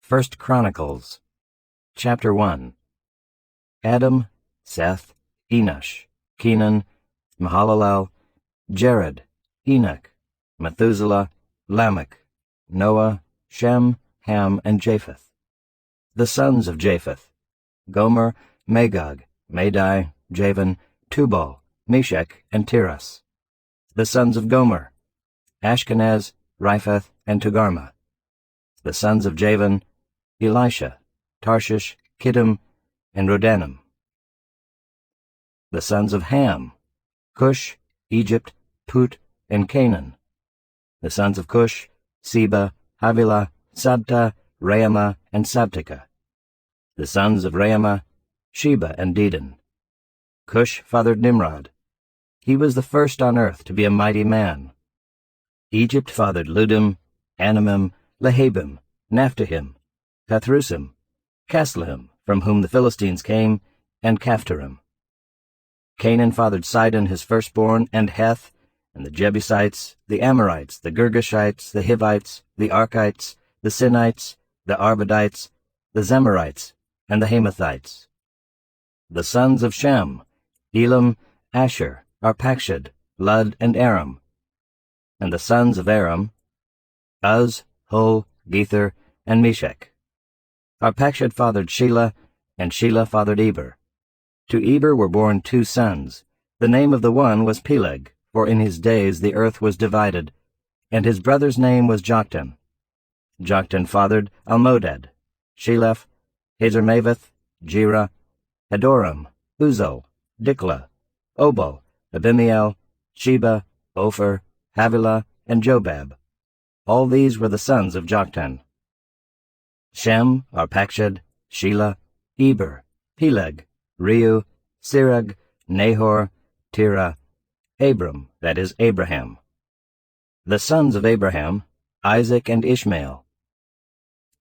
1 Chronicles, chapter 1. Adam, Seth, Enosh, Kenan, Mahalalel, Jared, Enoch, Methuselah, Lamech, Noah, Shem, Ham, and Japheth. The sons of Japheth: Gomer, Magog, Madai, Javan, Tubal, Meshech, and Tiras. The sons of Gomer: Ashkenaz, Riphath, and Togarmah. The sons of Javan: Elisha, Tarshish, Kittim, and Rodanim. The sons of Ham: Cush, Egypt, Put, and Canaan. The sons of Cush: Seba, Havilah, Sabta, Raamah, and Sabteka. The sons of Raamah: Sheba and Dedan. Cush fathered Nimrod. He was the first on earth to be a mighty man. Egypt fathered Ludim, Anamim, Lehabim, Naphtahim, Pathrusim, Casluhim, from whom the Philistines came, and Caphtorim. Canaan fathered Sidon his firstborn, and Heth, and the Jebusites, the Amorites, the Girgashites, the Hivites, the Arkites, the Sinites, the Arvadites, the Zemarites, and the Hamathites. The sons of Shem: Elam, Asher, Arpachshad, Lud, and Aram. And the sons of Aram: Uz, Hul, Gether, and Meshech. Arpachshad fathered Shelah, and Shelah fathered Eber. To Eber were born 2 sons. The name of the one was Peleg, for in his days the earth was divided, and his brother's name was Joktan. Joktan fathered Almodad, Sheleph, Hazarmaveth, Jerah, Hadoram, Uzal, Diklah, Obal, Abimael, Sheba, Ophir, Havilah, and Jobab. All these were the sons of Joktan. Shem, Arpachshad, Shelah, Eber, Peleg, Reu, Sirag, Nahor, Terah, Abram, that is Abraham. The sons of Abraham: Isaac and Ishmael.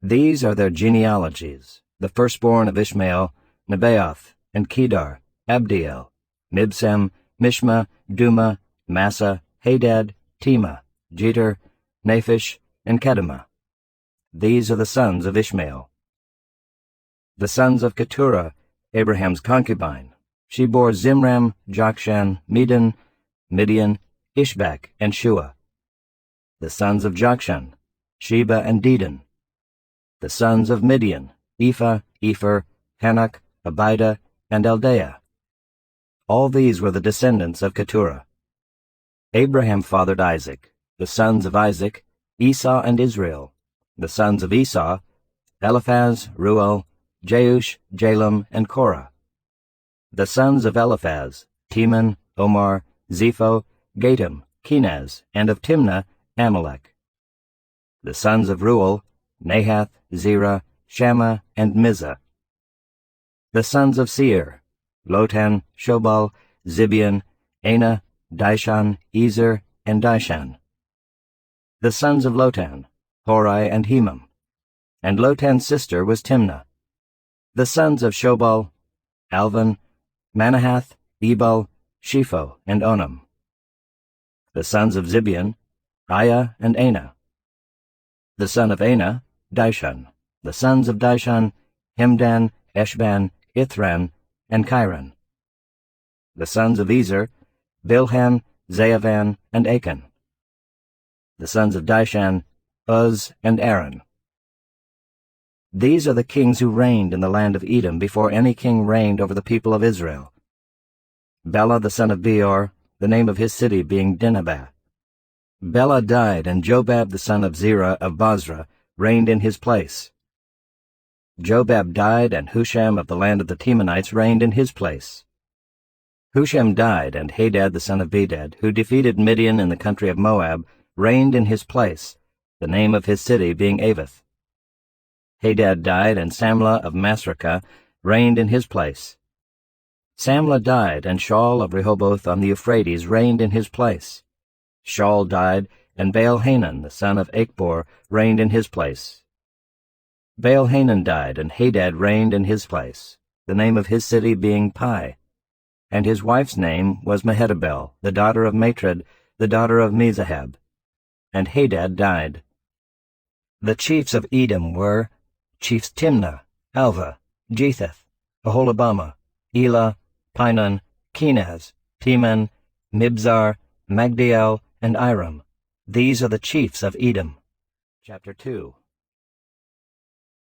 These are their genealogies: the firstborn of Ishmael, Nebaioth, and Kedar, Abdiel, Mibsam, Mishma, Duma, Massa, Hadad, Tema, Jeter, Naphish, and Kedemah. These are the sons of Ishmael. The sons of Keturah, Abraham's concubine: she bore Zimram, Jokshan, Medan, Midian, Ishbak, and Shua. The sons of Jokshan: Sheba and Dedan. The sons of Midian: Ephah, Epher, Hanok, Abida, and Eldaah. All these were the descendants of Keturah. Abraham fathered Isaac. The sons of Isaac: Esau and Israel. The sons of Esau: Eliphaz, Ruel, Jeush, Jalam, and Korah. The sons of Eliphaz: Teman, Omar, Zepho, Gatam, Kenaz, and of Timnah, Amalek. The sons of Ruel: Nahath, Zerah, Shammah, and Mizah. The sons of Seir: Lotan, Shobal, Zibeon, Anah, Dishan, Ezer, and Dishan. The sons of Lotan: Hori and Hemam. And Lotan's sister was Timnah. The sons of Shobal: Alvan, Manahath, Ebal, Shepho, and Onam. The sons of Zibeon: Aiah and Anah. The son of Anah: Dishan. The sons of Dishan: Hemdan, Eshban, Ithran, and Chiron. The sons of Ezer: Bilhan, Zaavan, and Achan. The sons of Dishan: Uz and Aaron. These are the kings who reigned in the land of Edom before any king reigned over the people of Israel. Bela the son of Beor, the name of his city being Dinhabah. Bela died, and Jobab the son of Zerah of Bozrah reigned in his place. Jobab died, and Husham of the land of the Temanites reigned in his place. Husham died, and Hadad the son of Bedad, who defeated Midian in the country of Moab, reigned in his place, the name of his city being Avith. Hadad died, and Samlah of Masrekah reigned in his place. Samlah died, and Shaul of Rehoboth on the Euphrates reigned in his place. Shaul died, and Baal-Hanan the son of Achbor reigned in his place. Baal-Hanan died, and Hadad reigned in his place, the name of his city being Pai. And his wife's name was Mehetabel, the daughter of Matred, the daughter of Mezahab. And Hadad died. The chiefs of Edom were chiefs Timnah, Alva, Jetheth, Aholibamah, Elah, Pinon, Kenaz, Teman, Mibzar, Magdiel, and Iram. These are the chiefs of Edom. Chapter 2.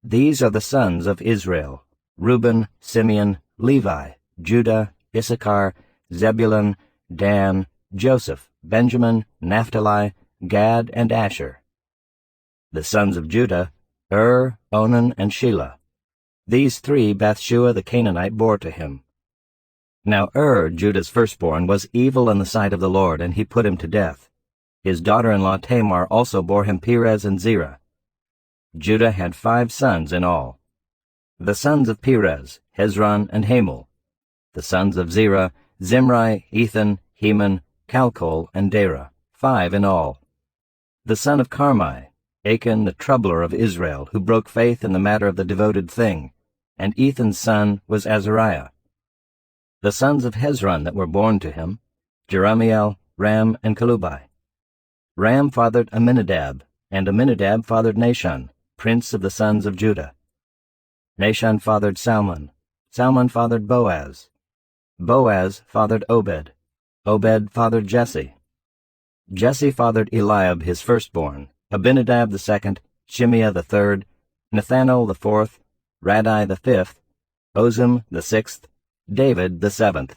These are the sons of Israel: Reuben, Simeon, Levi, Judah, Issachar, Zebulun, Dan, Joseph, Benjamin, Naphtali, Gad, and Asher. The sons of Judah: Onan, and Shelah. These three Bathshua the Canaanite bore to him. Now Judah's firstborn, was evil in the sight of the Lord, and he put him to death. His daughter-in-law Tamar also bore him Perez and Zerah. Judah had 5 sons in all. The sons of Perez: Hezron and Hamul. The sons of Zerah: Zimri, Ethan, Heman, Calcol, and Dara, 5 in all. The son of Carmi: Achan the troubler of Israel, who broke faith in the matter of the devoted thing, and Ethan's son was Azariah. The sons of Hezron that were born to him: Jerahmeel, Ram, and Kelubai. Ram fathered Amminadab, and Amminadab fathered Nahshon, prince of the sons of Judah. Nahshon fathered Salmon. Salmon fathered Boaz. Boaz fathered Obed. Obed fathered Jesse. Jesse fathered Eliab his firstborn, Abinadab the second, Shimeah the third, Nathanael the fourth, Radai the fifth, Ozem the sixth, David the seventh.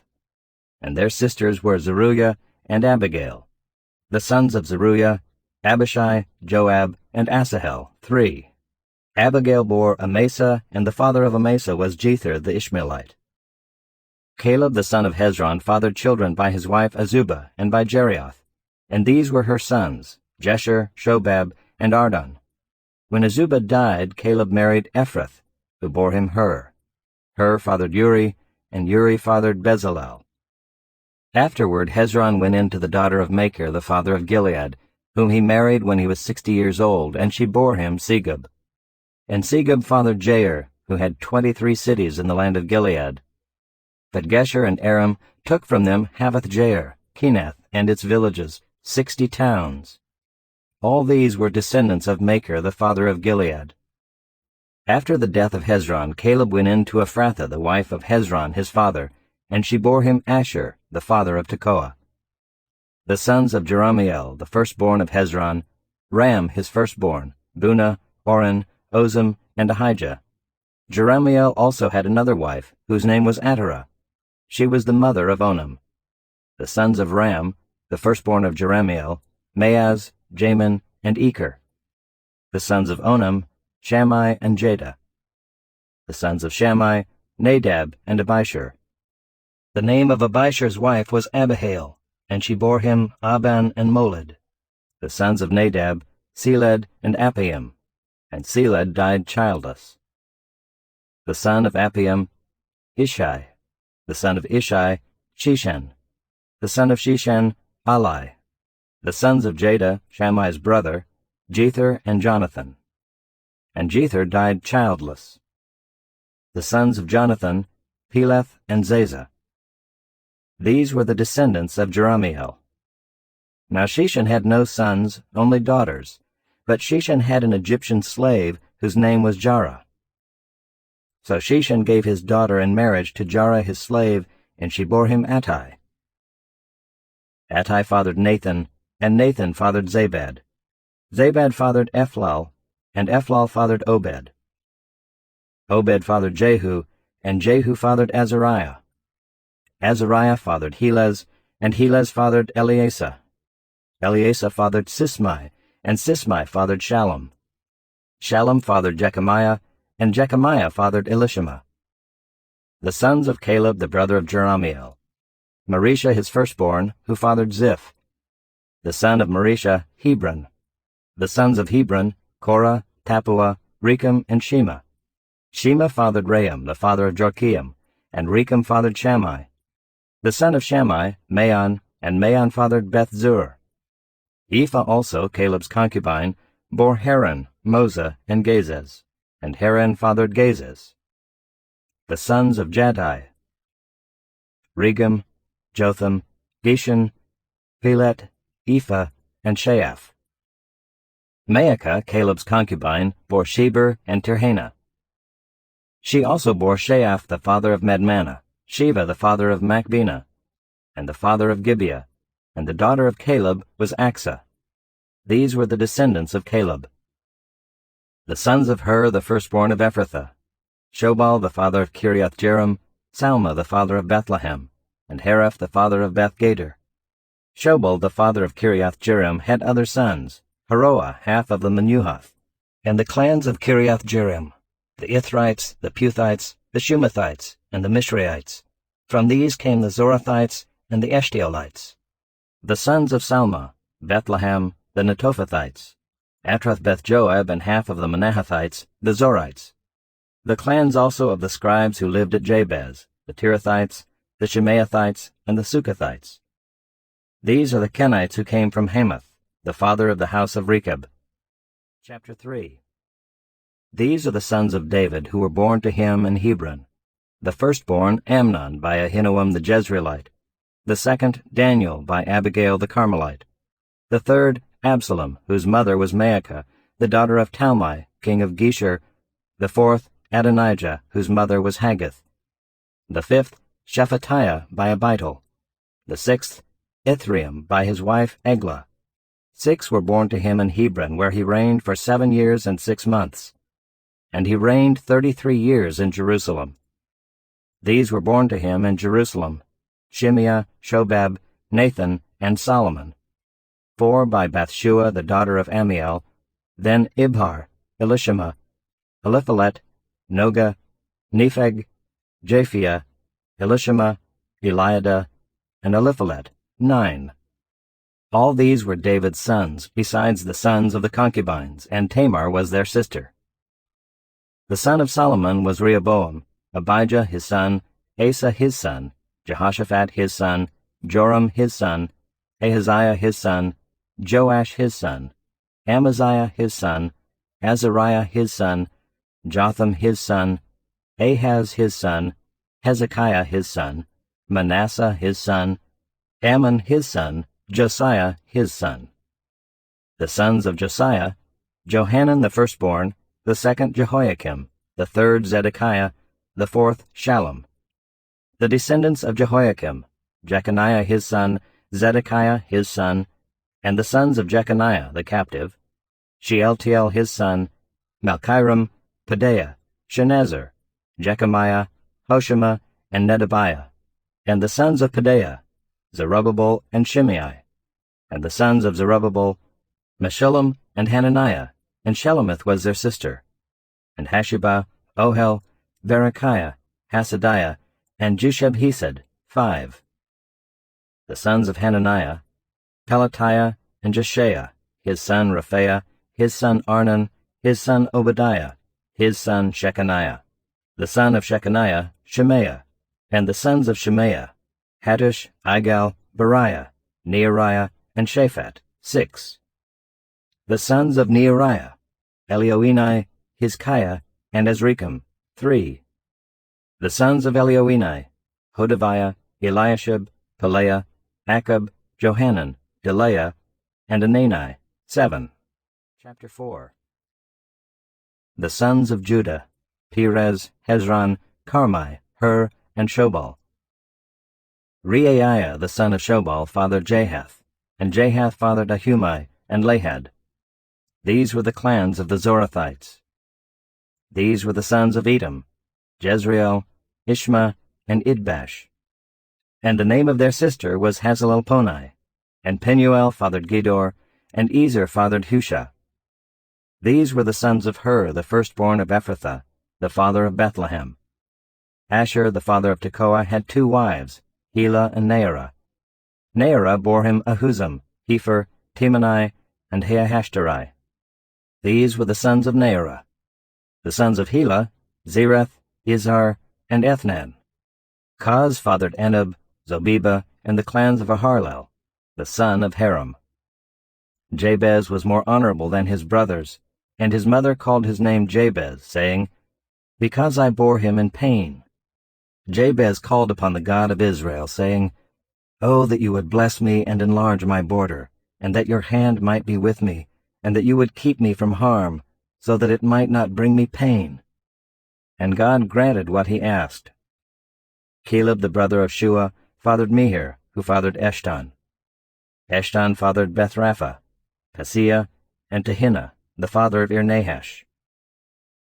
And their sisters were Zeruiah and Abigail. The sons of Zeruiah: Abishai, Joab, and Asahel, 3. Abigail bore Amasa, and the father of Amasa was Jether the Ishmaelite. Caleb the son of Hezron fathered children by his wife Azubah and by Jerioth, and these were her sons, Jesher, Shobab, and Ardon. When Azubah died, Caleb married Ephrath, who bore him Hur. Hur fathered Uri, and Uri fathered Bezalel. Afterward Hezron went in to the daughter of Machir the father of Gilead, whom he married when he was 60 years old, and she bore him Segub. And Segub fathered Jair, who had 23 cities in the land of Gilead. But Gesher and Aram took from them Havoth-Jair, Kenath, and its villages, 60 towns. All these were descendants of Machir the father of Gilead. After the death of Hezron, Caleb went in to Ephrathah the wife of Hezron his father, and she bore him Asher, the father of Tekoa. The sons of Jerahmeel, the firstborn of Hezron: Ram his firstborn, Bunah, Oren, Ozem, and Ahijah. Jerahmeel also had another wife, whose name was Atara. She was the mother of Onam. The sons of Ram, the firstborn of Jerahmeel: Maaz, Jamin, and Eker. The sons of Onam: Shammai and Jada. The sons of Shammai: Nadab and Abishur. The name of Abishur's wife was Abihail, and she bore him Aban and Molid. The sons of Nadab: Seled and Appaim, and Seled died childless. The son of Appaim: Ishai. The son of Ishai: Shishan. The son of Shishan: Ali. The sons of Jada, Shammai's brother: Jether and Jonathan. And Jether died childless. The sons of Jonathan: Peleth and Zazah. These were the descendants of Jerahmeel. Now Shishan had no sons, only daughters, but Shishan had an Egyptian slave whose name was Jarrah. So Shishan gave his daughter in marriage to Jarrah his slave, and she bore him Attai. Attai fathered Nathan, and Nathan fathered Zabad. Zabad fathered Ephlal, and Ephlal fathered Obed. Obed fathered Jehu, and Jehu fathered Azariah. Azariah fathered Helez, and Helez fathered Eleasa. Eleasa fathered Sismai, and Sismai fathered Shallum. Shallum fathered Jechamiah, and Jechamiah fathered Elishama. The sons of Caleb the brother of Jerahmeel: Marisha his firstborn, who fathered Ziph. The son of Marisha: Hebron. The sons of Hebron: Korah, Tappuah, Rechem, and Shema. Shema fathered Raham, the father of Jorkeam, and Rechem fathered Shammai. The son of Shammai: Maon, and Maon fathered Beth-zur. Ephah also, Caleb's concubine, bore Haran, Moza, and Gazez, and Haran fathered Gazez. The sons of Jaddai: Regem, Jotham, Geshan, Pelet, Ephah, and Sheaph. Maacah, Caleb's concubine, bore Sheber and Tirhana. She also bore Sheaph the father of Madmannah, Sheva the father of Machbenah, and the father of Gibeah, and the daughter of Caleb was Achsah. These were the descendants of Caleb. The sons of Hur the firstborn of Ephrathah, Shobal the father of Kiriath-Jearim, Salma the father of Bethlehem, and Hareph the father of Beth-Gader. Shobal the father of Kiriath-Jearim had other sons, Haroah half of the Menuhath, and the clans of Kiriath-Jearim, the Ithrites, the Puthites, the Shumathites, and the Mishraites. From these came the Zorathites and the Eshtaolites. The sons of Salma, Bethlehem, the Netophathites, Atroth-Beth-Joab and half of the Manahathites, the Zorites. The clans also of the scribes who lived at Jabez, the Tirathites, the Shemaathites, and the Sukathites. These are the Kenites who came from Hamath, the father of the house of Rechab. Chapter 3. These are the sons of David who were born to him in Hebron. The firstborn, Amnon, by Ahinoam the Jezreelite. The second, Daniel, by Abigail the Carmelite. The third, Absalom, whose mother was Maacah, the daughter of Talmai, king of Geshur. The fourth, Adonijah, whose mother was Haggith. The fifth, Shephatiah, by Abital. The sixth, Ithream, by his wife Eglah. 6 were born to him in Hebron, where he reigned for 7 years and 6 months. And he reigned 33 years in Jerusalem. These were born to him in Jerusalem, Shimeah, Shobab, Nathan, and Solomon. 4 by Bathshua the daughter of Amiel, then Ibhar, Elishama, Eliphalet, Noga, Nepheg, Japhia, Elishama, Eliada, and Eliphalet, 9. All these were David's sons, besides the sons of the concubines, and Tamar was their sister. The son of Solomon was Rehoboam, Abijah his son, Asa his son, Jehoshaphat his son, Joram his son, Ahaziah his son, Joash his son, Amaziah his son, Azariah his son, Jotham his son, Ahaz his son, Hezekiah his son, Manasseh his son, Ammon his son, Josiah his son. The sons of Josiah, Johanan the firstborn, the second Jehoiakim, the third Zedekiah, the fourth Shallum. The descendants of Jehoiakim, Jeconiah his son, Zedekiah his son, and the sons of Jeconiah the captive, Shealtiel his son, Malchiram, Pedaiah, Shenazar, Jechemiah, Hoshama, and Nedabiah, and the sons of Pedaiah, Zerubbabel and Shimei, and the sons of Zerubbabel, Meshullam and Hananiah, and Shelomith was their sister, and Hashubah, Ohel, Berechiah, Hasadiah, and Jushab-Hesed, 5. The sons of Hananiah, Pelatiah and Jeshaiah, his son Rephaiah, his son Arnan, his son Obadiah, his son Shechaniah, the son of Shechaniah, Shemaiah, and the sons of Shemaiah, Hattush, Igal, Beriah, Neariah, and Shaphat, 6. The sons of Neariah, Elioenai, Hizkiah, and Azrikam, 3. The sons of Elioenai, Hodaviah, Eliashib, Pelaiah, Akab, Johanan, Delaiah, and Anani, 7. Chapter 4. The sons of Judah, Perez, Hezron, Carmi, Hur, and Shobal. Reaiah the son of Shobal fathered Jahath, and Jahath fathered Ahumai and Lahad. These were the clans of the Zorathites. These were the sons of Edom, Jezreel, Ishma, and Idbash. And the name of their sister was Hazelelponi, and Penuel fathered Gedor, and Ezer fathered Hushah. These were the sons of Hur, the firstborn of Ephrathah, the father of Bethlehem. Asher, the father of Tekoa, had 2 wives, Helah and Naarah. Naarah bore him Ahuzam, Hepher, Temani, and Haahashtari. These were the sons of Naarah. The sons of Helah, Zereth, Izhar, and Ethnan. Koz fathered Enab, Zobeba, and the clans of Aharlel, the son of Haram. Jabez was more honorable than his brothers, and his mother called his name Jabez, saying, Because I bore him in pain. Jabez called upon the God of Israel, saying, Oh, that you would bless me and enlarge my border, and that your hand might be with me, and that you would keep me from harm, so that it might not bring me pain. And God granted what he asked. Caleb the brother of Shua fathered Mehir, who fathered Eshton. Eshton fathered Bethrapha, Paseah, and Tehinnah, the father of Ir-Nahash.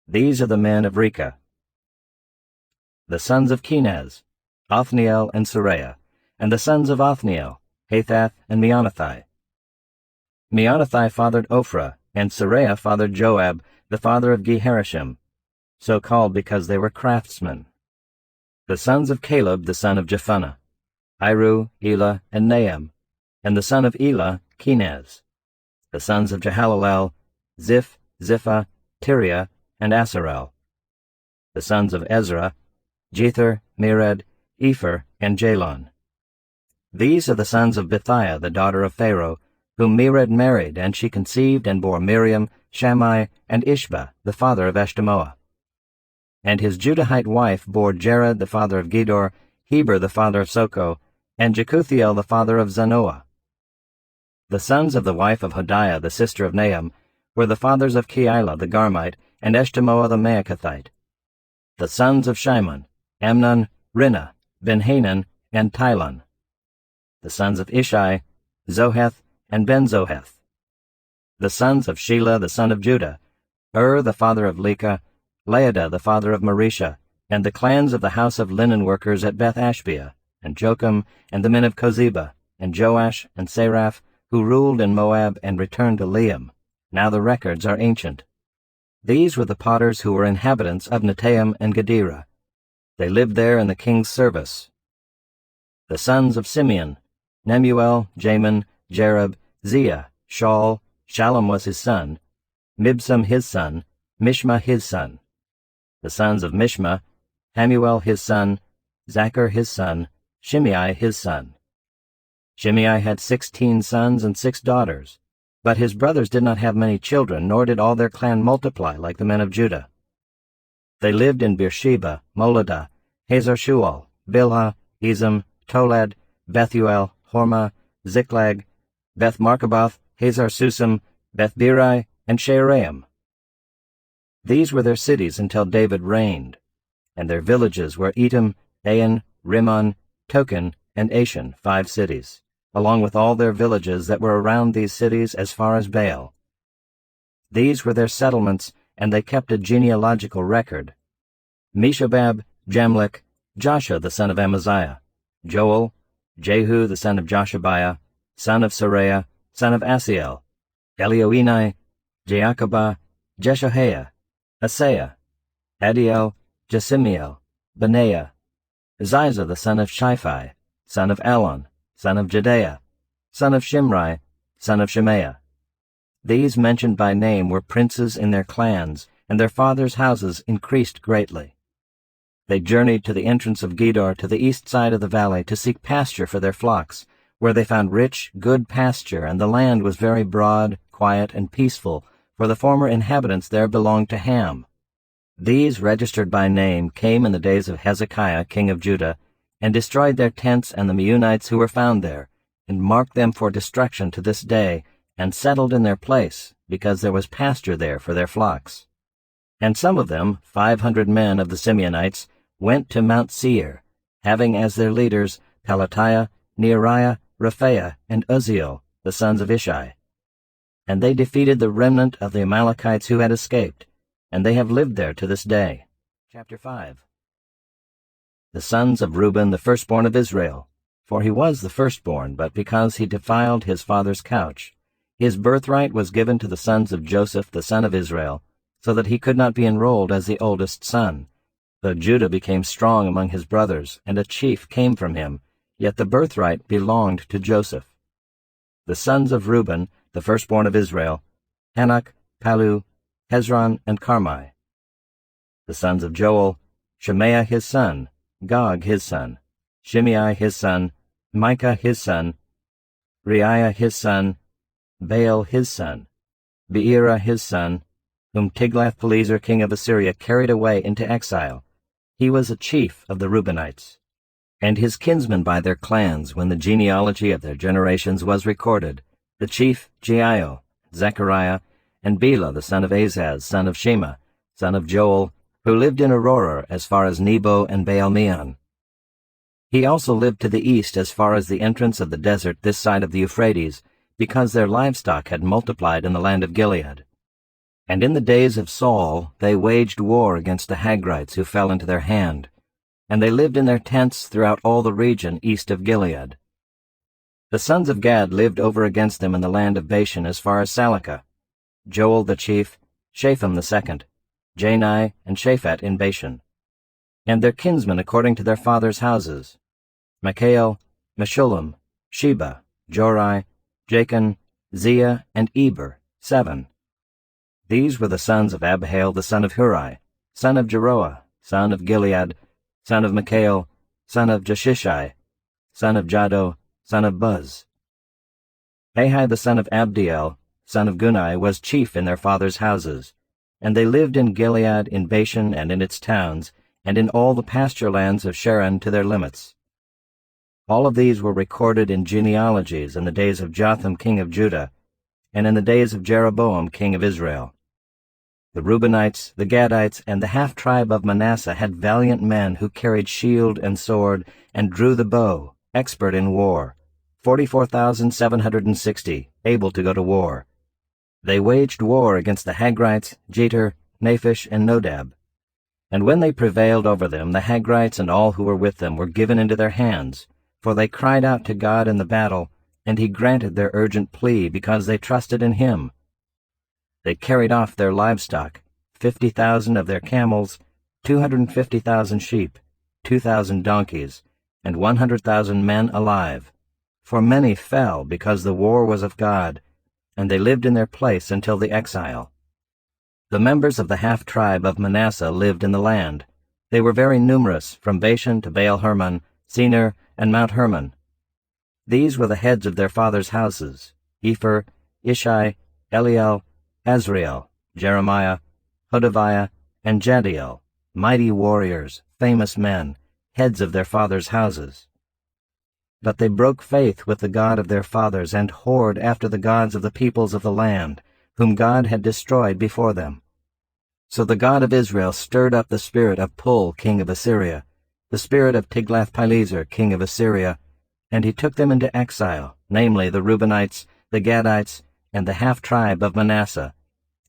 These are the men of Rechah. The sons of Kenaz, Othniel and Seraiah, and the sons of Othniel, Hathath and Meonothai. Meonothai fathered Ophrah, and Seraiah fathered Joab, the father of Geharashim, so called because they were craftsmen. The sons of Caleb, the son of Jephunneh, Iru, Elah, and Naam, and the son of Elah, Kenaz. The sons of Jehalelel, Ziph, Ziphah, Tiria, and Asarel. The sons of Ezra, Jether, Mered, Epher, and Jalon. These are the sons of Bithiah, the daughter of Pharaoh, whom Mered married, and she conceived and bore Miriam, Shammai, and Ishba, the father of Eshtemoa. And his Judahite wife bore Jared, the father of Gedor, Heber, the father of Soko, and Jekuthiel, the father of Zanoah. The sons of the wife of Hodiah, the sister of Naam, were the fathers of Keilah the Garmite, and Eshtemoa the Maacathite. The sons of Shimon, Amnon, Rinnah, Ben-Hanan, and Tilon. The sons of Ishai, Zoheth, and Ben-Zoheth. The sons of Shelah the son of Judah, the father of Leka, Laadah the father of Marisha, and the clans of the house of linen workers at Beth-Ashbea, and Jocham, and the men of Kozeba, and Joash, and Seraph, who ruled in Moab and returned to Liam. Now the records are ancient. These were the potters who were inhabitants of Netaim and Gedera. They lived there in the king's service. The sons of Simeon, Nemuel, Jamin, Jareb, Zia, Shaul, Shallum was his son, Mibsam his son, Mishma his son. The sons of Mishma, Hamuel his son, Zachar his son, Shimei his son. Shimei had 16 sons and 6 daughters, but his brothers did not have many children, nor did all their clan multiply like the men of Judah. They lived in Beersheba, Moladah, Hazar-Shual, Bilhah, Ezem, Tolad, Bethuel, Hormah, Ziklag, Beth-Markaboth, Hazar-Susam, Beth-Birai, and Shearaim. These were their cities until David reigned, and their villages were Etam, Ain, Rimmon, Token, and Ashan, 5 cities, along with all their villages that were around these cities as far as Baal. These were their settlements, and they kept a genealogical record. Meshabab, Jamlech, Joshua the son of Amaziah, Joel, Jehu the son of Joshabiah, son of Seraiah, son of Asiel, Elioenai, Jaakobah, Jeshohaiah, Asaiah, Adiel, Jesimiel, Benaiah, Ziza the son of Shiphi, son of Alon, son of Jedaiah, son of Shimri, son of Shemaiah. These mentioned by name were princes in their clans, and their fathers' houses increased greatly. They journeyed to the entrance of Gedor to the east side of the valley to seek pasture for their flocks, where they found rich, good pasture, and the land was very broad, quiet, and peaceful, for the former inhabitants there belonged to Ham. These, registered by name, came in the days of Hezekiah, king of Judah, and destroyed their tents and the Meunites who were found there, and marked them for destruction to this day, and settled in their place, because there was pasture there for their flocks. And some of them, 500 men of the Simeonites, went to Mount Seir, having as their leaders Pelatiah, Neariah, Rephaiah, and Uzziel, the sons of Ishai. And they defeated the remnant of the Amalekites who had escaped, and they have lived there to this day. Chapter 5. The sons of Reuben, the firstborn of Israel, for he was the firstborn, but because he defiled his father's couch, his birthright was given to the sons of Joseph the son of Israel, so that he could not be enrolled as the oldest son. Though Judah became strong among his brothers, and a chief came from him, yet the birthright belonged to Joseph. The sons of Reuben, the firstborn of Israel, Hanok, Palu, Hezron, and Carmi. The sons of Joel, Shemaiah his son, Gog his son, Shimei his son, Micah his son, Reiah his son, Baal his son, Beerah his son, whom Tiglath-Pileser king of Assyria carried away into exile. He was a chief of the Reubenites. And his kinsmen by their clans, when the genealogy of their generations was recorded, the chief Jeiel, Zechariah, and Bela the son of Azaz, son of Shema, son of Joel, who lived in Aurora as far as Nebo and Baal-meon. He also lived to the east as far as the entrance of the desert this side of the Euphrates, because their livestock had multiplied in the land of Gilead. And in the days of Saul they waged war against the Hagrites who fell into their hand, and they lived in their tents throughout all the region east of Gilead. The sons of Gad lived over against them in the land of Bashan as far as Salakah, Joel the chief, Shapham the second, Jani and Shaphat in Bashan, and their kinsmen according to their fathers' houses, Michael, Meshullam, Sheba, Jorai, Jachin, Zia, and Eber, 7. These were the sons of Abihail the son of Huri, son of Jeroah, son of Gilead, son of Michael, son of Jeshishai, son of Jado, son of Buz. Ahai the son of Abdiel, son of Gunai, was chief in their fathers' houses, and they lived in Gilead, in Bashan and in its towns, and in all the pasture lands of Sharon to their limits. All of these were recorded in genealogies in the days of Jotham king of Judah, and in the days of Jeroboam king of Israel. The Reubenites, the Gadites, and the half-tribe of Manasseh had valiant men who carried shield and sword, and drew the bow, expert in war, 44,760, able to go to war. They waged war against the Hagrites, Jeter, Naphish, and Nodab. And when they prevailed over them, the Hagrites and all who were with them were given into their hands, for they cried out to God in the battle, and he granted their urgent plea because they trusted in him. They carried off their livestock, 50,000 of their camels, 250,000 sheep, 2,000 donkeys, and 100,000 men alive. For many fell because the war was of God, and they lived in their place until the exile. The members of the half-tribe of Manasseh lived in the land. They were very numerous, from Bashan to Baal-Hermon, Senir, and Mount Hermon. These were the heads of their fathers' houses: Epher, Ishai, Eliel, Azriel, Jeremiah, Hodaviah, and Jadiel, mighty warriors, famous men, heads of their fathers' houses. But they broke faith with the God of their fathers and whored after the gods of the peoples of the land, whom God had destroyed before them. So the God of Israel stirred up the spirit of Pul, king of Assyria, the spirit of Tiglath-Pileser, king of Assyria, and he took them into exile, namely the Reubenites, the Gadites, and the half-tribe of Manasseh,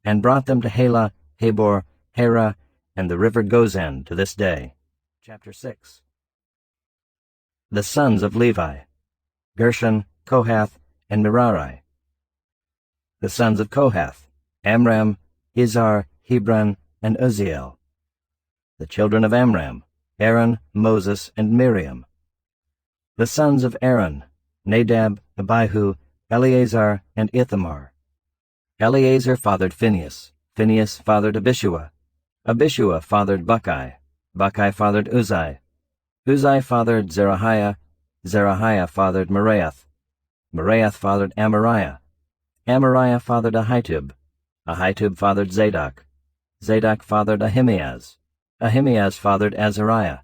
and brought them to Halah, Habor, Hara, and the river Gozan to this day. Chapter 6. The sons of Levi: Gershon, Kohath, and Merari. The sons of Kohath: Amram, Izhar, Hebron, and Uzziel. The children of Amram: Aaron, Moses, and Miriam. The sons of Aaron: Nadab, Abihu, Eleazar, and Ithamar. Eleazar fathered Phinehas. Phinehas fathered Abishua. Abishua fathered Buckai. Buckai fathered Uzai. Uzai fathered Zerahiah. Zerahiah fathered Meraioth. Meraioth fathered Amariah. Amariah fathered Ahitub. Ahitub fathered Zadok. Zadok fathered Ahimaaz. Ahimaaz fathered Azariah.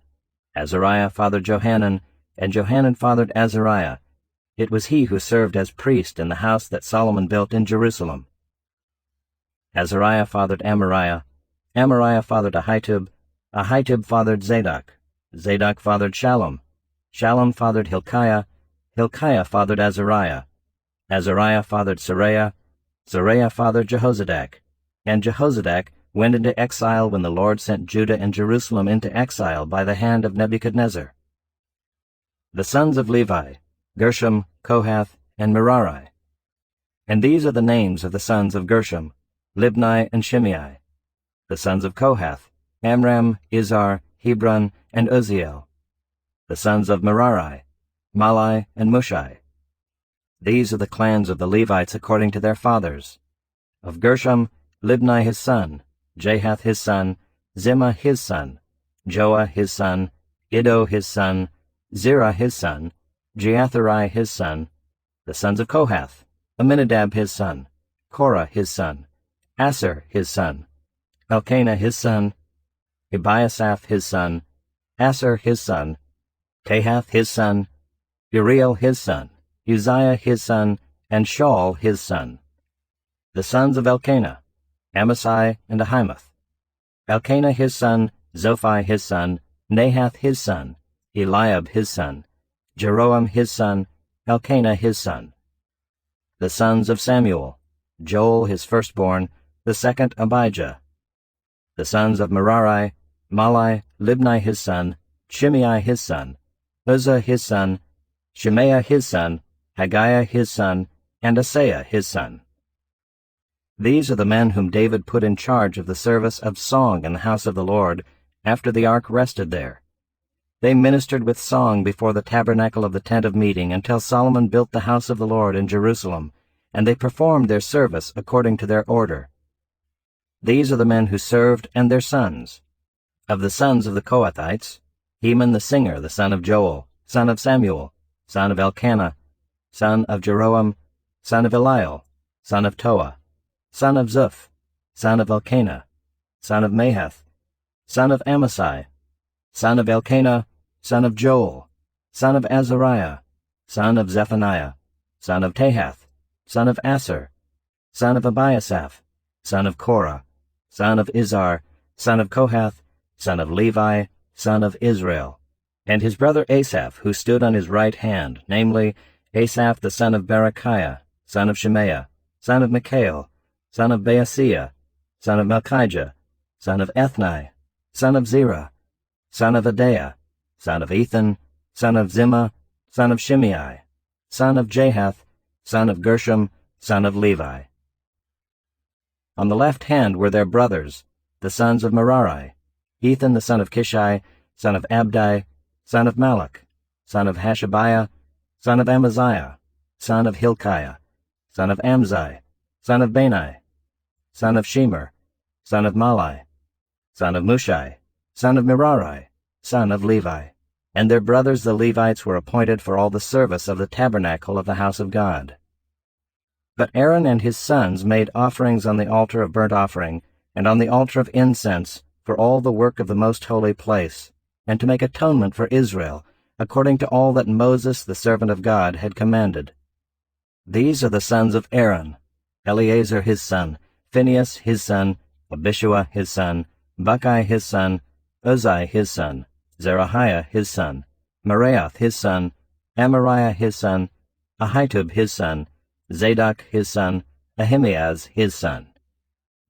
Azariah fathered Johanan, and Johanan fathered Azariah. It was he who served as priest in the house that Solomon built in Jerusalem. Azariah fathered Amariah. Amariah fathered Ahitub. Ahitub fathered Zadok. Zadok fathered Shallum. Shallum fathered Hilkiah. Hilkiah fathered Azariah. Azariah fathered Seraiah. Seraiah fathered Jehozadak. And Jehozadak went into exile when the Lord sent Judah and Jerusalem into exile by the hand of Nebuchadnezzar. The sons of Levi: Gershom, Kohath, and Merari. And these are the names of the sons of Gershom: Libni and Shimei. The sons of Kohath: Amram, Izhar, Hebron, and Uzziel. The sons of Merari: Malai and Mushai. These are the clans of the Levites according to their fathers. Of Gershom: Libni his son, Jahath his son, Zimmah his son, Joah his son, Iddo his son, Zerah his son, Jeatherai his son. The sons of Kohath: Aminadab his son, Korah his son, Aser his son, Elkanah his son, Ebiasaph his son, Aser his son, Tahath his son, Uriel his son, Uzziah his son, and Shaul his son. The sons of Elkanah, Amasai and Ahimoth. Elkanah his son, Zophai his son, Nahath his son, Eliab his son, Jeroam his son, Elkanah his son. The sons of Samuel, Joel his firstborn, the second Abijah. The sons of Merari, Malai, Libni his son, Shimei his son, Uzzah his son, Shemaiah his son, Haggiah his son, and Asaiah his son. These are the men whom David put in charge of the service of song in the house of the Lord, after the ark rested there. They ministered with song before the tabernacle of the tent of meeting until Solomon built the house of the Lord in Jerusalem, and they performed their service according to their order. These are the men who served and their sons. Of the sons of the Kohathites, Heman the singer, the son of Joel, son of Samuel, son of Elkanah, son of Jeroam, son of Eliel, son of Toah, son of Zuph, son of Elkanah, son of Mahath, son of Amasai, son of Elkanah, son of Joel, son of Azariah, son of Zephaniah, son of Tahath, son of Aser, son of Abiasaph, son of Korah, son of Izhar, son of Kohath, son of Levi, son of Israel, and his brother Asaph, who stood on his right hand, namely, Asaph the son of Berechiah, son of Shemaiah, son of Michael, son of Baaseiah, son of Malchijah, son of Ethni, son of Zerah, son of Adaiah, son of Ethan, son of Zimmah, son of Shimei, son of Jahath, son of Gershom, son of Levi. On the left hand were their brothers, the sons of Merari, Ethan the son of Kishi, son of Abdi, son of Malach, son of Hashabiah, son of Amaziah, son of Hilkiah, son of Amzi, son of Bani, son of Shemer, son of Malai, son of Mushai, son of Merari, son of Levi. And their brothers the Levites were appointed for all the service of the tabernacle of the house of God. But Aaron and his sons made offerings on the altar of burnt offering, and on the altar of incense, for all the work of the most holy place, and to make atonement for Israel, according to all that Moses the servant of God had commanded. These are the sons of Aaron: Eleazar his son, Phinehas his son, Abishua his son, Bucci his son, Uzzi his son, Zerahiah his son, Meraioth his son, Amariah his son, Ahitub his son, Zadok his son, Ahimaaz his son.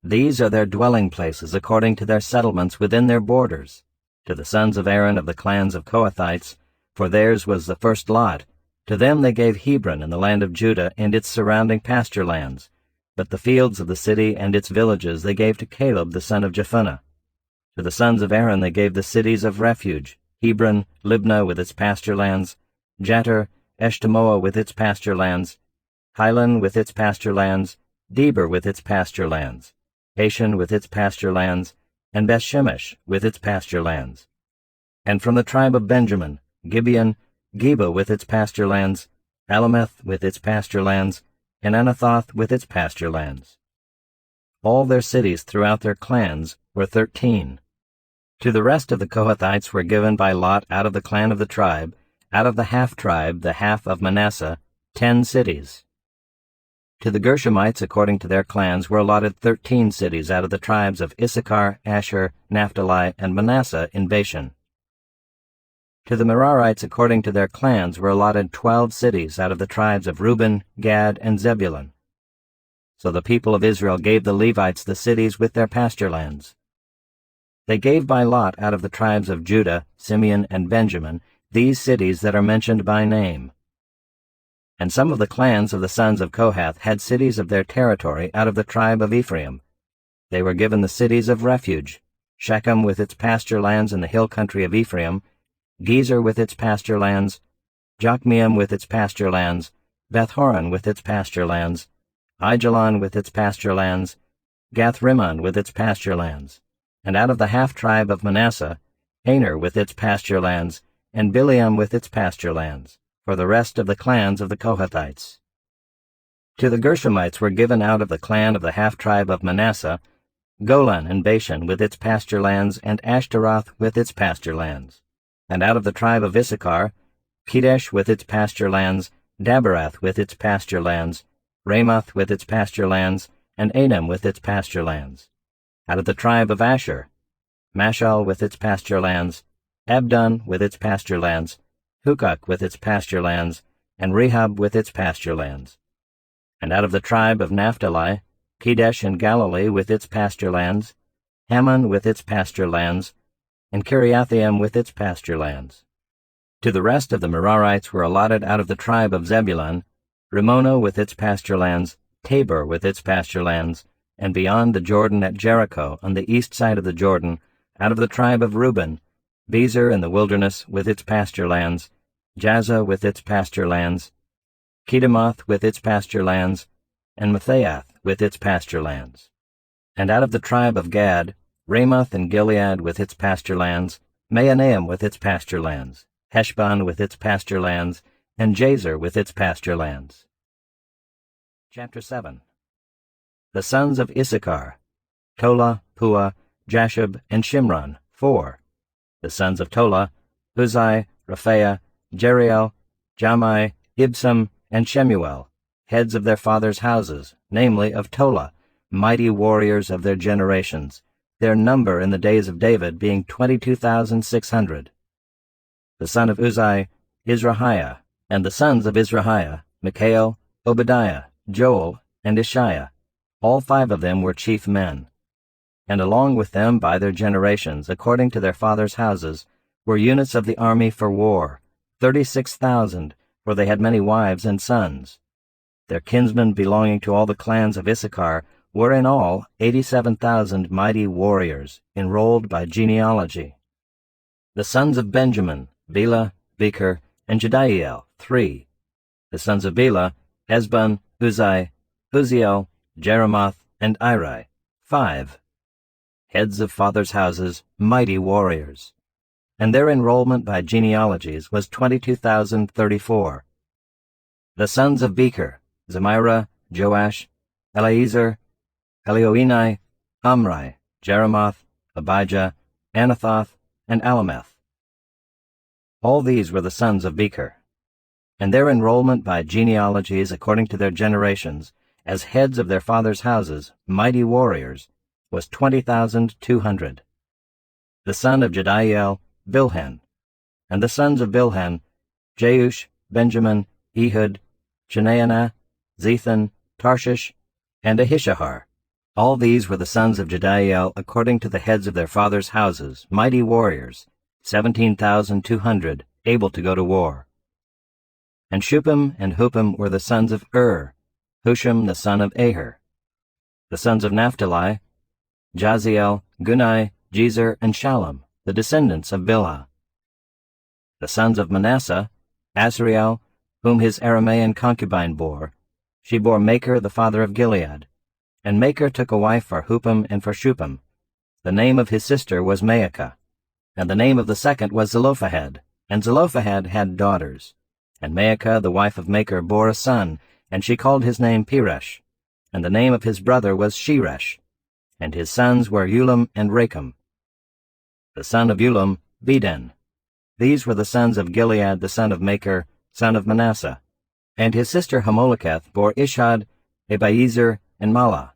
These are their dwelling places according to their settlements within their borders. To the sons of Aaron of the clans of Kohathites, for theirs was the first lot, to them they gave Hebron in the land of Judah and its surrounding pasture lands, but the fields of the city and its villages they gave to Caleb the son of Jephunneh. To the sons of Aaron they gave the cities of refuge, Hebron, Libnah with its pasture lands, Jattir, Eshtemoa with its pasture lands, Hilan with its pasture lands, Deber with its pasture lands, Ashan with its pasture lands, and Bethshemesh with its pasture lands. And from the tribe of Benjamin, Gibeon, Geba with its pasture lands, Alameth with its pasture lands, and Anathoth with its pasture lands. All their cities throughout their clans were 13. To the rest of the Kohathites were given by lot out of the clan of the tribe, out of the half-tribe, the half of Manasseh, 10 cities. To the Gershomites, according to their clans, were allotted 13 cities out of the tribes of Issachar, Asher, Naphtali, and Manasseh in Bashan. To the Merarites, according to their clans, were allotted 12 cities out of the tribes of Reuben, Gad, and Zebulun. So the people of Israel gave the Levites the cities with their pasture lands. They gave by lot out of the tribes of Judah, Simeon, and Benjamin these cities that are mentioned by name. And some of the clans of the sons of Kohath had cities of their territory out of the tribe of Ephraim. They were given the cities of refuge, Shechem with its pasture lands in the hill country of Ephraim, Gezer with its pasture lands, Jokmeam with its pasture lands, Beth-horon with its pasture lands, Aijalon with its pasture lands, Gath-rimmon with its pasture lands, and out of the half-tribe of Manasseh, Aner with its pasture lands, and Bileam with its pasture lands, for the rest of the clans of the Kohathites. To the Gershomites were given out of the clan of the half-tribe of Manasseh, Golan and Bashan with its pasture lands, and Ashtaroth with its pasture lands. And out of the tribe of Issachar, Kedesh with its pasture lands, Daberath with its pasture lands, Ramoth with its pasture lands, and Anam with its pasture lands. Out of the tribe of Asher, Mashal with its pasture lands, Abdon with its pasture lands, Hukok with its pasture lands, and Rehob with its pasture lands. And out of the tribe of Naphtali, Kedesh in Galilee with its pasture lands, Hammon with its pasture lands, and Kiriathaim with its pasture lands. To the rest of the Merarites were allotted out of the tribe of Zebulun, Rimmon with its pasture lands, Tabor with its pasture lands, and beyond the Jordan at Jericho on the east side of the Jordan, out of the tribe of Reuben, Bezer in the wilderness with its pasture lands, Jazzah with its pasture lands, Kedemoth with its pasture lands, and Methaath with its pasture lands. And out of the tribe of Gad, Ramoth and Gilead with its pasture lands, Mahanaim with its pasture lands, Heshbon with its pasture lands, and Jazer with its pasture lands. Chapter 7. The sons of Issachar, Tola, Puah, Jashub, and Shimron, 4. The sons of Tola, Uzai, Raphaah, Jeriel, Jamai, Ibsam, and Shemuel, heads of their fathers' houses, namely of Tola, mighty warriors of their generations, their number in the days of David being 22,600. The son of Uzai, Izrahiah, and the sons of Izrahiah, Mikael, Obadiah, Joel, and Ishiah. All 5 of them were chief men. And along with them by their generations, according to their fathers' houses, were units of the army for war, 36,000, for they had many wives and sons. Their kinsmen belonging to all the clans of Issachar were in all 87,000 mighty warriors, enrolled by genealogy. The sons of Benjamin, Bela, Becher, and Jediael, 3. The sons of Bela, Hezbon, Uzai, Uziel, Jeremoth, and Iri, 5. Heads of fathers' houses, mighty warriors. And their enrollment by genealogies was 22,034. The sons of Becher, Zemira, Joash, Eliezer, Elioenai, Omri, Jeremoth, Abijah, Anathoth, and Alameth. All these were the sons of Becher. And their enrollment by genealogies according to their generations, as heads of their fathers' houses, mighty warriors, was 20,200. The son of Jediael, Bilhan. And the sons of Bilhan, Jeush, Benjamin, Ehud, Chenaanah, Zethan, Tarshish, and Ahishahar. All these were the sons of Jediael according to the heads of their fathers' houses, mighty warriors, 17,200, able to go to war. And Shuppim and Huppim were the sons of Husham the son of Aher. The sons of Naphtali, Jaziel, Gunai, Jezer, and Shallum, the descendants of Bilhah. The sons of Manasseh, Asriel, whom his Aramaean concubine bore. She bore Machir the father of Gilead. And Machir took a wife for Huppim and for Shuppim. The name of his sister was Maacah. And the name of the second was Zelophehad. And Zelophehad had daughters. And Maacah the wife of Machir bore a son, and she called his name Peresh. And the name of his brother was Sheresh. And his sons were Ulam and Racham. The son of Ulam, Beden. These were the sons of Gilead the son of Machir, son of Manasseh. And his sister Hamoleketh bore Ishad, Abiezer, and Malah.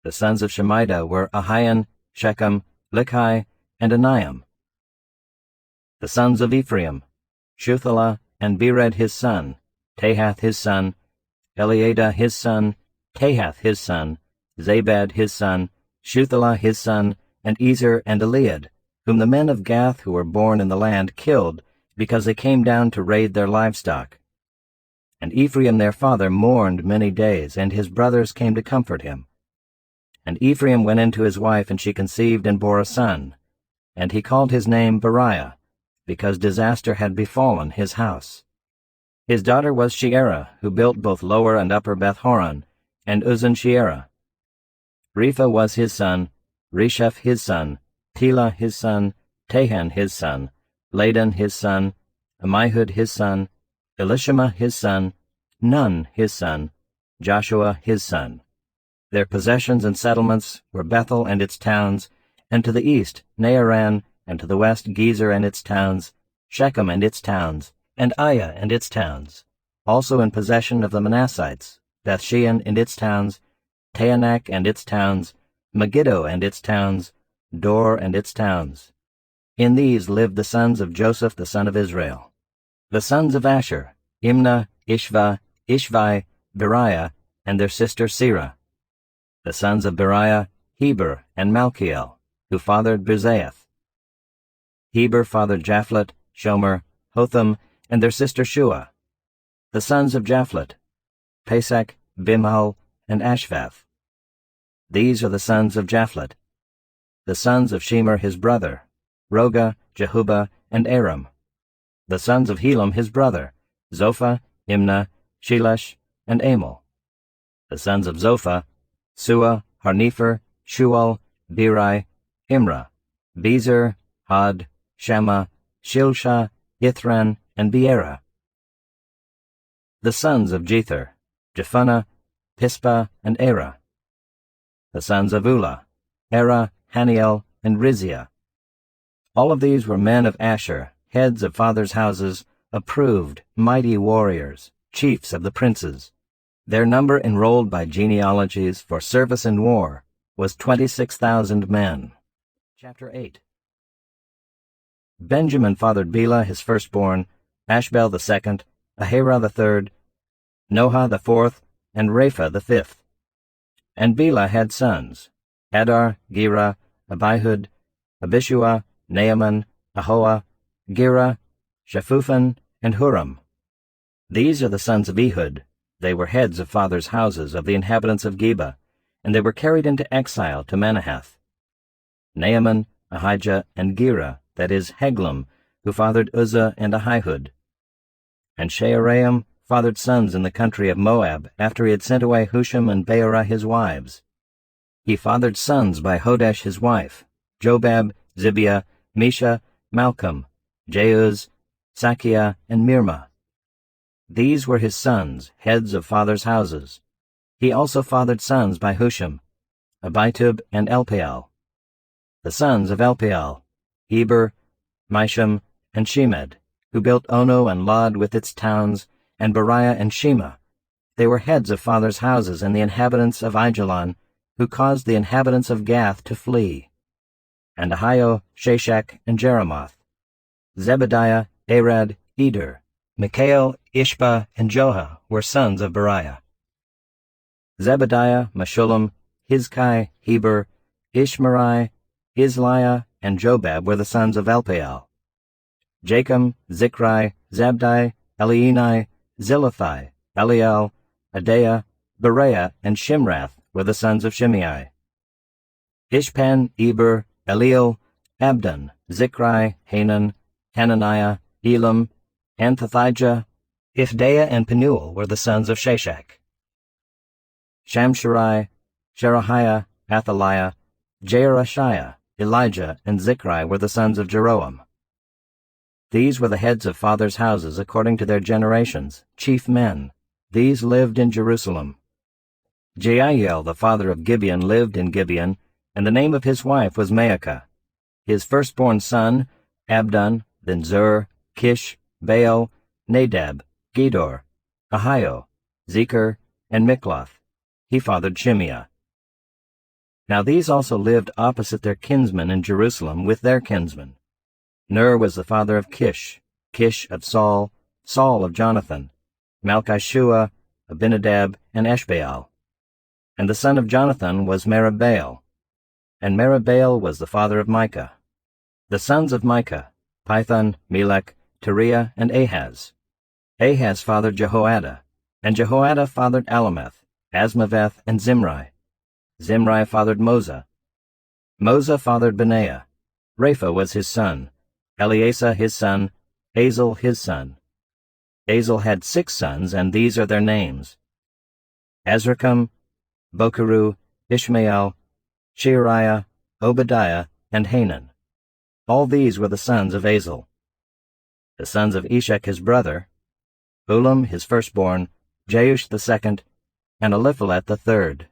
The sons of Shemida were Ahian, Shechem, Likhai, and Aniam. The sons of Ephraim, Shuthelah, and Bered his son, Tahath his son, Eliada his son, Tahath his son, Zabad his son, Shuthelah his son, and Ezer and Eliad, whom the men of Gath who were born in the land killed, because they came down to raid their livestock. And Ephraim their father mourned many days, and his brothers came to comfort him. And Ephraim went in to his wife, and she conceived and bore a son. And he called his name Beriah, because disaster had befallen his house. His daughter was Sheerah, who built both lower and upper Beth-horon, and Uzzen-Sheerah. Repha was his son, Resheph his son, Telah his son, Tahan his son, Ladan his son, Ammihud his son, Elishama his son, Nun his son, Joshua his son. Their possessions and settlements were Bethel and its towns, and to the east Naaran, and to the west Gezer and its towns, Shechem and its towns, and Aiah and its towns, also in possession of the Manassites, Bethshean and its towns, Taanach and its towns, Megiddo and its towns, Dor and its towns. In these lived the sons of Joseph the son of Israel. The sons of Asher, Imnah, Ishva, Ishvi, Beriah, and their sister Serah. The sons of Beriah, Heber and Malchiel, who fathered Birzaith. Heber fathered Japhlet, Shomer, Hotham, and their sister Shua. The sons of Japhlet, Pesach, Bimhal, and Ashvath. These are the sons of Japhlet. The sons of Shemer his brother, Roga, Jehubah, and Aram. The sons of Helam his brother, Zophah, Imnah, Shelesh, and Amal. The sons of Zophah, Sua, Harnefer, Shual, Beri, Imrah, Bezer, Had, Shammah, Shilshah, Ithran, and Beerah. The sons of Jether, Jephunneh, Pispa, and Erah. The sons of Ulah, Erah, Haniel, and Rizia. All of these were men of Asher, heads of fathers' houses, approved, mighty warriors, chiefs of the princes. Their number enrolled by genealogies for service in war was 26,000 men. Chapter 8. Benjamin fathered Bela his firstborn, Ashbel the second, Ahira the third, Noha the fourth, and Rapha the fifth. And Bela had sons, Adar, Gera, Abihud, Abishua, Naaman, Ahoah, Gera, Shaphupan, and Huram. These are the sons of Ehud. They were heads of fathers' houses of the inhabitants of Geba, and they were carried into exile to Manahath. Naaman, Ahijah, and Gera, that is, Heglam, who fathered Uzzah and Ahihud. And Shearaim fathered sons in the country of Moab, after he had sent away Husham and Beerah his wives. He fathered sons by Hodesh his wife, Jobab, Zibiah, Mesha, Malcolm, Jeuz, Sakiah, and Mirmah. These were his sons, heads of fathers' houses. He also fathered sons by Husham, Abitub, and Elpaal. The sons of Elpaal, Heber, Misham, and Shemed, who built Ono and Lod with its towns, and Beriah and Shema. They were heads of fathers' houses and the inhabitants of Aijalon, who caused the inhabitants of Gath to flee. And Ahio, Shashak, and Jeremoth. Zebediah, Arad, Eder, Mikael, Ishba, and Joha were sons of Beriah. Zebediah, Meshullam, Hizkai, Heber, Ishmerai, Isliah, and Jobab were the sons of Elpaal. Jacham, Zichri, Zabdi, Elienai, Zilithai, Eliel, Adaiah, Beriah, and Shimrath were the sons of Shimei. Ishpan, Eber, Eliel, Abdon, Zichri, Hanan, Hananiah, Elam, Anthothijah, Iphdaiah, and Penuel were the sons of Shashak. Shamsherai, Sherahiah, Athaliah, Jearashiah, Elijah, and Zichri were the sons of Jeroam. These were the heads of fathers' houses according to their generations, chief men. These lived in Jerusalem. Jeiel, the father of Gibeon, lived in Gibeon, and the name of his wife was Maacah. His firstborn son, Abdon, then Zur, Kish, Baal, Nadab, Gedor, Ahio, Zecher, and Mikloth. He fathered Shimeah. Now these also lived opposite their kinsmen in Jerusalem with their kinsmen. Ner was the father of Kish, Kish of Saul, Saul of Jonathan, Malchishua, Abinadab, and Eshbaal. And the son of Jonathan was Meribbaal, and Meribbaal was the father of Micah. The sons of Micah, Pithon, Melech, Teriah, and Ahaz. Ahaz fathered Jehoiada, and Jehoiada fathered Alameth, Asmaveth, and Zimri. Zimri fathered Moza. Moza fathered Benaiah. Rapha was his son, Eleasah his son, Azel his son. Azel had 6 sons, and these are their names: Azrikam, Bokeru, Ishmael, Sheariah, Obadiah, and Hanan. All these were the sons of Azel. The sons of Eshek his brother: Ulam his firstborn, Jeush the second, and Eliphalet the third.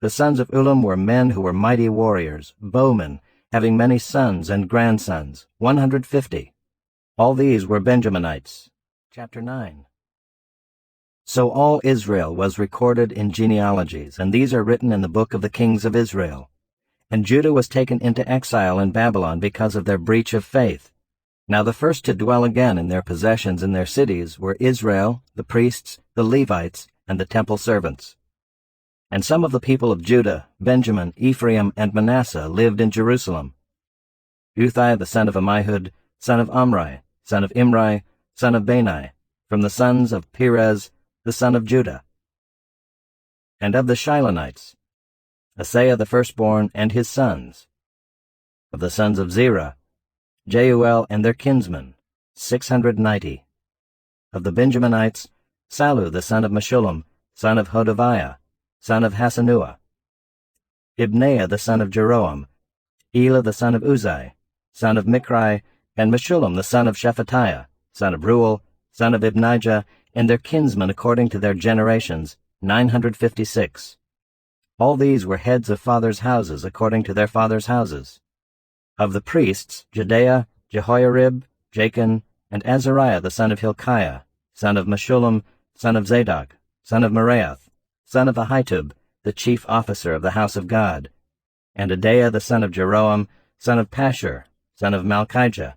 The sons of Ulam were men who were mighty warriors, bowmen, having many sons and grandsons, 150. All these were Benjaminites. Chapter 9. So all Israel was recorded in genealogies, and these are written in the book of the kings of Israel. And Judah was taken into exile in Babylon because of their breach of faith. Now the first to dwell again in their possessions in their cities were Israel, the priests, the Levites, and the temple servants. And some of the people of Judah, Benjamin, Ephraim, and Manasseh lived in Jerusalem. Uthai the son of Ammihud, son of Omri, son of Imri, son of Bani, from the sons of Perez, the son of Judah. And of the Shilonites, Asaiah the firstborn and his sons. Of the sons of Zerah, Jeuel and their kinsmen, 690. Of the Benjaminites, Sallu the son of Meshullam, son of Hodaviah, son of Hasanua. Ibneiah the son of Jeroam, Elah the son of Uzai, son of Michri, and Meshullam the son of Shephatiah, son of Reuel, son of Ibnijah, and their kinsmen according to their generations, 956. All these were heads of fathers' houses according to their fathers' houses. Of the priests, Jedaiah, Jehoiarib, Jachin, and Azariah the son of Hilkiah, son of Meshullam, son of Zadok, son of Meraioth, son of Ahitub, the chief officer of the house of God, and Adaiah the son of Jeroam, son of Pashur, son of Malchijah,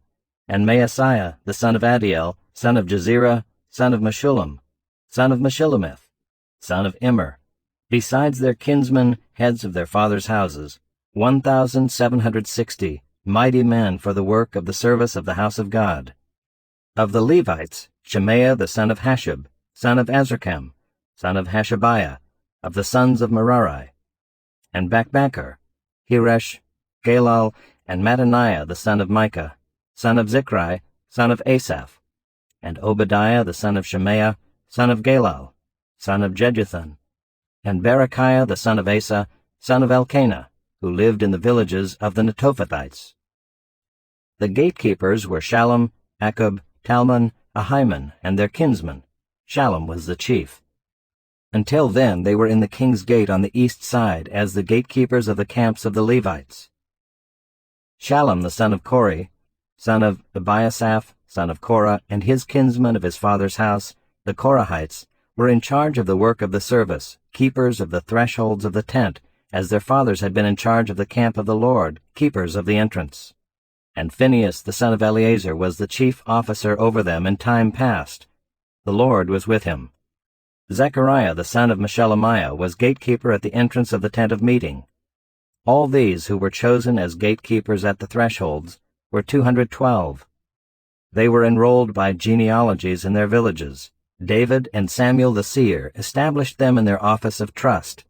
and Maaseiah the son of Adiel, son of Jezerah, son of Meshullam, son of Meshillemith, son of Immer, besides their kinsmen, heads of their fathers' houses, 1,760, mighty men for the work of the service of the house of God. Of the Levites, Shemaiah the son of Hashub, son of Azrikam, son of Hashabiah, of the sons of Merari, and Bakbakkar, Heresh, Galal, and Mattaniah the son of Micah, son of Zichri, son of Asaph, and Obadiah the son of Shemaiah, son of Galal, son of Jeduthun, and Berechiah the son of Asa, son of Elkanah, who lived in the villages of the Netophathites. The gatekeepers were Shallum, Akkub, Talmon, Ahiman, and their kinsmen. Shallum was the chief. Until then they were in the king's gate on the east side as the gatekeepers of the camps of the Levites. Shallum the son of Kori, son of Ebiasaph, son of Korah, and his kinsmen of his father's house, the Korahites, were in charge of the work of the service, keepers of the thresholds of the tent, as their fathers had been in charge of the camp of the Lord, keepers of the entrance. And Phinehas the son of Eleazar was the chief officer over them in time past. The Lord was with him. Zechariah the son of Meshelemiah was gatekeeper at the entrance of the tent of meeting. All these who were chosen as gatekeepers at the thresholds were 212. They were enrolled by genealogies in their villages. David and Samuel the seer established them in their office of trust.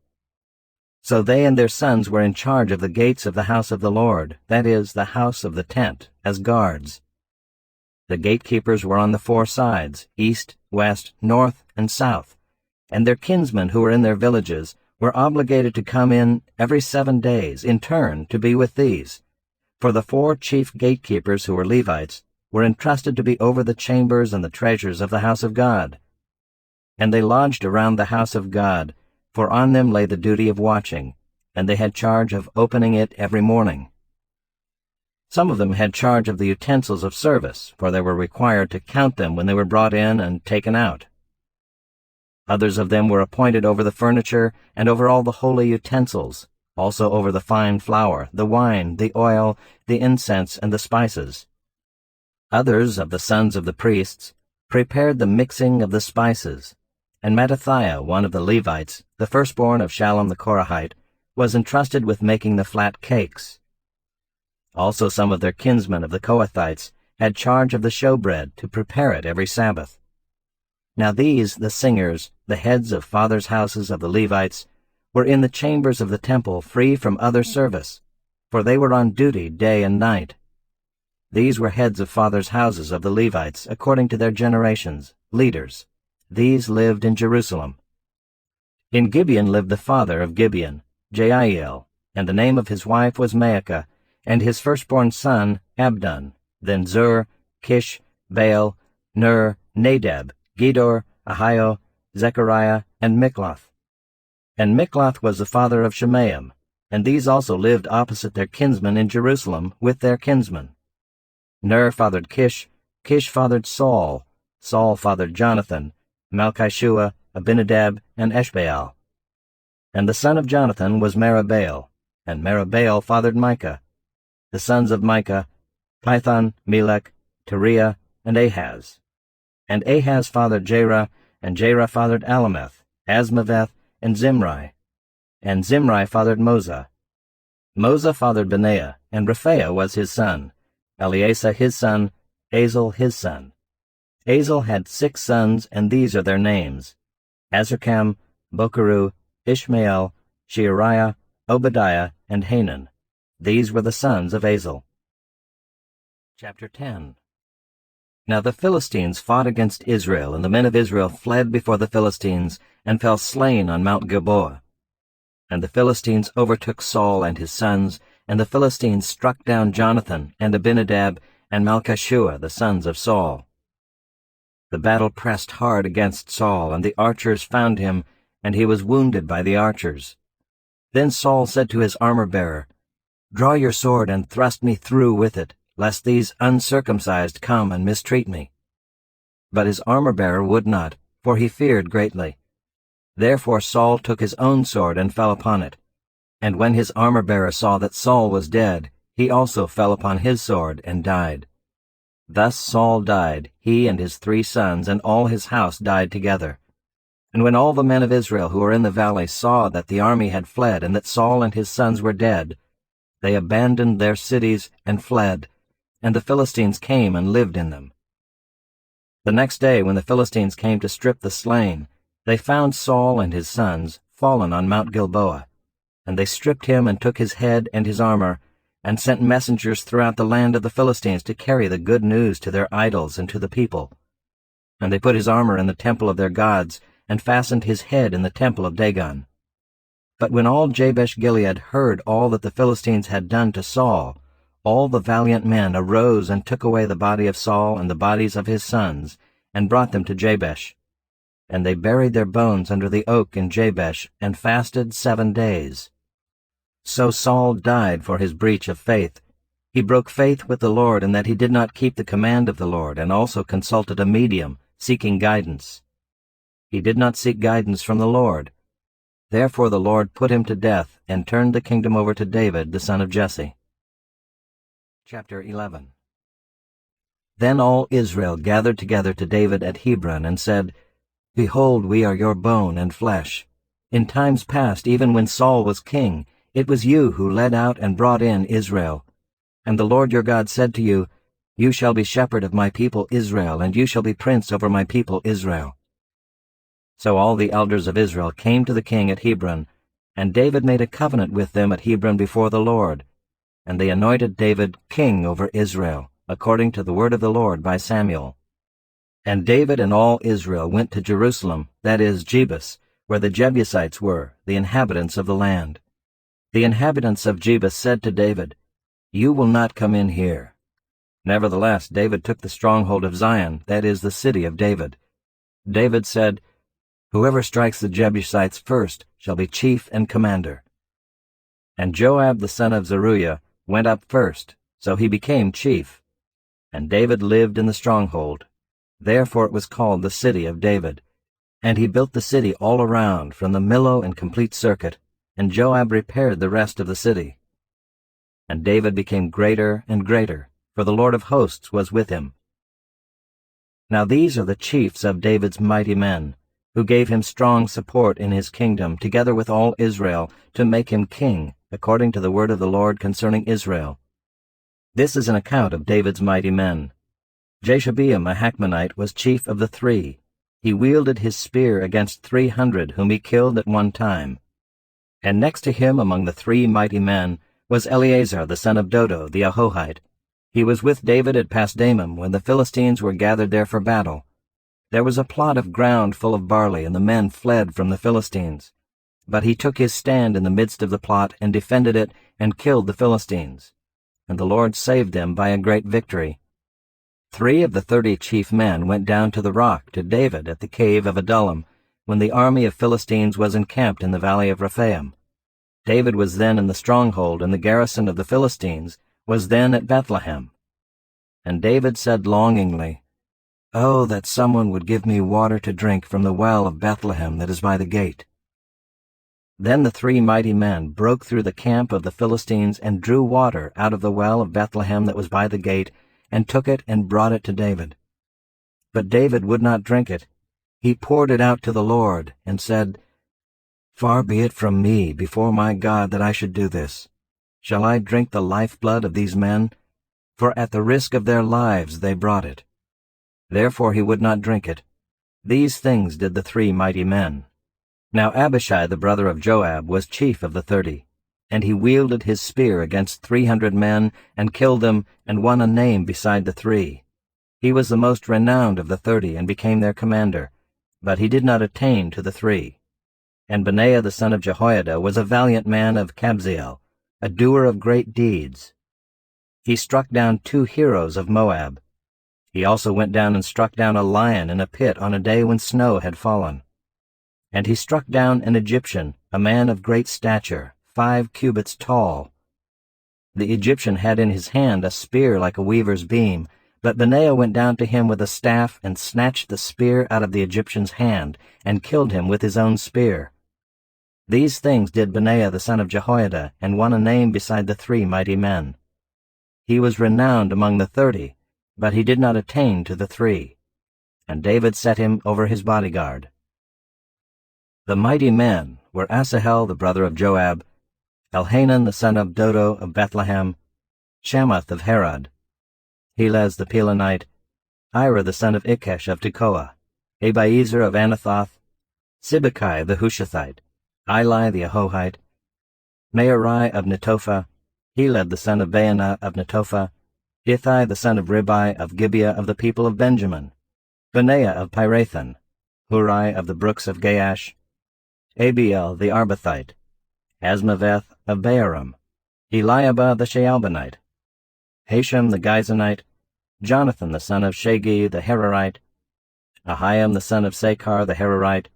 So they and their sons were in charge of the gates of the house of the Lord, that is, the house of the tent, as guards. The gatekeepers were on the four sides, east, west, north, and south, and their kinsmen who were in their villages were obligated to come in every 7 days in turn to be with these. For the 4 chief gatekeepers who were Levites were entrusted to be over the chambers and the treasures of the house of God. And they lodged around the house of God, for on them lay the duty of watching, and they had charge of opening it every morning. Some of them had charge of the utensils of service, for they were required to count them when they were brought in and taken out. Others of them were appointed over the furniture and over all the holy utensils, also over the fine flour, the wine, the oil, the incense, and the spices. Others of the sons of the priests prepared the mixing of the spices, and Mattithiah, one of the Levites, the firstborn of Shallum the Korahite, was entrusted with making the flat cakes. Also some of their kinsmen of the Kohathites had charge of the showbread to prepare it every Sabbath. Now these, the singers, the heads of fathers' houses of the Levites, were in the chambers of the temple free from other service, for they were on duty day and night. These were heads of fathers' houses of the Levites, according to their generations, leaders. These lived in Jerusalem. In Gibeon lived the father of Gibeon, Jeiel, and the name of his wife was Maacah, and his firstborn son Abdon, then Zur, Kish, Baal, Ner, Nadab, Gedor, Ahio, Zechariah, and Mikloth. And Mikloth was the father of Shemaim, and these also lived opposite their kinsmen in Jerusalem with their kinsmen. Ner fathered Kish, Kish fathered Saul, Saul fathered Jonathan, Malchishua, Abinadab, and Eshbaal. And the son of Jonathan was Merabaal, and Merabaal fathered Micah. The sons of Micah, Pithon, Melech, Teriah, and Ahaz. And Ahaz fathered Jerah, and Jerah fathered Alameth, Asmaveth, and Zimri. And Zimri fathered Moza. Moza fathered Benaiah, and Rephaiah was his son, Eleasah his son, Azel his son. Azel had 6 sons, and these are their names: Azrikam, Bokeru, Ishmael, Sheariah, Obadiah, and Hanan. These were the sons of Azel. Chapter 10. Now the Philistines fought against Israel, and the men of Israel fled before the Philistines, and fell slain on Mount Gilboa. And the Philistines overtook Saul and his sons, and the Philistines struck down Jonathan, and Abinadab, and Malchishua, the sons of Saul. The battle pressed hard against Saul, and the archers found him, and he was wounded by the archers. Then Saul said to his armor-bearer, "Draw your sword and thrust me through with it, lest these uncircumcised come and mistreat me." But his armor-bearer would not, for he feared greatly. Therefore Saul took his own sword and fell upon it. And when his armor-bearer saw that Saul was dead, he also fell upon his sword and died. Thus Saul died, he and his 3 sons, and all his house died together. And when all the men of Israel who were in the valley saw that the army had fled, and that Saul and his sons were dead, they abandoned their cities and fled, and the Philistines came and lived in them. The next day, when the Philistines came to strip the slain, they found Saul and his sons fallen on Mount Gilboa. And they stripped him and took his head and his armor, and sent messengers throughout the land of the Philistines to carry the good news to their idols and to the people. And they put his armor in the temple of their gods, and fastened his head in the temple of Dagon. But when all Jabesh-Gilead heard all that the Philistines had done to Saul, all the valiant men arose and took away the body of Saul and the bodies of his sons, and brought them to Jabesh. And they buried their bones under the oak in Jabesh, and fasted 7 days. So Saul died for his breach of faith. He broke faith with the Lord in that he did not keep the command of the Lord, and also consulted a medium, seeking guidance. He did not seek guidance from the Lord. Therefore the Lord put him to death, and turned the kingdom over to David the son of Jesse. Chapter 11. Then all Israel gathered together to David at Hebron, and said, "Behold, we are your bone and flesh. In times past, even when Saul was king, it was you who led out and brought in Israel. And the Lord your God said to you, You shall be shepherd of my people Israel, and you shall be prince over my people Israel." So all the elders of Israel came to the king at Hebron, and David made a covenant with them at Hebron before the Lord. And they anointed David king over Israel, according to the word of the Lord by Samuel. And David and all Israel went to Jerusalem, that is, Jebus, where the Jebusites were, the inhabitants of the land. The inhabitants of Jebus said to David, "You will not come in here." Nevertheless, David took the stronghold of Zion, that is, the city of David. David said, "Whoever strikes the Jebusites first shall be chief and commander." And Joab the son of Zeruiah went up first, so he became chief. And David lived in the stronghold. Therefore it was called the city of David. And he built the city all around, from the Millo in complete circuit, and Joab repaired the rest of the city. And David became greater and greater, for the Lord of hosts was with him. Now these are the chiefs of David's mighty men, who gave him strong support in his kingdom, together with all Israel, to make him king, according to the word of the Lord concerning Israel. This is an account of David's mighty men. Jashobeam a Hachmonite was chief of the 3. He wielded his spear against 300 whom he killed at one time. And next to him among the 3 mighty men was Eleazar the son of Dodo the Ahohite. He was with David at Pasdamim when the Philistines were gathered there for battle. There was a plot of ground full of barley, and the men fled from the Philistines. But he took his stand in the midst of the plot, and defended it, and killed the Philistines. And the Lord saved them by a great victory. 3 of the 30 chief men went down to the rock to David at the cave of Adullam, when the army of Philistines was encamped in the valley of Rephaim. David was then in the stronghold, and the garrison of the Philistines was then at Bethlehem. And David said longingly, Oh, that someone would give me water to drink from the well of Bethlehem that is by the gate. Then the 3 mighty men broke through the camp of the Philistines and drew water out of the well of Bethlehem that was by the gate, and took it and brought it to David. But David would not drink it. He poured it out to the Lord, and said, Far be it from me before my God that I should do this. Shall I drink the lifeblood of these men? For at the risk of their lives they brought it. Therefore he would not drink it. These things did the 3 mighty men. Now Abishai the brother of Joab was chief of the 30, and he wielded his spear against 300 men, and killed them, and won a name beside the 3. He was the most renowned of the 30, and became their commander, but he did not attain to the 3. And Benaiah the son of Jehoiada was a valiant man of Kabzeel, a doer of great deeds. He struck down 2 heroes of Moab. He also went down and struck down a lion in a pit on a day when snow had fallen. And he struck down an Egyptian, a man of great stature, 5 cubits tall. The Egyptian had in his hand a spear like a weaver's beam, but Benaiah went down to him with a staff and snatched the spear out of the Egyptian's hand, and killed him with his own spear. These things did Benaiah the son of Jehoiada, and won a name beside the 3 mighty men. He was renowned among the 30, but he did not attain to the 3. And David set him over his bodyguard. The mighty men were Asahel the brother of Joab, Elhanan the son of Dodo of Bethlehem, Shammath of Herod, Helez the Pelonite, Ira the son of Ikesh of Tekoa, Abiezer of Anathoth, Sibbecai the Hushathite, Eli the Ahohite, Mearai of Netophah, Heled the son of Baanah of Netophah, Ithai the son of Ribai of Gibeah of the people of Benjamin, Benaiah of Pirathon, Hurai of the brooks of Gaash, Abiel the Arbathite, Asmaveth of Baaram, Eliabah the Shaalbonite, Hashem the Gizonite, Jonathan the son of Shagi the Herorite, Ahiam the son of Sakar the Herorite,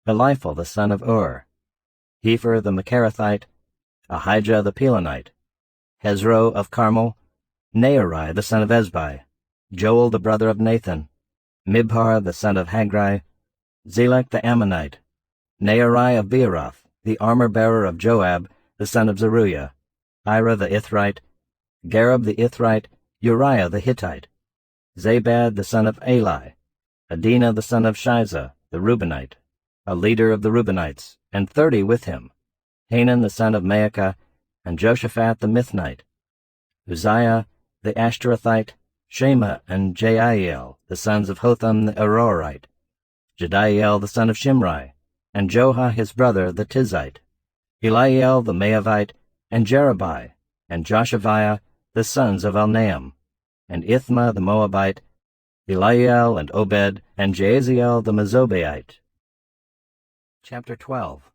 Eliphal the son of Ur, Hepher the Macherathite, Ahijah the Pelonite, Hezro of Carmel, Nearai the son of Ezbai, Joel the brother of Nathan, Mibhar the son of Hagri, Zelek the Ammonite, Nearai of Beeroth, the armor-bearer of Joab, the son of Zeruiah, Ira the Ithrite, Gareb the Ithrite, Uriah the Hittite, Zabad the son of Eli, Adinah the son of Shiza, the Reubenite, a leader of the Reubenites, and 30 with him, Hanan the son of Maacah, and Joshaphat the Mithnite, Uzziah the Ashtorethite, Shema and Jeiel, the sons of Hotham the Aroerite, Jediael the son of Shimri, and Joha his brother the Tizite, Eliel the Maavite, and Jerubai, and Joshaviah, the sons of Elnaam, and Ithma the Moabite, Eliel and Obed, and Jaasiel the Mezobaite. Chapter 12.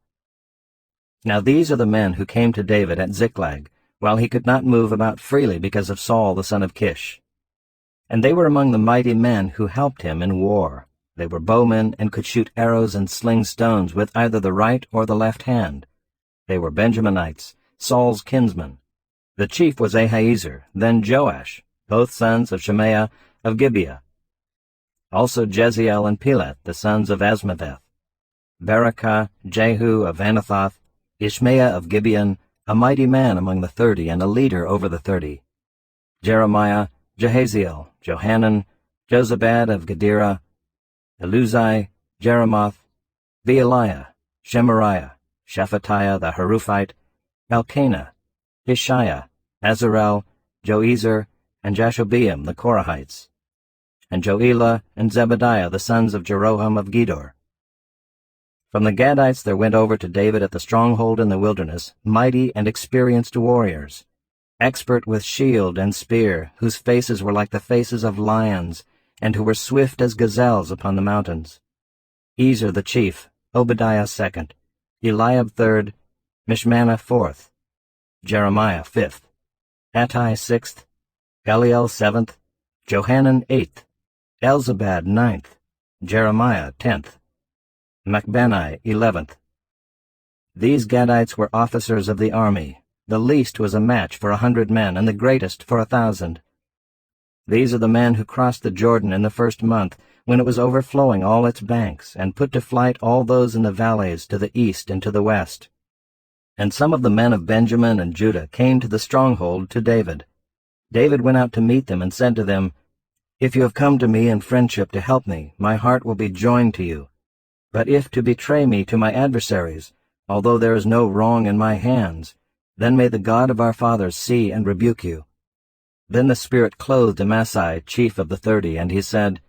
Now these are the men who came to David at Ziklag, while he could not move about freely because of Saul the son of Kish. And they were among the mighty men who helped him in war. They were bowmen and could shoot arrows and sling stones with either the right or the left hand. They were Benjaminites, Saul's kinsmen. The chief was Ahiezer, then Joash, both sons of Shemaiah of Gibeah. Also Jeziel and Pelet, the sons of Asmaveth. Barakah, Jehu of Anathoth, Ishmael of Gibeon, a mighty man among the 30 and a leader over the 30. Jeremiah, Jehaziel, Johanan, Jozabad of Gedera, Eluzai, Jeremoth, Bealiah, Shemariah, Shephatiah the Haruphite, Elkanah, Ishiah, Azarel, Joezer, and Jashobeam the Korahites, and Joelah and Zebadiah the sons of Jeroham of Gedor. From the Gadites there went over to David at the stronghold in the wilderness mighty and experienced warriors, expert with shield and spear, whose faces were like the faces of lions, and who were swift as gazelles upon the mountains. Ezer the chief, Obadiah second, Eliab third, Mishmanah fourth, Jeremiah fifth, Attai sixth, Eliel seventh, Johanan eighth, Elzabad ninth, Jeremiah 10th, Machbenai 11th. These Gadites were officers of the army. The least was a match for 100 men, and the greatest for 1,000. These are the men who crossed the Jordan in the first month, when it was overflowing all its banks, and put to flight all those in the valleys to the east and to the west. And some of the men of Benjamin and Judah came to the stronghold to David. David went out to meet them and said to them, If you have come to me in friendship to help me, my heart will be joined to you. But if to betray me to my adversaries, although there is no wrong in my hands, then may the God of our fathers see and rebuke you. Then the Spirit clothed Amasai, chief of the 30, and he said,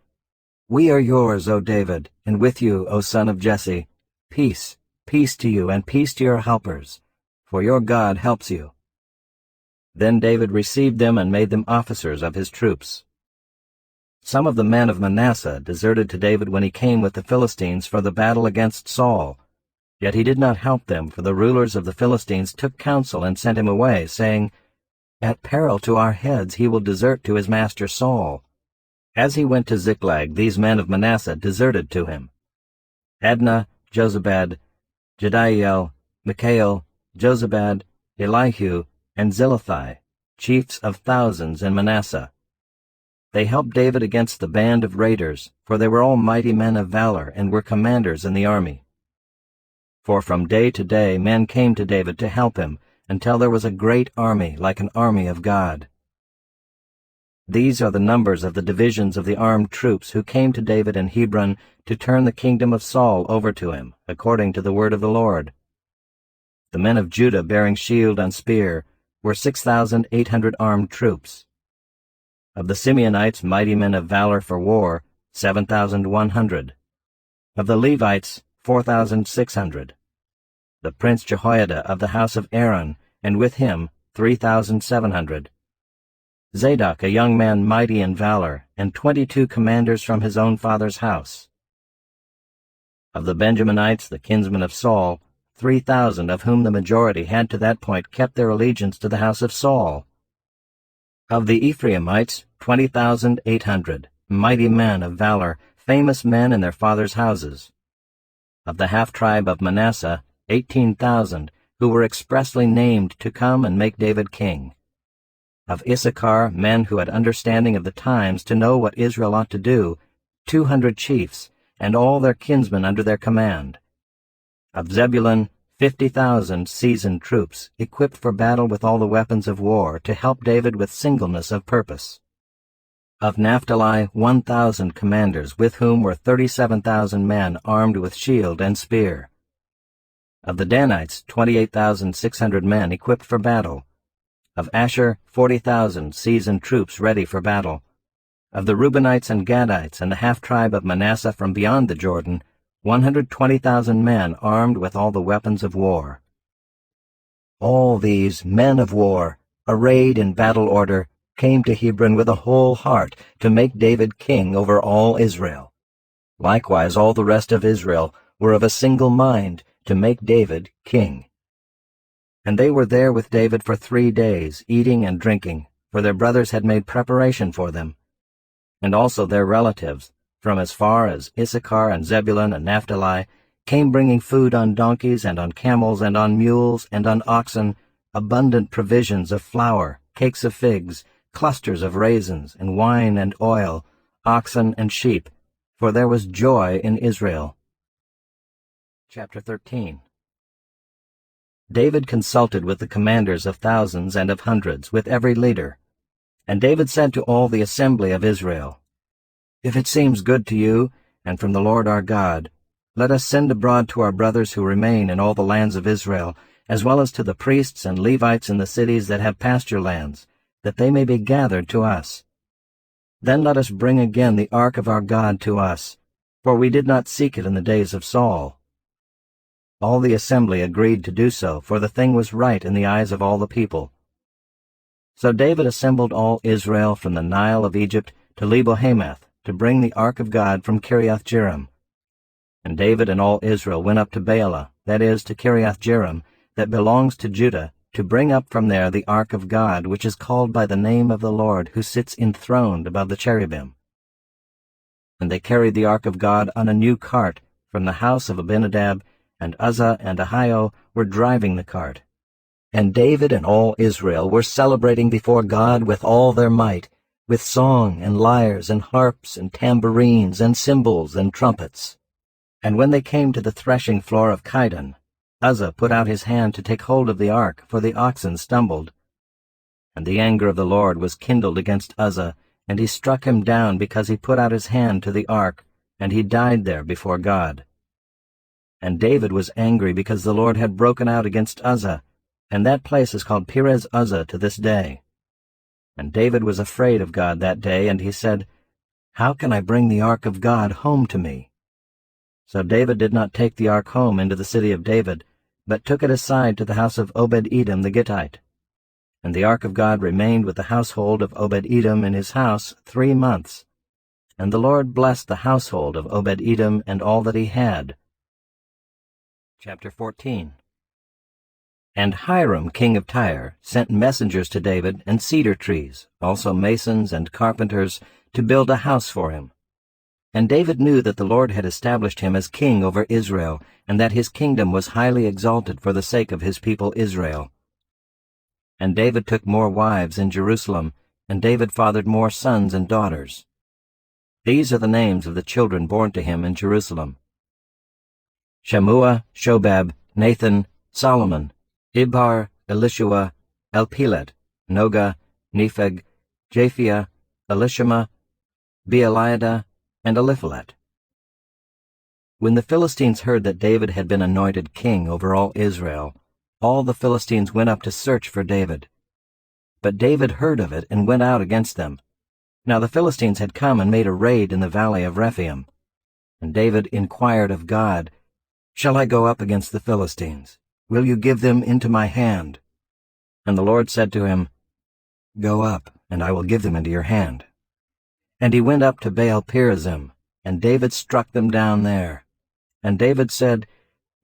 We are yours, O David, and with you, O son of Jesse. Peace, peace to you, and peace to your helpers, for your God helps you. Then David received them and made them officers of his troops. Some of the men of Manasseh deserted to David when he came with the Philistines for the battle against Saul. Yet he did not help them, for the rulers of the Philistines took counsel and sent him away, saying, At peril to our heads he will desert to his master Saul. As he went to Ziklag, these men of Manasseh deserted to him: Adnah, Jozabad, Jediael, Mikael, Jozabad, Elihu, and Zilithai, chiefs of thousands in Manasseh. They helped David against the band of raiders, for they were all mighty men of valor and were commanders in the army. For from day to day men came to David to help him, until there was a great army like an army of God. These are the numbers of the divisions of the armed troops who came to David in Hebron to turn the kingdom of Saul over to him, according to the word of the Lord. The men of Judah bearing shield and spear were 6,800 armed troops. Of the Simeonites, mighty men of valor for war, 7,100. Of the Levites, 4,600. The prince Jehoiada of the house of Aaron, and with him 3,700. Zadok, a young man mighty in valor, and 22 commanders from his own father's house. Of the Benjaminites, the kinsmen of Saul, 3,000, of whom the majority had to that point kept their allegiance to the house of Saul. Of the Ephraimites, 20,800, mighty men of valor, famous men in their fathers' houses. Of the half-tribe of Manasseh, 18,000, who were expressly named to come and make David king. Of Issachar, men who had understanding of the times to know what Israel ought to do, 200 chiefs, and all their kinsmen under their command. Of Zebulun, 50,000 seasoned troops, equipped for battle with all the weapons of war, to help David with singleness of purpose. Of Naphtali, 1,000 commanders, with whom were 37,000 men armed with shield and spear. Of the Danites, 28,600 men equipped for battle. Of Asher, 40,000 seasoned troops ready for battle. Of the Reubenites and Gadites and the half-tribe of Manasseh from beyond the Jordan, 120,000 men armed with all the weapons of war. All these men of war, arrayed in battle order, came to Hebron with a whole heart to make David king over all Israel. Likewise all the rest of Israel were of a single mind to make David king. And they were there with David for 3 days, eating and drinking, for their brothers had made preparation for them. And also their relatives, from as far as Issachar and Zebulun and Naphtali, came bringing food on donkeys and on camels and on mules and on oxen, abundant provisions of flour, cakes of figs, clusters of raisins, and wine and oil, oxen and sheep, for there was joy in Israel. Chapter 13. David consulted with the commanders of thousands and of hundreds, with every leader. And David said to all the assembly of Israel, If it seems good to you, and from the Lord our God, let us send abroad to our brothers who remain in all the lands of Israel, as well as to the priests and Levites in the cities that have pasture lands, that they may be gathered to us. Then let us bring again the ark of our God to us, for we did not seek it in the days of Saul. All the assembly agreed to do so, for the thing was right in the eyes of all the people. So David assembled all Israel from the Nile of Egypt to Lebo-Hamath, to bring the ark of God from Kiriath-Jearim. And David and all Israel went up to Baalah, that is, to Kiriath-Jearim, that belongs to Judah, to bring up from there the ark of God, which is called by the name of the Lord, who sits enthroned above the cherubim. And they carried the ark of God on a new cart from the house of Abinadab, and Uzzah and Ahio were driving the cart. And David and all Israel were celebrating before God with all their might, with song and lyres and harps and tambourines and cymbals and trumpets. And when they came to the threshing floor of Chidon, Uzzah put out his hand to take hold of the ark, for the oxen stumbled. And the anger of the Lord was kindled against Uzzah, and he struck him down because he put out his hand to the ark, and he died there before God. And David was angry because the Lord had broken out against Uzzah, and that place is called Perez Uzzah to this day. And David was afraid of God that day, and he said, "How can I bring the ark of God home to me?" So David did not take the ark home into the city of David, but took it aside to the house of Obed-Edom the Gittite. And the ark of God remained with the household of Obed-Edom in his house 3 months. And the Lord blessed the household of Obed-Edom and all that he had. Chapter 14. And Hiram king of Tyre sent messengers to David and cedar trees, also masons and carpenters, to build a house for him. And David knew that the Lord had established him as king over Israel, and that his kingdom was highly exalted for the sake of his people Israel. And David took more wives in Jerusalem, and David fathered more sons and daughters. These are the names of the children born to him in Jerusalem: Shammua, Shobab, Nathan, Solomon, Ibhar, Elishua, Elpelet, Noga, Nepheg, Japhia, Elishama, Beeliada, and Eliphalet. When the Philistines heard that David had been anointed king over all Israel, all the Philistines went up to search for David. But David heard of it and went out against them. Now the Philistines had come and made a raid in the valley of Rephaim. And David inquired of God, "Shall I go up against the Philistines? Will you give them into my hand?" And the Lord said to him, "Go up, and I will give them into your hand." And he went up to Baal-perazim, and David struck them down there. And David said,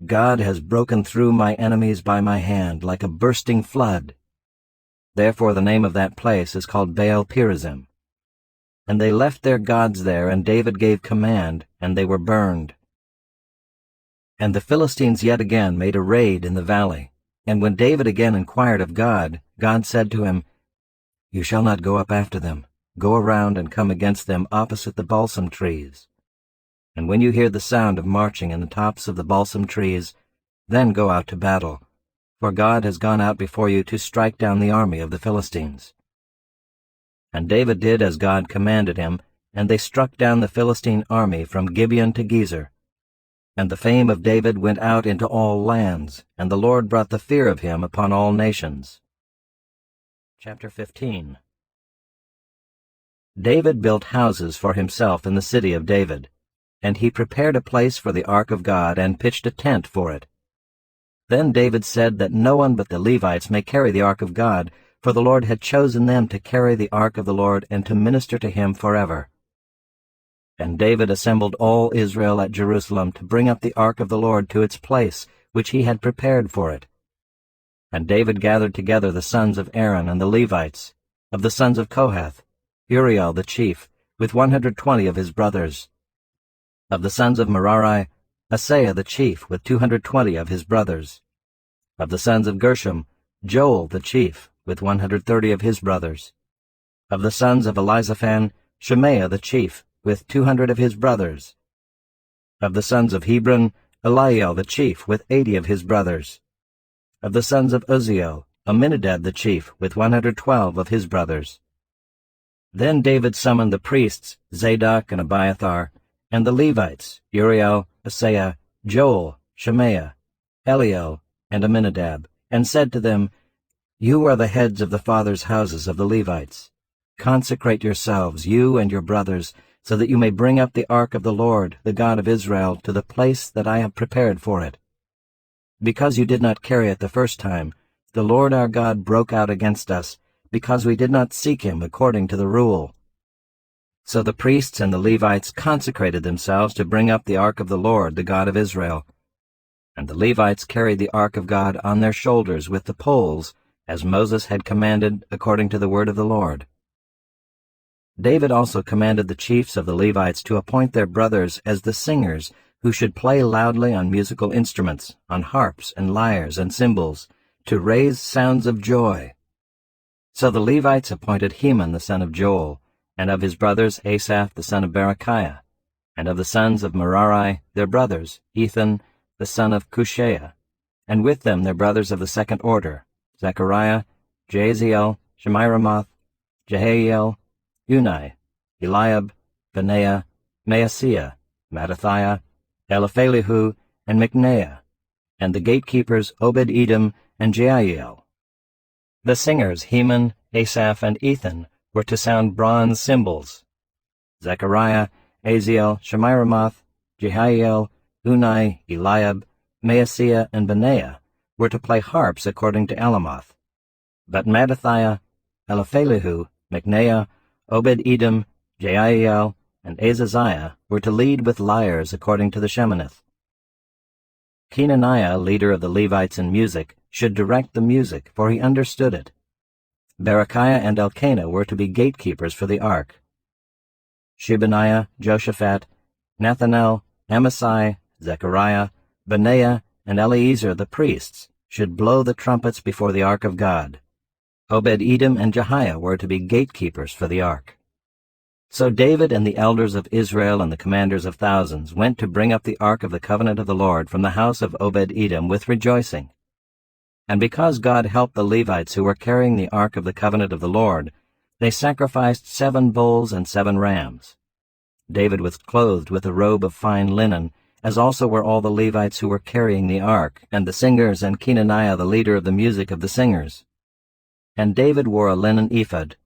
"God has broken through my enemies by my hand like a bursting flood." Therefore the name of that place is called Baal-perazim. And they left their gods there, and David gave command, and they were burned. And the Philistines yet again made a raid in the valley. And when David again inquired of God, God said to him, "You shall not go up after them. Go around and come against them opposite the balsam trees. And when you hear the sound of marching in the tops of the balsam trees, then go out to battle, for God has gone out before you to strike down the army of the Philistines." And David did as God commanded him, and they struck down the Philistine army from Gibeon to Gezer. And the fame of David went out into all lands, and the Lord brought the fear of him upon all nations. Chapter 15. David built houses for himself in the city of David, and he prepared a place for the ark of God and pitched a tent for it. Then David said that no one but the Levites may carry the ark of God, for the Lord had chosen them to carry the ark of the Lord and to minister to him forever. And David assembled all Israel at Jerusalem to bring up the ark of the Lord to its place, which he had prepared for it. And David gathered together the sons of Aaron and the Levites, of the sons of Kohath, Uriel the chief, with 120 of his brothers. Of the sons of Merari, Asaiah the chief, with 220 of his brothers. Of the sons of Gershom, Joel the chief, with 130 of his brothers. Of the sons of Elizaphan, Shemaiah the chief, with 200 of his brothers. Of the sons of Hebron, Eliel the chief, with 80 of his brothers. Of the sons of Uzziel, Aminadab the chief, with 112 of his brothers. Then David summoned the priests, Zadok and Abiathar, and the Levites, Uriel, Asaiah, Joel, Shemaiah, Eliel, and Aminadab, and said to them, "You are the heads of the fathers' houses of the Levites. Consecrate yourselves, you and your brothers, so that you may bring up the ark of the Lord, the God of Israel, to the place that I have prepared for it. Because you did not carry it the first time, the Lord our God broke out against us, because we did not seek him according to the rule." So the priests and the Levites consecrated themselves to bring up the ark of the Lord, the God of Israel. And the Levites carried the ark of God on their shoulders with the poles, as Moses had commanded according to the word of the Lord. David also commanded the chiefs of the Levites to appoint their brothers as the singers, who should play loudly on musical instruments, on harps and lyres and cymbals, to raise sounds of joy. So the Levites appointed Heman the son of Joel, and of his brothers Asaph the son of Berechiah, and of the sons of Merari their brothers, Ethan the son of Cushaiah, and with them their brothers of the second order, Zechariah, Jaaziel, Shemiramoth, Jehiel, Unai, Eliab, Benaiah, Maaseiah, Mattithiah, Eliphalihu, and Micneiah, and the gatekeepers Obed-Edom and Jeiel. The singers Heman, Asaph, and Ethan were to sound bronze cymbals. Zechariah, Aziel, Shemiramoth, Jehiel, Unai, Eliab, Maaseiah, and Benaiah were to play harps according to Alamoth. But Mattithiah, Eliphalihu, Micneiah, Obed-Edom, Jeiel, and Azaziah were to lead with lyres according to the Sheminith. Kenaniah, leader of the Levites in music, should direct the music, for he understood it. Berechiah and Elkanah were to be gatekeepers for the ark. Shebaniah, Joshaphat, Nethanel, Amasai, Zechariah, Benaiah, and Eleazar the priests should blow the trumpets before the ark of God. Obed-Edom and Jehiah were to be gatekeepers for the ark. So David and the elders of Israel and the commanders of thousands went to bring up the ark of the covenant of the Lord from the house of Obed-Edom with rejoicing. And because God helped the Levites who were carrying the ark of the covenant of the Lord, they sacrificed 7 bulls and 7 rams. David was clothed with a robe of fine linen, as also were all the Levites who were carrying the ark, and the singers, and Kenaniah the leader of the music of the singers. And David wore a linen ephod.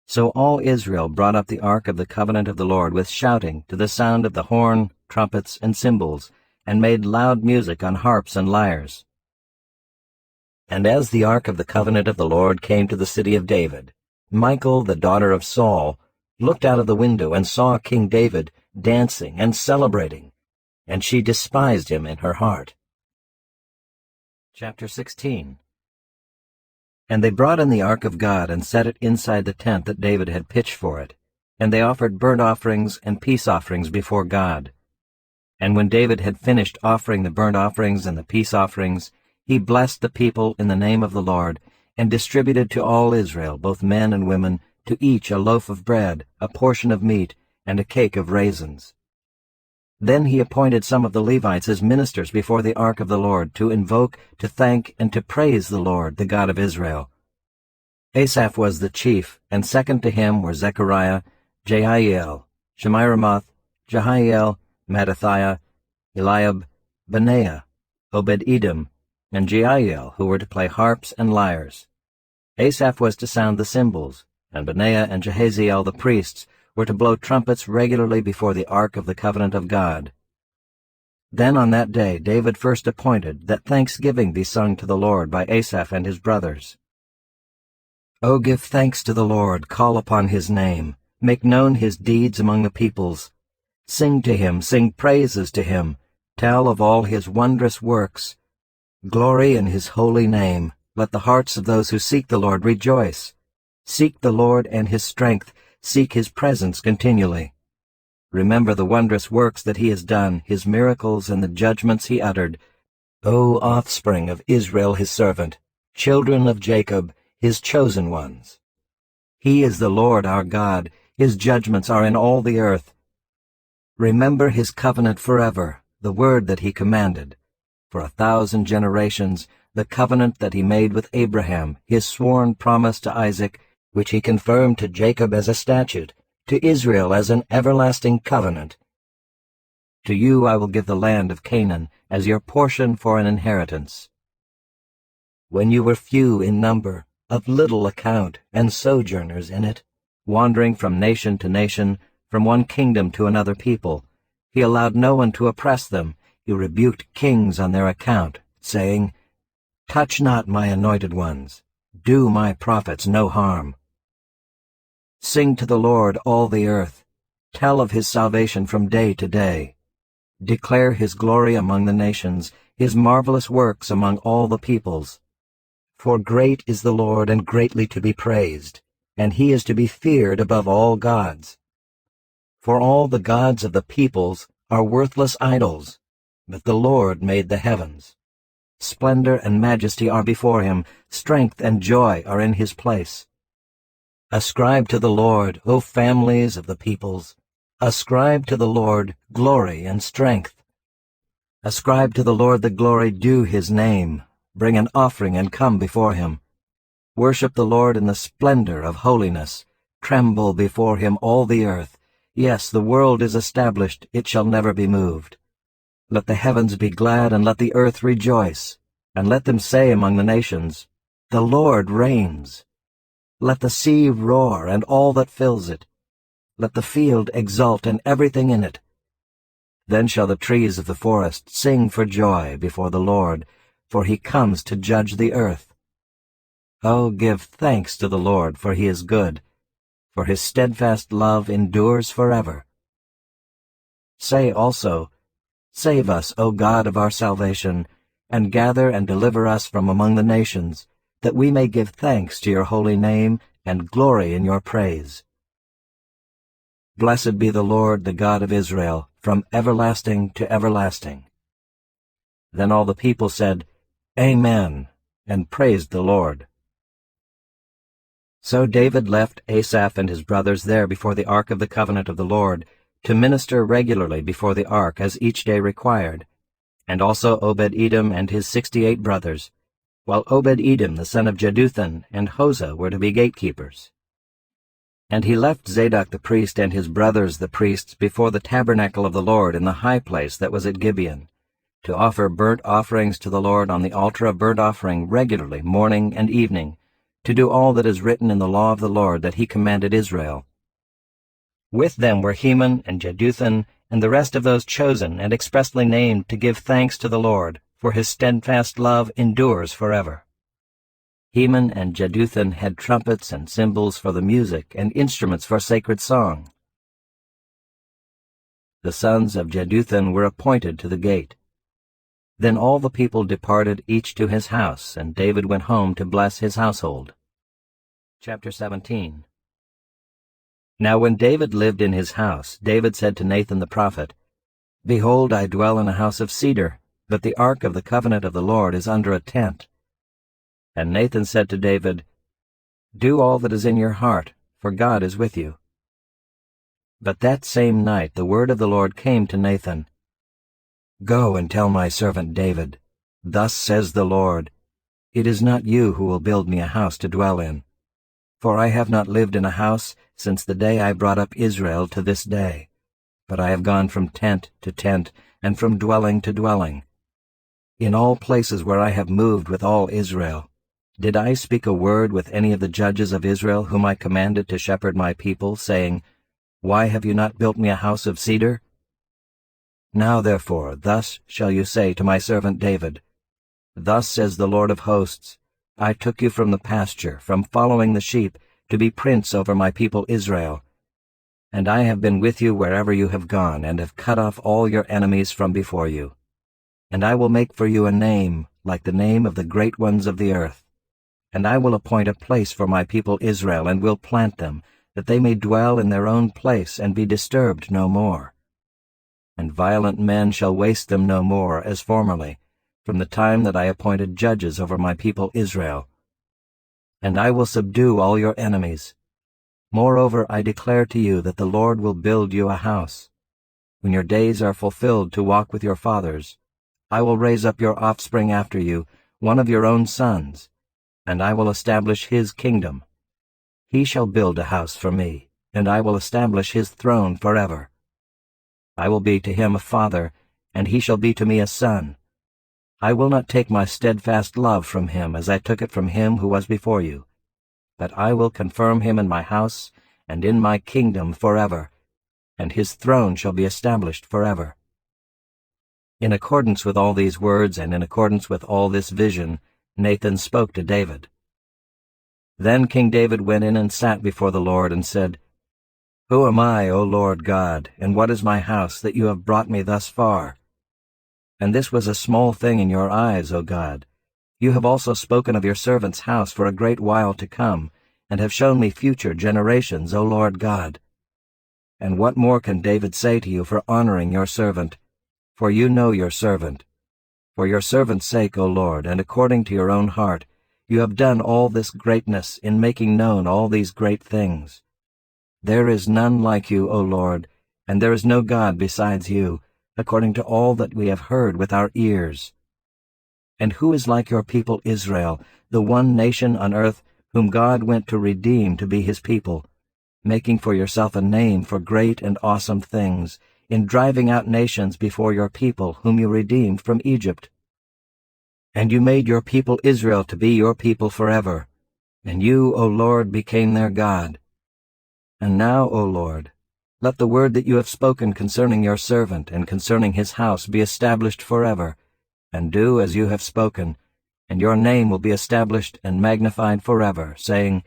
So all Israel brought up the ark of the covenant of the Lord with shouting, to the sound of the horn, trumpets, and cymbals, and made loud music on harps and lyres. And as the ark of the covenant of the Lord came to the city of David, Michal, the daughter of Saul, looked out of the window and saw King David dancing and celebrating, and she despised him in her heart. Chapter 16. And they brought in the ark of God and set it inside the tent that David had pitched for it, and they offered burnt offerings and peace offerings before God. And when David had finished offering the burnt offerings and the peace offerings, he blessed the people in the name of the Lord, and distributed to all Israel, both men and women, to each a loaf of bread, a portion of meat, and a cake of raisins. Then he appointed some of the Levites as ministers before the ark of the Lord, to invoke, to thank, and to praise the Lord, the God of Israel. Asaph was the chief, and second to him were Zechariah, Jehiel, Shemiramoth, Jehiel, Mattithiah, Eliab, Benaiah, Obed-Edom, and Jeiel, who were to play harps and lyres. Asaph was to sound the cymbals, and Benaiah and Jehaziel the priests were to blow trumpets regularly before the ark of the covenant of God. Then on that day David first appointed that thanksgiving be sung to the Lord by Asaph and his brothers. O give thanks to the Lord, call upon his name, make known his deeds among the peoples. Sing to him, sing praises to him, tell of all his wondrous works. Glory in his holy name, let the hearts of those who seek the Lord rejoice. Seek the Lord and his strength, seek his presence continually. Remember the wondrous works that he has done, his miracles and the judgments he uttered. O offspring of Israel his servant, children of Jacob, his chosen ones. He is the Lord our God, his judgments are in all the earth. Remember his covenant forever, the word that he commanded. For 1,000 generations, the covenant that he made with Abraham, his sworn promise to Isaac, which he confirmed to Jacob as a statute, to Israel as an everlasting covenant. To you I will give the land of Canaan as your portion for an inheritance. When you were few in number, of little account, and sojourners in it, wandering from nation to nation, from one kingdom to another people, he allowed no one to oppress them. He rebuked kings on their account, saying, Touch not my anointed ones, do my prophets no harm. Sing to the Lord, all the earth. Tell of his salvation from day to day. Declare his glory among the nations, his marvelous works among all the peoples. For great is the Lord and greatly to be praised, and he is to be feared above all gods. For all the gods of the peoples are worthless idols, but the Lord made the heavens. Splendor and majesty are before him, strength and joy are in his place. Ascribe to the Lord, O families of the peoples. Ascribe to the Lord glory and strength. Ascribe to the Lord the glory due his name. Bring an offering and come before him. Worship the Lord in the splendor of holiness. Tremble before him all the earth. Yes, the world is established, it shall never be moved. Let the heavens be glad, and let the earth rejoice. And let them say among the nations, the Lord reigns. Let the sea roar, and all that fills it. Let the field exult, and everything in it. Then shall the trees of the forest sing for joy before the Lord, for he comes to judge the earth. Oh, give thanks to the Lord, for he is good, for his steadfast love endures forever. Say also, Save us, O God of our salvation, and gather and deliver us from among the nations, that we may give thanks to your holy name and glory in your praise. Blessed be the Lord, the God of Israel, from everlasting to everlasting. Then all the people said, Amen, and praised the Lord. So David left Asaph and his brothers there before the ark of the covenant of the Lord, to minister regularly before the ark as each day required, and also Obed-Edom and his 68 brothers, while Obed-Edom the son of Jeduthun and Hosah were to be gatekeepers. And he left Zadok the priest and his brothers the priests before the tabernacle of the Lord in the high place that was at Gibeon, to offer burnt offerings to the Lord on the altar of burnt offering regularly morning and evening, to do all that is written in the law of the Lord that he commanded Israel. With them were Heman and Jeduthun and the rest of those chosen and expressly named to give thanks to the Lord, for his steadfast love endures forever. Heman and Jeduthun had trumpets and cymbals for the music and instruments for sacred song. The sons of Jeduthun were appointed to the gate. Then all the people departed each to his house, and David went home to bless his household. Chapter 17. Now when David lived in his house, David said to Nathan the prophet, Behold, I dwell in a house of cedar, but the ark of the covenant of the Lord is under a tent. And Nathan said to David, Do all that is in your heart, for God is with you. But that same night the word of the Lord came to Nathan, Go and tell my servant David, Thus says the Lord, It is not you who will build me a house to dwell in. For I have not lived in a house since the day I brought up Israel to this day, but I have gone from tent to tent, and from dwelling to dwelling. In all places where I have moved with all Israel, did I speak a word with any of the judges of Israel whom I commanded to shepherd my people, saying, Why have you not built me a house of cedar? Now therefore, thus shall you say to my servant David, Thus says the Lord of hosts, I took you from the pasture, from following the sheep, to be prince over my people Israel. And I have been with you wherever you have gone, and have cut off all your enemies from before you. And I will make for you a name, like the name of the great ones of the earth. And I will appoint a place for my people Israel, and will plant them, that they may dwell in their own place, and be disturbed no more. And violent men shall waste them no more, as formerly, from the time that I appointed judges over my people Israel. And I will subdue all your enemies. Moreover, I declare to you that the Lord will build you a house. When your days are fulfilled to walk with your fathers, I will raise up your offspring after you, one of your own sons, and I will establish his kingdom. He shall build a house for me, and I will establish his throne forever. I will be to him a father, and he shall be to me a son. I will not take my steadfast love from him as I took it from him who was before you, but I will confirm him in my house and in my kingdom forever, and his throne shall be established forever. In accordance with all these words and in accordance with all this vision, Nathan spoke to David. Then King David went in and sat before the Lord and said, Who am I, O Lord God, and what is my house, that you have brought me thus far? And this was a small thing in your eyes, O God. You have also spoken of your servant's house for a great while to come, and have shown me future generations, O Lord God. And what more can David say to you for honoring your servant? For you know your servant. For your servant's sake, O Lord, and according to your own heart, you have done all this greatness in making known all these great things. There is none like you, O Lord, and there is no God besides you, according to all that we have heard with our ears. And who is like your people Israel, the one nation on earth whom God went to redeem to be his people, making for yourself a name for great and awesome things, in driving out nations before your people whom you redeemed from Egypt? And you made your people Israel to be your people forever, and you, O Lord, became their God. And now, O Lord, let the word that you have spoken concerning your servant and concerning his house be established forever, and do as you have spoken, and your name will be established and magnified forever, saying,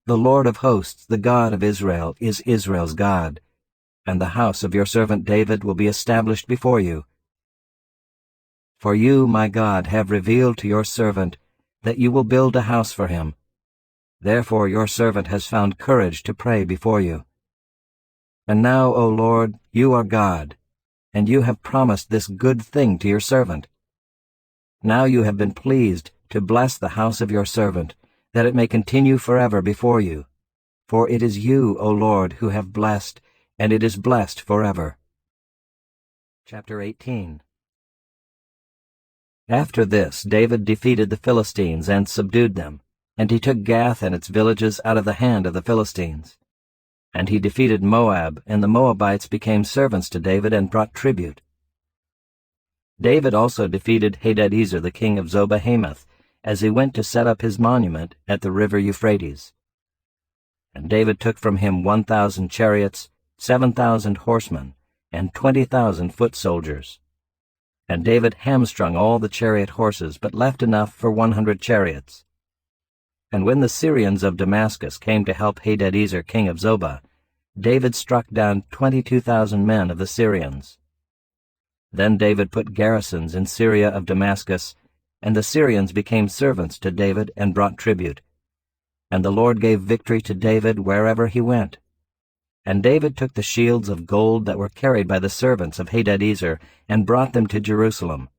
The Lord of hosts, the God of Israel, is Israel's God, and the house of your servant David will be established before you. For you, my God, have revealed to your servant that you will build a house for him. Therefore your servant has found courage to pray before you. And now, O Lord, you are God, and you have promised this good thing to your servant. Now you have been pleased to bless the house of your servant, that it may continue forever before you. For it is you, O Lord, who have blessed, and it is blessed forever. Chapter 18. After this, David defeated the Philistines and subdued them, and he took Gath and its villages out of the hand of the Philistines. And he defeated Moab, and the Moabites became servants to David and brought tribute. David also defeated Hadadezer the king of Zobah-Hamath, as he went to set up his monument at the river Euphrates. And David took from him 1,000 chariots, 7,000 horsemen, and 20,000 foot soldiers. And David hamstrung all the chariot horses, but left enough for 100 chariots. And when the Syrians of Damascus came to help Hadadezer king of Zobah, David struck down 22,000 men of the Syrians. Then David put garrisons in Syria of Damascus, and the Syrians became servants to David and brought tribute. And the Lord gave victory to David wherever he went. And David took the shields of gold that were carried by the servants of Hadadezer, and brought them to Jerusalem.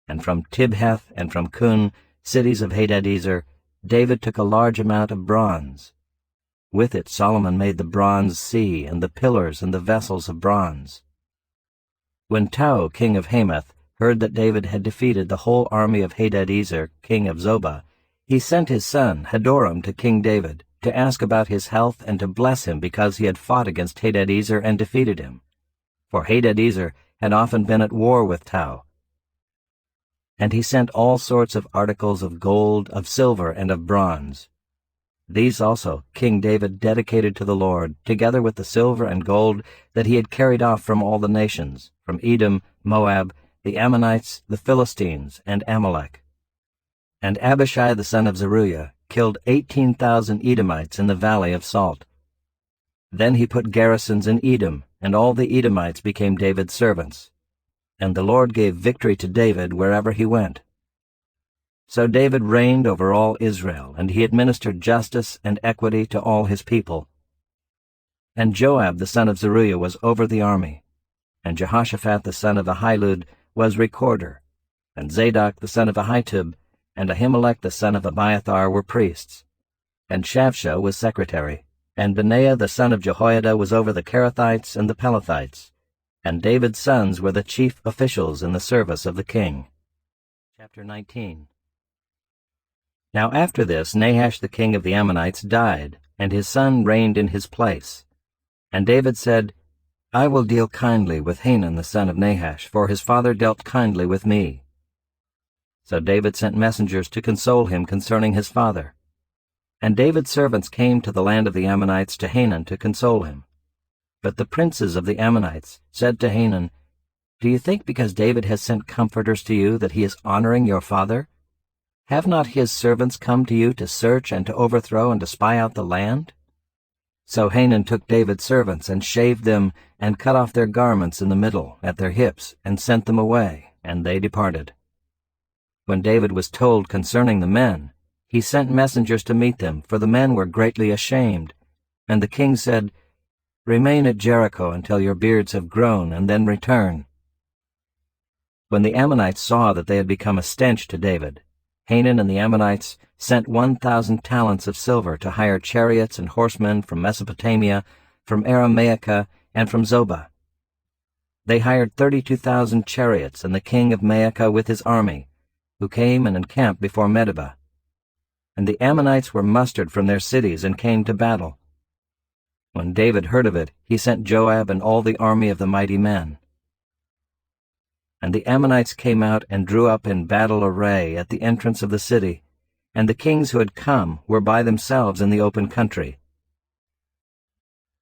And from Tibhath and from Kun, cities of Hadadezer, David took a large amount of bronze. With it Solomon made the bronze sea, and the pillars and the vessels of bronze. When Tou, king of Hamath, heard that David had defeated the whole army of Hadadezer, king of Zobah, he sent his son Hadoram to King David, to ask about his health and to bless him because he had fought against Hadadezer and defeated him. For Hadadezer had often been at war with Tou. And he sent all sorts of articles of gold, of silver, and of bronze. These also King David dedicated to the Lord, together with the silver and gold that he had carried off from all the nations, from Edom, Moab, the Ammonites, the Philistines, and Amalek. And Abishai the son of Zeruiah killed 18,000 Edomites in the valley of Salt. Then he put garrisons in Edom, and all the Edomites became David's servants. And the Lord gave victory to David wherever he went. So David reigned over all Israel, and he administered justice and equity to all his people. And Joab the son of Zeruiah was over the army, and Jehoshaphat the son of Ahilud was recorder, and Zadok the son of Ahitub and Ahimelech the son of Abiathar were priests, and Shavsha was secretary, and Benaiah the son of Jehoiada was over the Kerethites and the Pelethites, and David's sons were the chief officials in the service of the king. Chapter 19. Now after this Nahash the king of the Ammonites died, and his son reigned in his place. And David said, I will deal kindly with Hanun the son of Nahash, for his father dealt kindly with me. So David sent messengers to console him concerning his father. And David's servants came to the land of the Ammonites to Hanun to console him. But the princes of the Ammonites said to Hanun, Do you think because David has sent comforters to you that he is honoring your father? Have not his servants come to you to search and to overthrow and to spy out the land? So Hanun took David's servants and shaved them and cut off their garments in the middle, at their hips, and sent them away, and they departed. When David was told concerning the men, he sent messengers to meet them, for the men were greatly ashamed. And the king said, Remain at Jericho until your beards have grown, and then return. When the Ammonites saw that they had become a stench to David, Hanun and the Ammonites sent 1,000 talents of silver to hire chariots and horsemen from Mesopotamia, from Aramaica, and from Zobah. They hired 32,000 chariots and the king of Maacah with his army, who came and encamped before Medeba. And the Ammonites were mustered from their cities and came to battle. When David heard of it, he sent Joab and all the army of the mighty men. And the Ammonites came out and drew up in battle array at the entrance of the city, and the kings who had come were by themselves in the open country.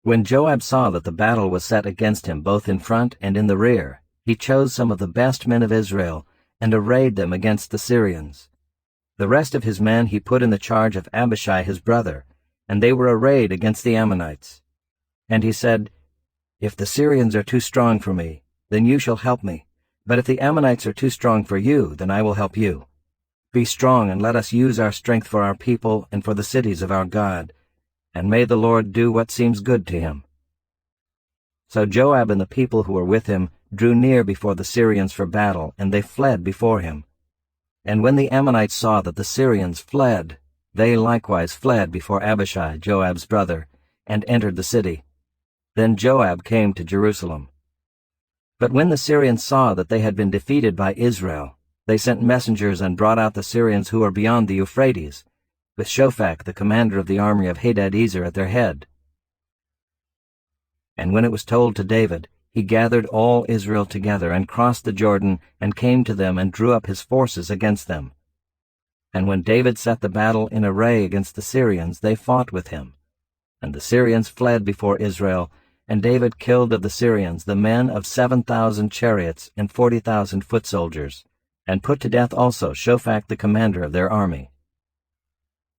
When Joab saw that the battle was set against him both in front and in the rear, he chose some of the best men of Israel and arrayed them against the Syrians. The rest of his men he put in the charge of Abishai his brother, and they were arrayed against the Ammonites. And he said, "If the Syrians are too strong for me, then you shall help me. But if the Ammonites are too strong for you, then I will help you. Be strong, and let us use our strength for our people and for the cities of our God, and may the Lord do what seems good to him." So Joab and the people who were with him drew near before the Syrians for battle, and they fled before him. And when the Ammonites saw that the Syrians fled, they likewise fled before Abishai, Joab's brother, and entered the city. Then Joab came to Jerusalem. But when the Syrians saw that they had been defeated by Israel, they sent messengers and brought out the Syrians who were beyond the Euphrates, with Shophak the commander of the army of Hadadezer at their head. And when it was told to David, he gathered all Israel together and crossed the Jordan and came to them and drew up his forces against them. And when David set the battle in array against the Syrians, they fought with him. And the Syrians fled before Israel, and David killed of the Syrians the men of 7,000 chariots and 40,000 foot soldiers, and put to death also Shophak the commander of their army.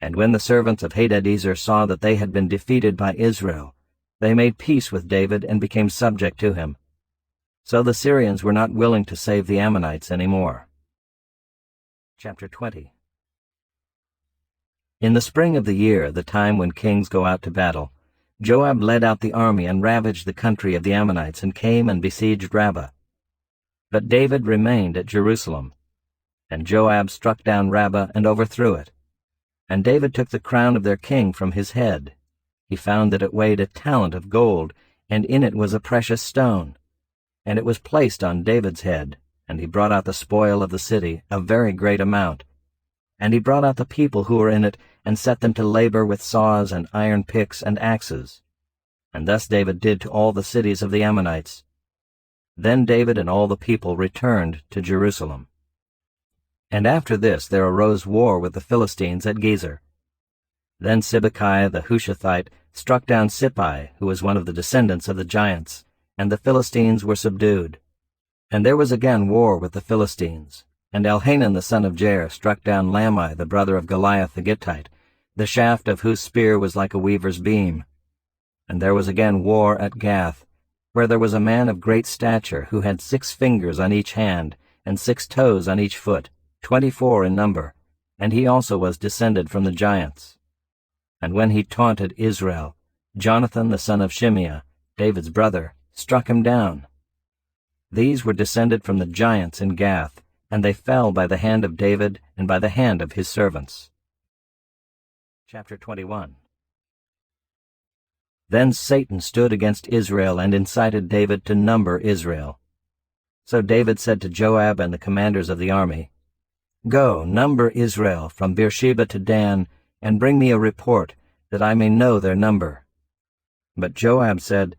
And when the servants of Hadadezer saw that they had been defeated by Israel, they made peace with David and became subject to him. So the Syrians were not willing to save the Ammonites any more. Chapter 20. In the spring of the year, the time when kings go out to battle, Joab led out the army and ravaged the country of the Ammonites and came and besieged Rabbah. But David remained at Jerusalem. And Joab struck down Rabbah and overthrew it. And David took the crown of their king from his head. He found that it weighed a talent of gold, and in it was a precious stone. And it was placed on David's head, and he brought out the spoil of the city, a very great amount. And he brought out the people who were in it, and set them to labor with saws and iron picks and axes. And thus David did to all the cities of the Ammonites. Then David and all the people returned to Jerusalem. And after this there arose war with the Philistines at Gezer. Then Sibbecai the Hushathite struck down Sippai, who was one of the descendants of the giants, and the Philistines were subdued. And there was again war with the Philistines. And Elhanan the son of Jair struck down Lamai the brother of Goliath the Gittite, the shaft of whose spear was like a weaver's beam. And there was again war at Gath, where there was a man of great stature who had 6 fingers on each hand, and 6 toes on each foot, 24 in number, and he also was descended from the giants. And when he taunted Israel, Jonathan the son of Shimeah, David's brother, struck him down. These were descended from the giants in Gath, and they fell by the hand of David and by the hand of his servants. Chapter 21. Then Satan stood against Israel and incited David to number Israel. So David said to Joab and the commanders of the army, "Go, number Israel from Beersheba to Dan, and bring me a report, that I may know their number." But Joab said,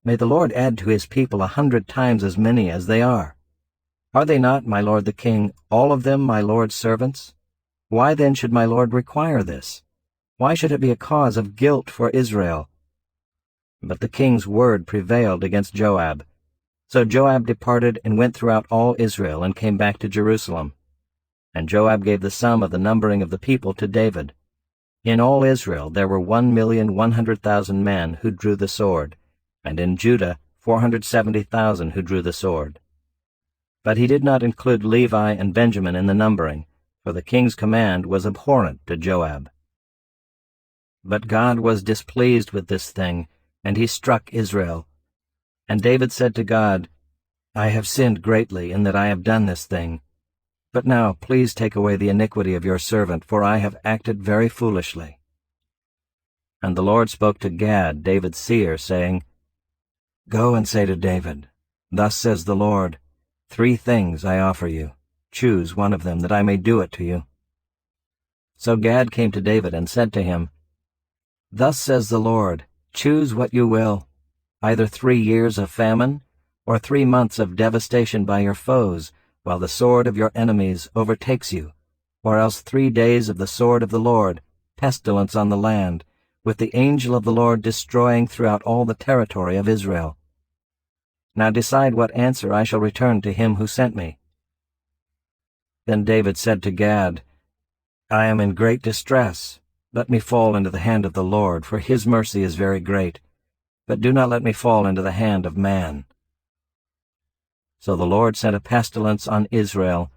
"May the Lord add to his people 100 times as many as they are. Are they not, my lord the king, all of them my lord's servants? Why then should my lord require this? Why should it be a cause of guilt for Israel?" But the king's word prevailed against Joab. So Joab departed and went throughout all Israel and came back to Jerusalem. And Joab gave the sum of the numbering of the people to David. In all Israel there were 1,100,000 men who drew the sword, and in Judah 470,000 who drew the sword. But he did not include Levi and Benjamin in the numbering, for the king's command was abhorrent to Joab. But God was displeased with this thing, and he struck Israel. And David said to God, "I have sinned greatly in that I have done this thing. But now please take away the iniquity of your servant, for I have acted very foolishly. And the Lord spoke to Gad, David's seer, saying, Go and say to David, Thus says the Lord, 3 things I offer you. Choose one of them, that I may do it to you. So Gad came to David and said to him, Thus says the Lord, choose what you will, either 3 years of famine, or 3 months of devastation by your foes, while the sword of your enemies overtakes you, or else 3 days of the sword of the Lord, pestilence on the land, with the angel of the Lord destroying throughout all the territory of Israel. Now decide what answer I shall return to him who sent me. Then David said to Gad, I am in great distress. Let me fall into the hand of the Lord, for his mercy is very great. But do not let me fall into the hand of man. So the Lord sent a pestilence on Israel,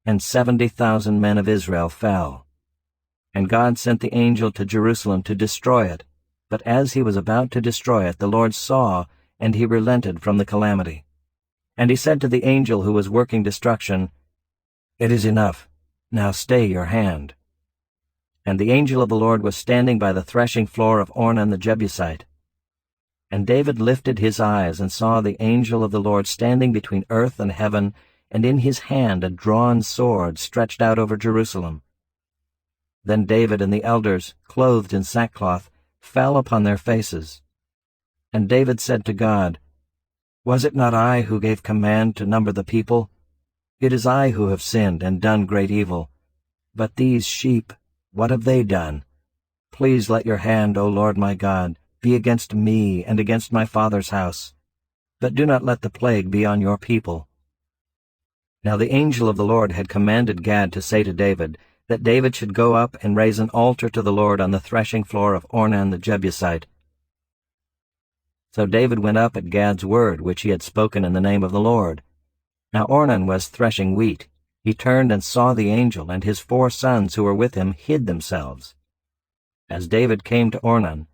and 70,000 men of Israel fell. And God sent the angel to Jerusalem to destroy it. But as he was about to destroy it, the Lord saw, and he relented from the calamity. And he said to the angel who was working destruction, It is enough. Now stay your hand. And the angel of the Lord was standing by the threshing floor of Ornan the Jebusite. And David lifted his eyes and saw the angel of the Lord standing between earth and heaven, and in his hand a drawn sword stretched out over Jerusalem. Then David and the elders, clothed in sackcloth, fell upon their faces. And David said to God, Was it not I who gave command to number the people? It is I who have sinned and done great evil. But these sheep, what have they done? Please let your hand, O Lord my God, be against me and against my father's house. But do not let the plague be on your people. Now the angel of the Lord had commanded Gad to say to David, that David should go up and raise an altar to the Lord on the threshing floor of Ornan the Jebusite. So David went up at Gad's word, which he had spoken in the name of the Lord. Now Ornan was threshing wheat. He turned and saw the angel, and his 4 sons who were with him hid themselves. As David came to Ornan,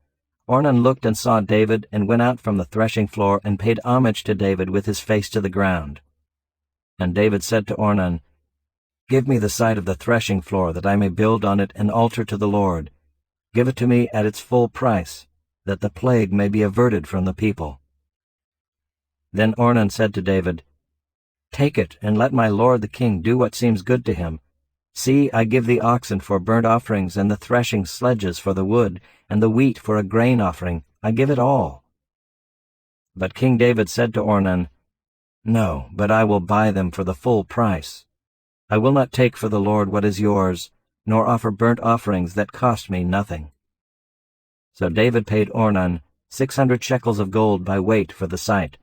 Ornan looked and saw David, and went out from the threshing floor, and paid homage to David with his face to the ground. And David said to Ornan, Give me the site of the threshing floor, that I may build on it an altar to the Lord. Give it to me at its full price, that the plague may be averted from the people. Then Ornan said to David, Take it, and let my lord the king do what seems good to him. See, I give the oxen for burnt offerings, and the threshing sledges for the wood, and the wheat for a grain offering. I give it all. But King David said to Ornan, No, but I will buy them for the full price. I will not take for the Lord what is yours, nor offer burnt offerings that cost me nothing. So David paid Ornan 600 shekels of gold by weight for the site.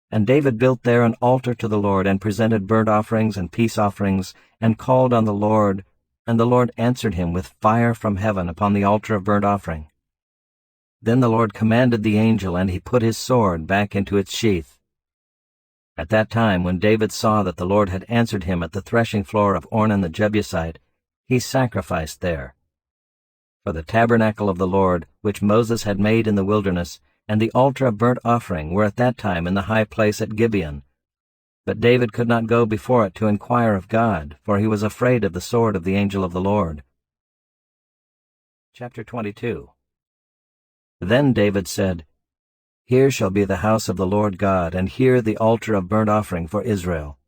And David built there an altar to the Lord, and presented burnt offerings and peace offerings, and called on the Lord, and the Lord answered him with fire from heaven upon the altar of burnt offering. Then the Lord commanded the angel, and he put his sword back into its sheath. At that time, when David saw that the Lord had answered him at the threshing floor of Ornan the Jebusite, he sacrificed there. For the tabernacle of the Lord, which Moses had made in the wilderness, and the altar of burnt offering were at that time in the high place at Gibeon. But David could not go before it to inquire of God, for he was afraid of the sword of the angel of the Lord. Chapter 22. Then David said, Here shall be the house of the Lord God, and here the altar of burnt offering for Israel.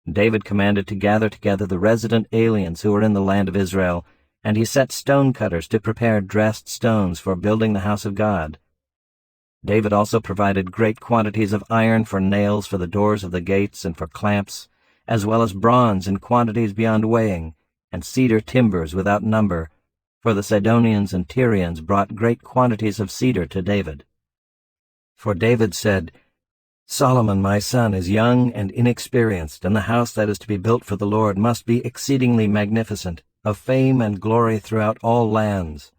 David commanded to gather together the resident aliens who were in the land of Israel, and he set stone cutters to prepare dressed stones for building the house of God. David also provided great quantities of iron for nails for the doors of the gates and for clamps, as well as bronze in quantities beyond weighing, and cedar timbers without number, for the Sidonians and Tyrians brought great quantities of cedar to David. For David said, Solomon my son is young and inexperienced, and the house that is to be built for the Lord must be exceedingly magnificent, of fame and glory throughout all lands.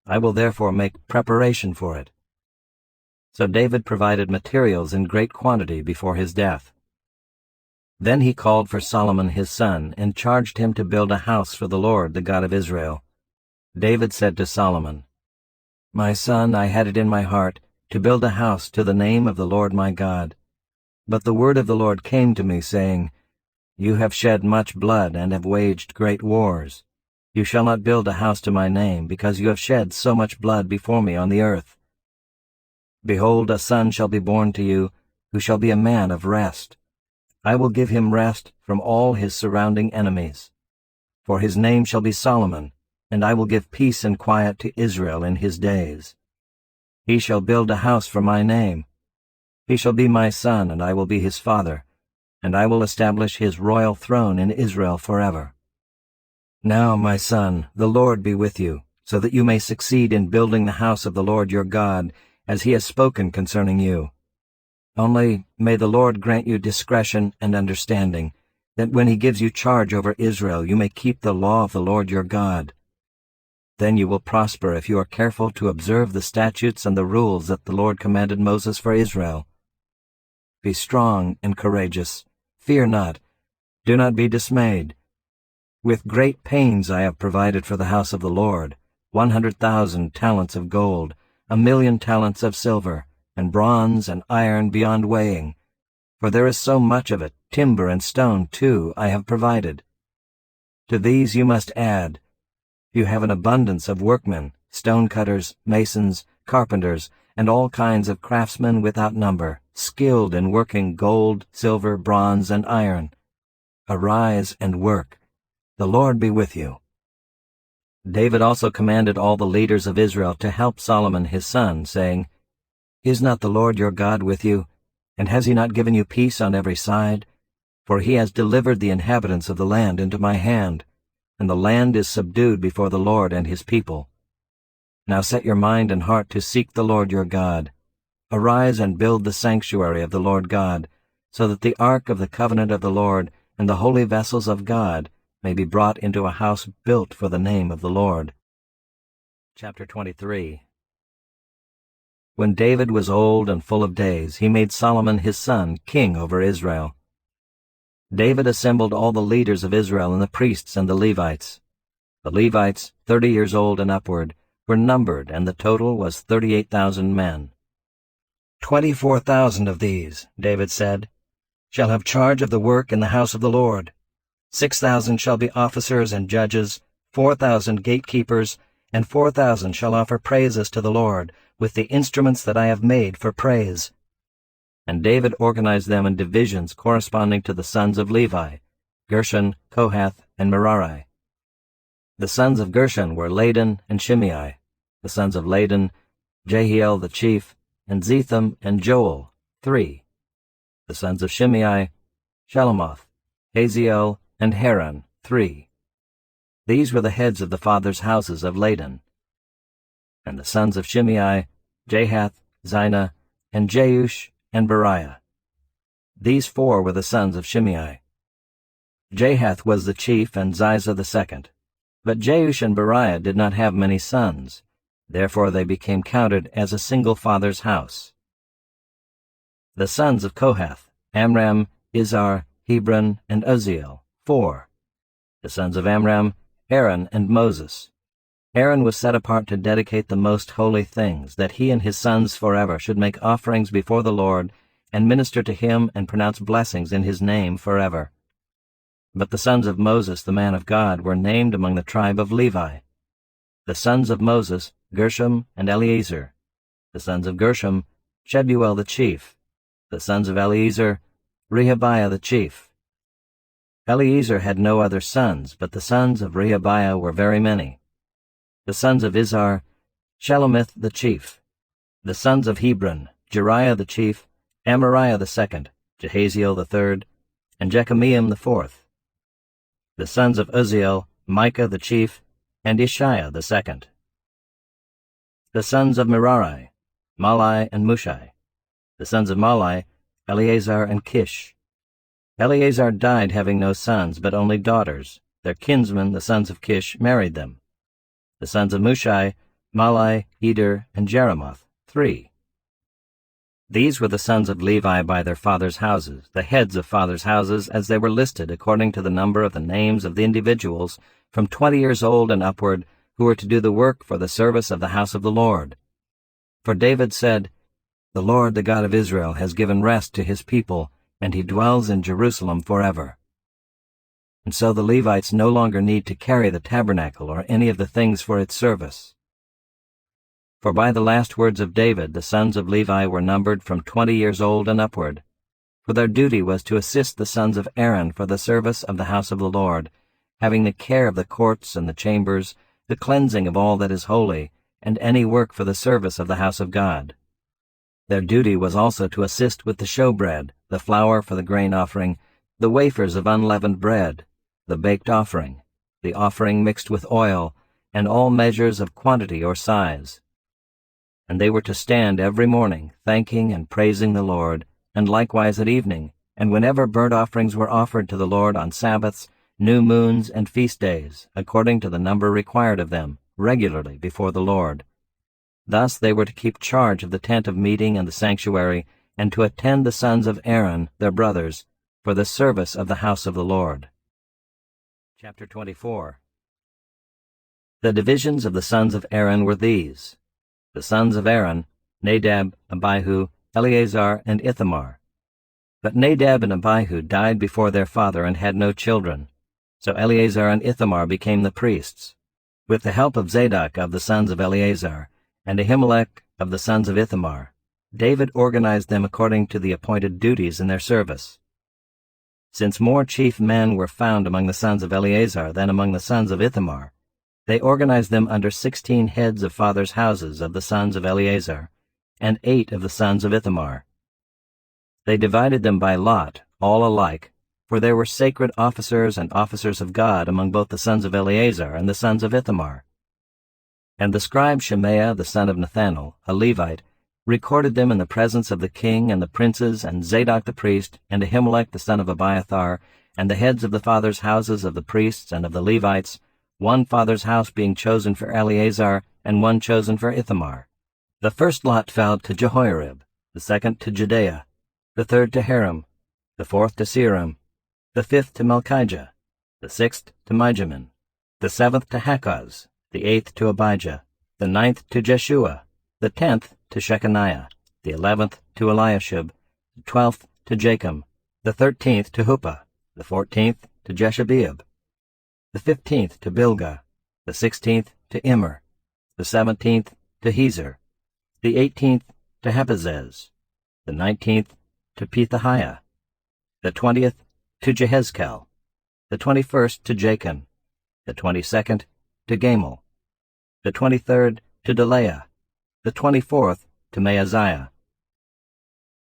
I will therefore make preparation for it. So David provided materials in great quantity before his death. Then he called for Solomon his son, and charged him to build a house for the Lord, the God of Israel. David said to Solomon, My son, I had it in my heart to build a house to the name of the Lord my God. But the word of the Lord came to me, saying, You have shed much blood and have waged great wars. You shall not build a house to my name, because you have shed so much blood before me on the earth. Behold, a son shall be born to you, who shall be a man of rest. I will give him rest from all his surrounding enemies. For his name shall be Solomon, and I will give peace and quiet to Israel in his days. He shall build a house for my name. He shall be my son, and I will be his father, and I will establish his royal throne in Israel forever. Now, my son, the Lord be with you, so that you may succeed in building the house of the Lord your God, as he has spoken concerning you. Only may the Lord grant you discretion and understanding, that when he gives you charge over Israel you may keep the law of the Lord your God. Then you will prosper if you are careful to observe the statutes and the rules that the Lord commanded Moses for Israel. Be strong and courageous. Fear not. Do not be dismayed. With great pains I have provided for the house of the Lord 100,000 talents of gold, 1,000,000 talents of silver, and bronze and iron beyond weighing. For there is so much of it, timber and stone too, I have provided. To these you must add, you have an abundance of workmen, stone-cutters, masons, carpenters, and all kinds of craftsmen without number, skilled in working gold, silver, bronze, and iron. Arise and work. The Lord be with you. David also commanded all the leaders of Israel to help Solomon his son, saying, Is not the Lord your God with you? And has he not given you peace on every side? For he has delivered the inhabitants of the land into my hand, and the land is subdued before the Lord and his people. Now set your mind and heart to seek the Lord your God. Arise and build the sanctuary of the Lord God, so that the ark of the covenant of the Lord and the holy vessels of God may be brought into a house built for the name of the Lord. Chapter 23. When David was old and full of days, he made Solomon his son king over Israel. David assembled all the leaders of Israel and the priests and the Levites. The Levites, 30 years old and upward, were numbered, and the total was 38,000 men. 24,000 of these, David said, shall have charge of the work in the house of the Lord. 6,000 shall be officers and judges, 4,000 gatekeepers, and 4,000 shall offer praises to the Lord, with the instruments that I have made for praise. And David organized them in divisions corresponding to the sons of Levi, Gershon, Kohath, and Merari. The sons of Gershon were Ladan and Shimei. The sons of Ladan, Jehiel the chief, and Zetham and Joel, 3. The sons of Shimei, Shelomoth, Haziel, and Haran, 3. These were the heads of the fathers' houses of Ladan. And the sons of Shimei, Jahath, Zina, and Jeush, and Beriah. These 4 were the sons of Shimei. Jahath was the chief, and Ziza the second. But Jeush and Beriah did not have many sons. Therefore they became counted as a single father's house. The sons of Kohath, Amram, Izhar, Hebron, and Uzziel, 4. The sons of Amram, Aaron and Moses. Aaron was set apart to dedicate the most holy things, that he and his sons forever should make offerings before the Lord, and minister to him and pronounce blessings in his name forever. But the sons of Moses, the man of God, were named among the tribe of Levi. The sons of Moses, Gershom and Eleazar. The sons of Gershom, Shebuel the chief. The sons of Eleazar, Rehabiah the chief. Eleazar had no other sons, but the sons of Rehabiah were very many. The sons of Izhar, Shelomith the chief. The sons of Hebron, Jeriah the chief, Amariah the second, Jehaziel the third, and Jekameam the fourth. The sons of Uzziel, Micah the chief, and Ishiah the second. The sons of Merari, Malai and Mushai. The sons of Malai, Eleazar and Kish. Eleazar died having no sons, but only daughters. Their kinsmen, the sons of Kish, married them. The sons of Mushai, Malai, Eder, and Jeremoth, 3. These were the sons of Levi by their fathers' houses, the heads of fathers' houses, as they were listed according to the number of the names of the individuals from 20 years old and upward, who were to do the work for the service of the house of the Lord. For David said, The Lord, the God of Israel, has given rest to his people, and he dwells in Jerusalem forever. and so the Levites no longer need to carry the tabernacle or any of the things for its service. For by the last words of David the sons of Levi were numbered from 20 years old and upward, for their duty was to assist the sons of Aaron for the service of the house of the Lord, having the care of the courts and the chambers, the cleansing of all that is holy, and any work for the service of the house of God. Their duty was also to assist with the showbread, the flour for the grain offering, the wafers of unleavened bread, the baked offering, the offering mixed with oil, and all measures of quantity or size. And they were to stand every morning, thanking and praising the Lord, and likewise at evening, and whenever burnt offerings were offered to the Lord on Sabbaths, new moons, and feast days, according to the number required of them, regularly before the Lord. Thus they were to keep charge of the tent of meeting and the sanctuary, and to attend the sons of Aaron, their brothers, for the service of the house of the Lord. Chapter 24. The divisions of the sons of Aaron were these: the sons of Aaron, Nadab, Abihu, Eleazar, and Ithamar. But Nadab and Abihu died before their father and had no children. So Eleazar and Ithamar became the priests. With the help of Zadok of the sons of Eleazar, and Ahimelech of the sons of Ithamar, David organized them according to the appointed duties in their service. Since more chief men were found among the sons of Eleazar than among the sons of Ithamar, they organized them under 16 heads of fathers' houses of the sons of Eleazar, and 8 of the sons of Ithamar. They divided them by lot, all alike, for there were sacred officers and officers of God among both the sons of Eleazar and the sons of Ithamar. And the scribe Shemaiah the son of Nethanel, a Levite, recorded them in the presence of the king and the princes, and Zadok the priest, and Ahimelech the son of Abiathar, and the heads of the fathers' houses of the priests and of the Levites, one father's house being chosen for Eleazar, and one chosen for Ithamar. The first lot fell to Jehoiarib, the second to Jedaiah, the third to Haram, the fourth to Seram, the fifth to Malchijah, the sixth to Mijamin, the seventh to Hakkoz, the eighth to Abijah, the ninth to Jeshua, the 10th to Shechaniah, the 11th to Eliashib, the 12th to Jachim, the 13th to Huppah, the 14th to Jeshabeab, the 15th to Bilgah, the 16th to Immer, the 17th to Hezer, the 18th to Hapazez, the 19th to Pethahiah, the 20th to Jehezkel, the 21st to Jachin, the 22nd to Gamul, the 23rd to Delaiah, the 24th to Maaziah.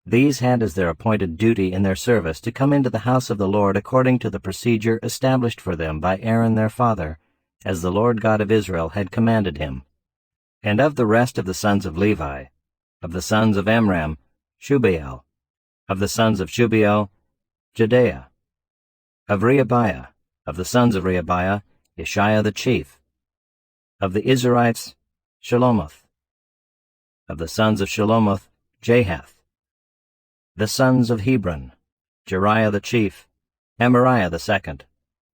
These had as their appointed duty in their service to come into the house of the Lord according to the procedure established for them by Aaron their father, as the Lord God of Israel had commanded him. And of the rest of the sons of Levi, of the sons of Amram, Shubael, of the sons of Shubael, Jedaiah, of Rehabiah, of the sons of Rehabiah, Ishiah the chief, of the Izharites, Shelomoth, of the sons of Shelomoth, Jahath, the sons of Hebron, Jeriah the chief, Amariah the second,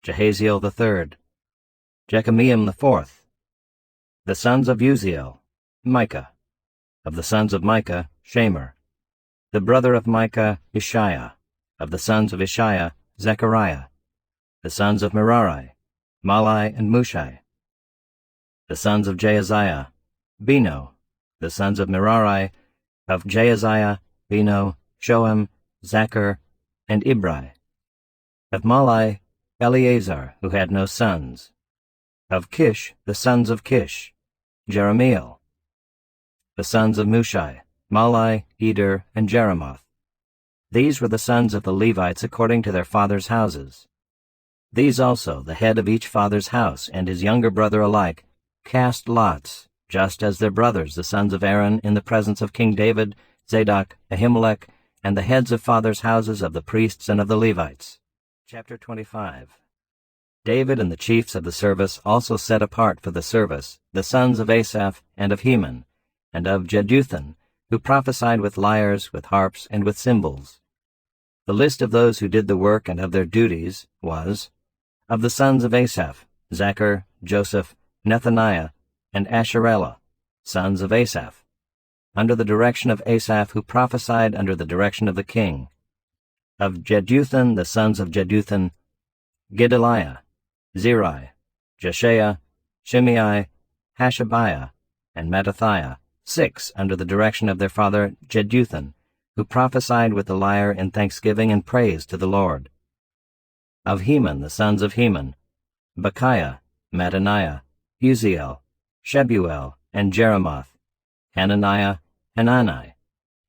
Jehaziel the third, Jekameam the fourth, the sons of Uziel, Micah, of the sons of Micah, Shamer, the brother of Micah, Ishiah, of the sons of Ishiah, Zechariah, the sons of Merari, Malai and Mushai, the sons of Jaaziah, Beno, the sons of Merari, of Jaaziah, Beno, Shoham, Zachar, and Ibri, of Malai, Eleazar, who had no sons, of Kish, the sons of Kish, Jeremiel, the sons of Mushai, Malai, Eder, and Jeremoth. These were the sons of the Levites according to their fathers' houses. These also, the head of each father's house and his younger brother alike, cast lots, just as their brothers, the sons of Aaron, in the presence of King David, Zadok, Ahimelech, and the heads of fathers' houses of the priests and of the Levites. Chapter 25. David and the chiefs of the service also set apart for the service the sons of Asaph and of Heman, and of Jeduthun, who prophesied with lyres, with harps, and with cymbals. The list of those who did the work and of their duties was: of the sons of Asaph, Zachar, Joseph, Nethaniah, and Asherellah, sons of Asaph, under the direction of Asaph, who prophesied under the direction of the king. Of Jeduthun, the sons of Jeduthun, Gedaliah, Zeri, Jeshaiah, Shimei, Hashabiah, and Mattithiah, 6 under the direction of their father Jeduthun, who prophesied with the lyre in thanksgiving and praise to the Lord. Of Heman, the sons of Heman, Bechiah, Mattaniah, Uziel, Shebuel, and Jeremoth, Hananiah, Hanani,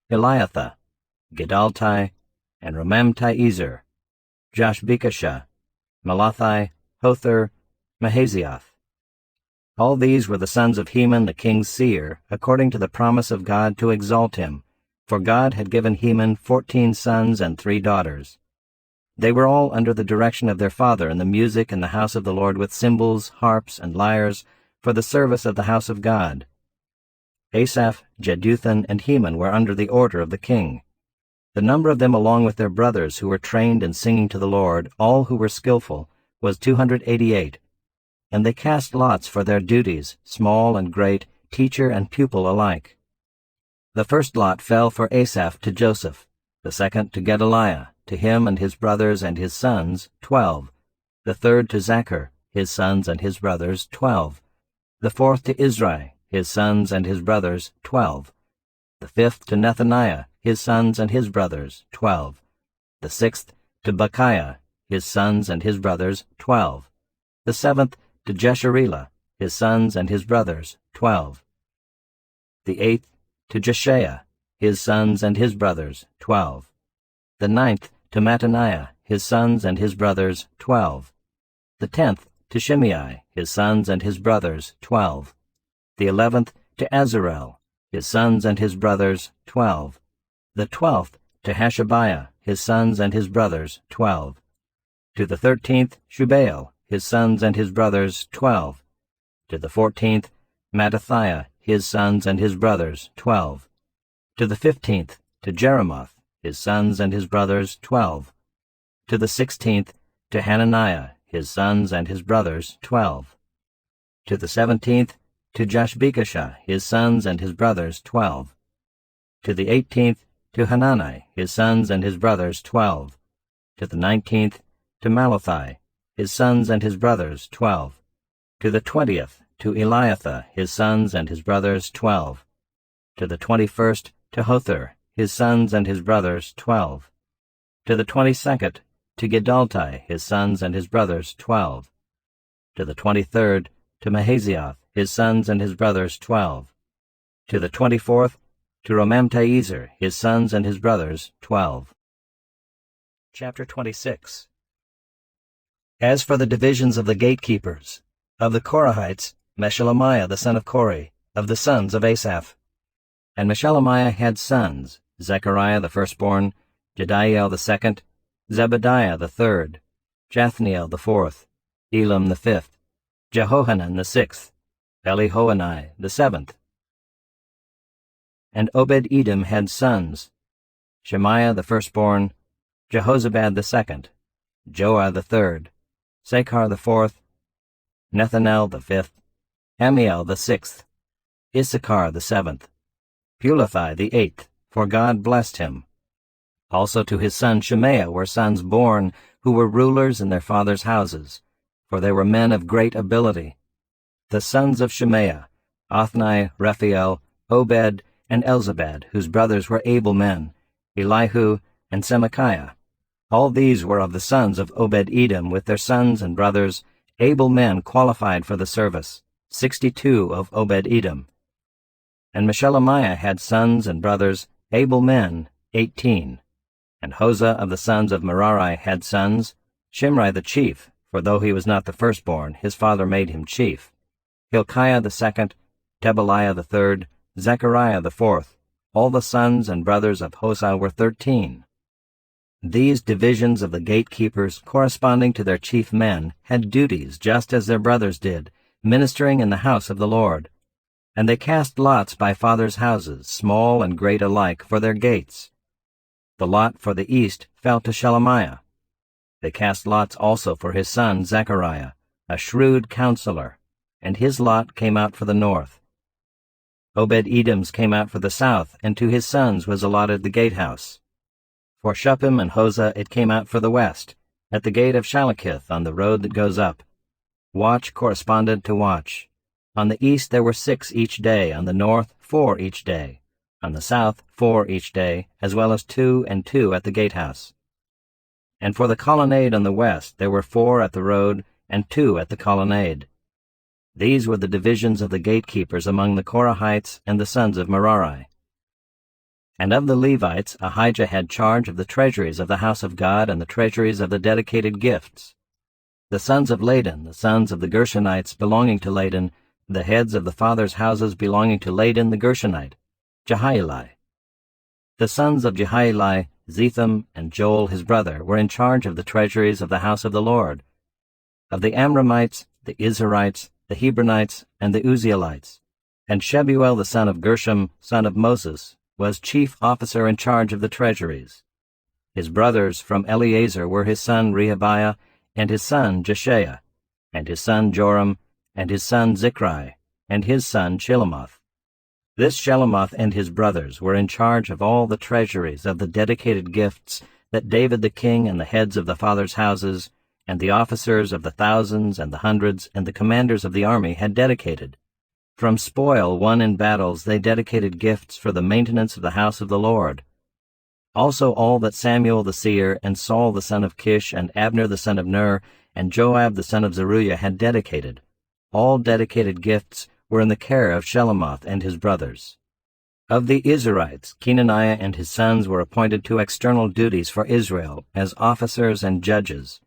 Eliathah, Gedaltai, and Romamti-Ezer, Joshbekashah, Malathi, Hothir, Mahazioth. All these were the sons of Heman the king's seer, according to the promise of God to exalt him, for God had given Heman 14 sons and 3 daughters. They were all under the direction of their father in the music in the house of the Lord with cymbals, harps, and lyres, for the service of the house of God. Asaph, Jeduthun, and Heman were under the order of the king. The number of them along with their brothers who were trained in singing to the Lord, all who were skillful, was 288. And they cast lots for their duties, small and great, teacher and pupil alike. The first lot fell for Asaph to Joseph, the second to Gedaliah, to him and his brothers and his sons, 12. The third to Zachar, his sons and his brothers, 12. The fourth to Izri, his sons and his brothers, 12. The fifth to Nethaniah, his sons and his brothers, 12. The sixth to Bechiah, his sons and his brothers, 12. The seventh to Jesharilah, his sons and his brothers, 12. The eighth to Jeshaiah, his sons and his brothers, 12. The ninth to Mattaniah, his sons and his brothers, 12. The 10th to Shimei, his sons and his brothers, 12. The 11th to Azarel, his sons and his brothers, 12. The 12th to Hashabiah, his sons and his brothers, 12. To the 13th Shubael, his sons and his brothers, 12. To the 14th Mattithiah, his sons and his brothers, 12. To the 15th to Jeremoth, his sons and his brothers, 12. To the 16th to Hananiah, his sons and his brothers, 12. To the 17th to Joshbekashah, his sons and his brothers, 12. To the 18th to Hanani, his sons and his brothers, 12. To the 19th to Malathi, his sons and his brothers, 12. To the 20th to Eliathah, his sons and his brothers, 12. To the 21st to Hothir, his sons and his brothers, 12. To the 22nd to Gedaltai, his sons and his brothers, 12. To the 23rd to Mahazioth, his sons and his brothers, 12. To the 24th to Romamti-Ezer, his sons and his brothers, 12. Chapter 26. As for the divisions of the gatekeepers, of the Korahites, Meshelemiah the son of Kori, of the sons of Asaph. And Meshelemiah had sons, Zechariah the firstborn, Jediael the second, Zebadiah the third, Jathniel the fourth, Elam the fifth, Jehohanan the sixth, Elihoenai the seventh. And Obed-Edom had sons, Shemaiah the firstborn, Jehozabad the second, Joah the third, Sakhar the fourth, Nethanel the fifth, Amiel the sixth, Issachar the seventh, Pulathai the eighth, for God blessed him. Also to his son Shemaiah were sons born, who were rulers in their fathers' houses, for they were men of great ability. The sons of Shemaiah, Othni, Rephael, Obed, and Elzabad, whose brothers were able men, Elihu, and Semachiah. All these were of the sons of Obed-Edom, with their sons and brothers, able men qualified for the service, 62 of Obed-Edom. And Meshelemiah had sons and brothers, able men, 18. And Hosah of the sons of Merari had sons, Shimri the chief, for though he was not the firstborn, his father made him chief, Hilkiah the second, Tebaliah the third, Zechariah the fourth. All the sons and brothers of Hosah were 13. These divisions of the gatekeepers, corresponding to their chief men, had duties just as their brothers did, ministering in the house of the Lord. And they cast lots by fathers' houses, small and great alike, for their gates. The lot for the east fell to Shelemiah. They cast lots also for his son Zechariah, a shrewd counselor, and his lot came out for the north. Obed-Edom's came out for the south, and to his sons was allotted the gatehouse. For Shuppim and Hosah it came out for the west, at the gate of Shalakith on the road that goes up. Watch corresponded to watch. On the east there were 6 each day, on the north 4 each day, on the south 4 each day, as well as 2 and 2 at the gatehouse. And for the colonnade on the west there were 4 at the road, and 2 at the colonnade. These were the divisions of the gatekeepers among the Korahites and the sons of Merari. And of the Levites Ahijah had charge of the treasuries of the house of God and the treasuries of the dedicated gifts. The sons of Ladan, the sons of the Gershonites belonging to Ladan, the heads of the fathers' houses belonging to Ladan the Gershonite, Jehieli. The sons of Jehieli, Zetham and Joel his brother, were in charge of the treasuries of the house of the Lord. Of the Amramites, the Izharites, the Hebronites, and the Uzzielites. And Shebuel the son of Gershom, son of Moses, was chief officer in charge of the treasuries. His brothers from Eleazar were his son Rehabiah, and his son Jeshaiah, and his son Joram, and his son Zichri, and his son Shelomoth. This Shelomoth and his brothers were in charge of all the treasuries of the dedicated gifts that David the king and the heads of the fathers' houses, and the officers of the thousands and the hundreds and the commanders of the army had dedicated. From spoil won in battles they dedicated gifts for the maintenance of the house of the Lord. Also all that Samuel the seer, and Saul the son of Kish, and Abner the son of Ner, and Joab the son of Zeruiah had dedicated. All dedicated gifts were in the care of Shelomoth and his brothers. Of the Israelites, Kenaniah and his sons were appointed to external duties for Israel as officers and judges.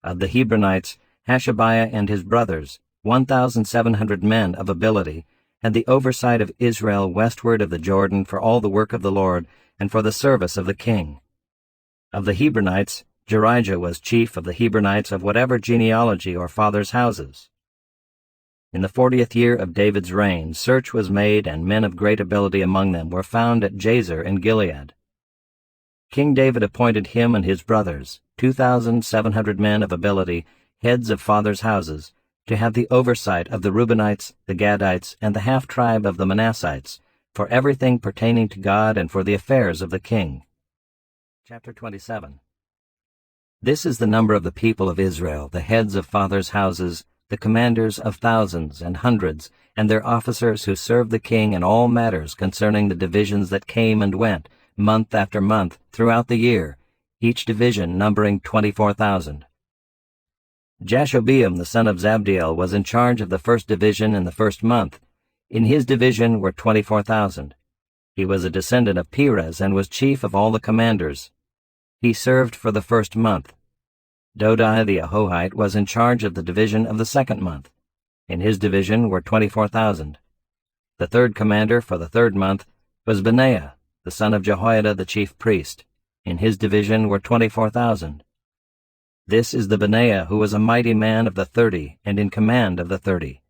Of the Hebronites, Hashabiah and his brothers, 1,700 men of ability, had the oversight of Israel westward of the Jordan for all the work of the Lord and for the service of the king. Of the Hebronites, Jerijah was chief of the Hebronites of whatever genealogy or fathers' houses. In the 40th year of David's reign, search was made, and men of great ability among them were found at Jazer in Gilead. King David appointed him and his brothers, 2,700 men of ability, heads of fathers' houses, to have the oversight of the Reubenites, the Gadites, and the half-tribe of the Manassites, for everything pertaining to God and for the affairs of the king. Chapter 27. This is the number of the people of Israel, the heads of fathers' houses, the commanders of thousands and hundreds, and their officers who served the king in all matters concerning the divisions that came and went, month after month, throughout the year, each division numbering 24,000. Jashobeam the son of Zabdiel was in charge of the first division in the first month. In his division were 24,000. He was a descendant of Perez and was chief of all the commanders. He served for the first month. Dodai the Ahohite was in charge of the division of the second month. In his division were 24,000. The third commander for the third month was Benaiah, the son of Jehoiada the chief priest. In his division were 24,000. This is the Benaiah who was a mighty man of the 30, and in command of the 30.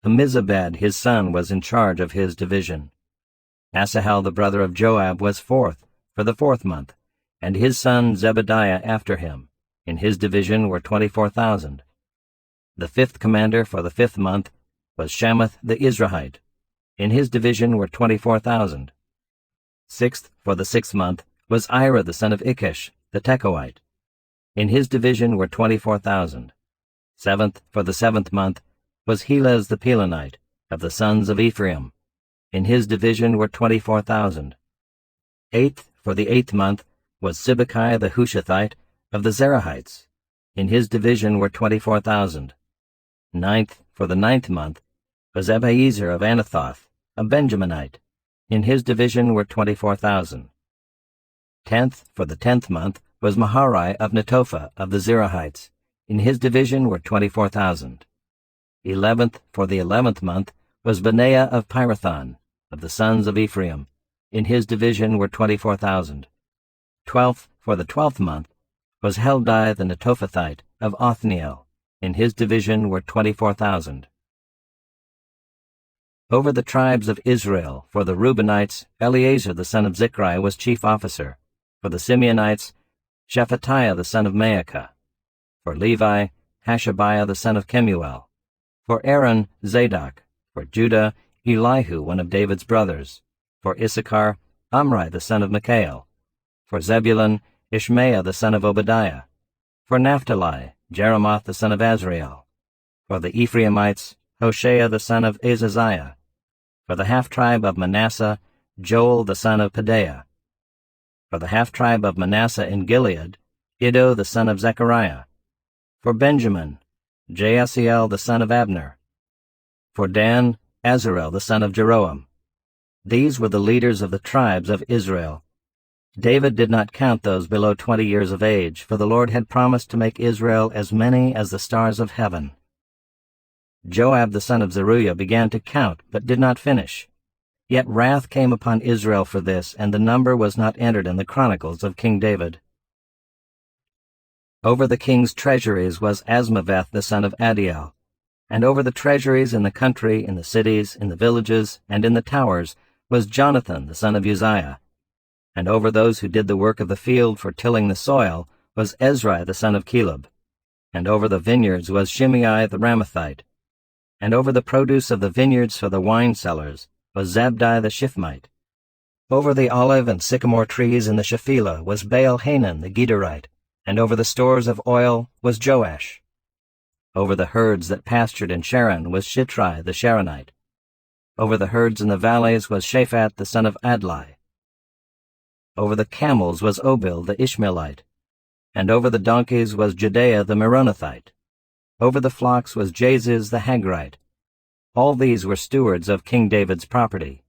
Ammizabad his son was in charge of his division. Asahel the brother of Joab was fourth, for the fourth month, and his son Zebediah after him. In his division were 24,000. The fifth commander for the fifth month was Shamath the Izrahite. In his division were 24,000. Sixth for the sixth month was Ira the son of Ikkesh, the Tekoite. In his division were 24,000. Seventh for the seventh month was Helez the Pelonite, of the sons of Ephraim. In his division were 24,000. Eighth for the eighth month was Sibbecai the Hushathite, of the Zerahites. In his division were 24,000. Ninth for the ninth month was Abiezer of Anathoth, a Benjaminite. In his division were 24,000. 10th for the 10th month was Maharai of Netophah of the Zerahites. In his division were 24,000. 11th for the 11th month was Benaiah of Pirathon, of the sons of Ephraim. In his division were 24,000. 12th for the 12th month was Heldai the Netophathite of Othniel. In his division were 24,000. Over the tribes of Israel, for the Reubenites, Eleazar the son of Zichri was chief officer. For the Simeonites, Shephatiah the son of Maacah. For Levi, Hashabiah the son of Kemuel. For Aaron, Zadok. For Judah, Elihu one of David's brothers. For Issachar, Amri the son of Mikael. For Zebulun, Ishmael the son of Obadiah. For Naphtali, Jeremoth the son of Azriel. For the Ephraimites, Hoshea the son of Azaziah. For the half-tribe of Manasseh, Joel the son of Pedaiah. For the half-tribe of Manasseh in Gilead, Iddo the son of Zechariah. For Benjamin, Jaasiel the son of Abner. For Dan, Azarel the son of Jeroham. These were the leaders of the tribes of Israel. David did not count those below 20 years of age, for the Lord had promised to make Israel as many as the stars of heaven. Joab the son of Zeruiah began to count, but did not finish. Yet wrath came upon Israel for this, and the number was not entered in the Chronicles of King David. Over the king's treasuries was Asmaveth the son of Adiel, and over the treasuries in the country, in the cities, in the villages, and in the towers was Jonathan the son of Uzziah. And over those who did the work of the field for tilling the soil was Ezrai the son of Caleb. And over the vineyards was Shimei the Ramathite. And over the produce of the vineyards for the wine cellars was Zabdi the Shifmite. Over the olive and sycamore trees in the Shephelah was Baal-Hanan the Gederite, and over the stores of oil was Joash. Over the herds that pastured in Sharon was Shitrai the Sharonite. Over the herds in the valleys was Shaphat the son of Adlai. Over the camels was Obil the Ishmaelite, and over the donkeys was Judea the Meronothite. Over the flocks was Jaziz the Hagrite. All these were stewards of King David's property.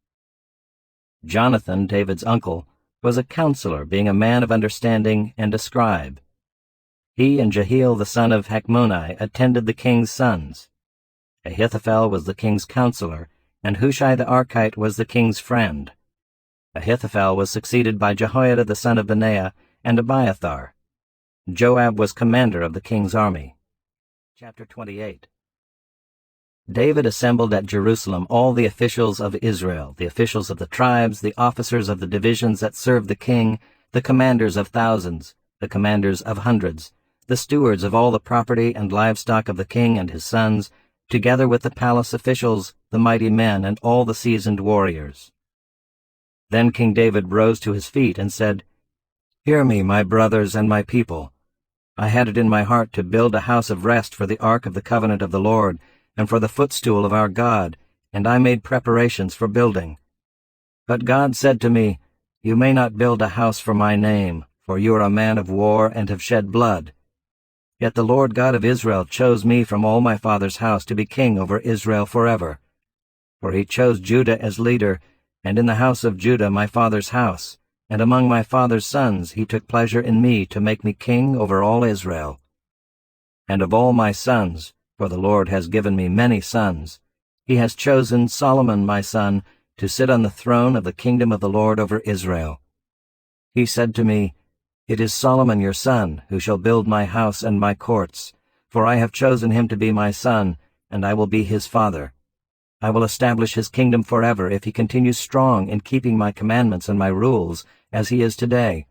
Jonathan, David's uncle, was a counselor, being a man of understanding and a scribe. He and Jehiel the son of Hachmoni attended the king's sons. Ahithophel was the king's counselor, and Hushai the Archite was the king's friend. Ahithophel was succeeded by Jehoiada the son of Benaiah and Abiathar. Joab was commander of the king's army. Chapter 28. David assembled at Jerusalem all the officials of Israel, the officials of the tribes, the officers of the divisions that served the king, the commanders of thousands, the commanders of hundreds, the stewards of all the property and livestock of the king and his sons, together with the palace officials, the mighty men, and all the seasoned warriors. Then King David rose to his feet and said, "Hear me, my brothers and my people. I had it in my heart to build a house of rest for the ark of the covenant of the Lord, and for the footstool of our God, and I made preparations for building. But God said to me, You may not build a house for my name, for you are a man of war and have shed blood. Yet the Lord God of Israel chose me from all my father's house to be king over Israel forever. For he chose Judah as leader, and in the house of Judah my father's house, and among my father's sons he took pleasure in me to make me king over all Israel. And of all my sons, for the Lord has given me many sons, he has chosen Solomon my son to sit on the throne of the kingdom of the Lord over Israel. He said to me, It is Solomon your son who shall build my house and my courts, for I have chosen him to be my son, and I will be his father. I will establish his kingdom forever if he continues strong in keeping my commandments and my rules, as he is today.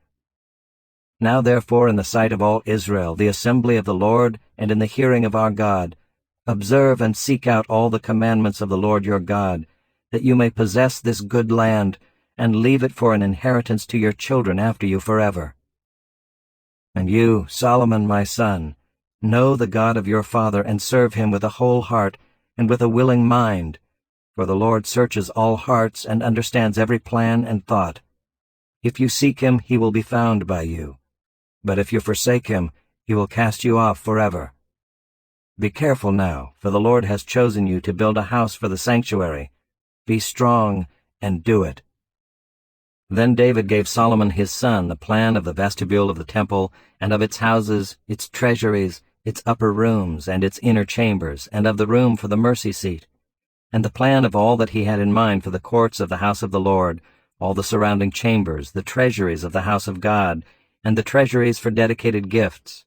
Now therefore in the sight of all Israel, the assembly of the Lord, and in the hearing of our God, observe and seek out all the commandments of the Lord your God, that you may possess this good land, and leave it for an inheritance to your children after you forever. And you, Solomon my son, know the God of your father, and serve him with a whole heart and with a willing mind, for the Lord searches all hearts and understands every plan and thought. If you seek him, he will be found by you. But if you forsake him, he will cast you off forever. Be careful now, for the Lord has chosen you to build a house for the sanctuary. Be strong and do it." Then David gave Solomon his son the plan of the vestibule of the temple, and of its houses, its treasuries, its upper rooms, and its inner chambers, and of the room for the mercy seat, and the plan of all that he had in mind for the courts of the house of the Lord, all the surrounding chambers, the treasuries of the house of God, and the treasuries for dedicated gifts,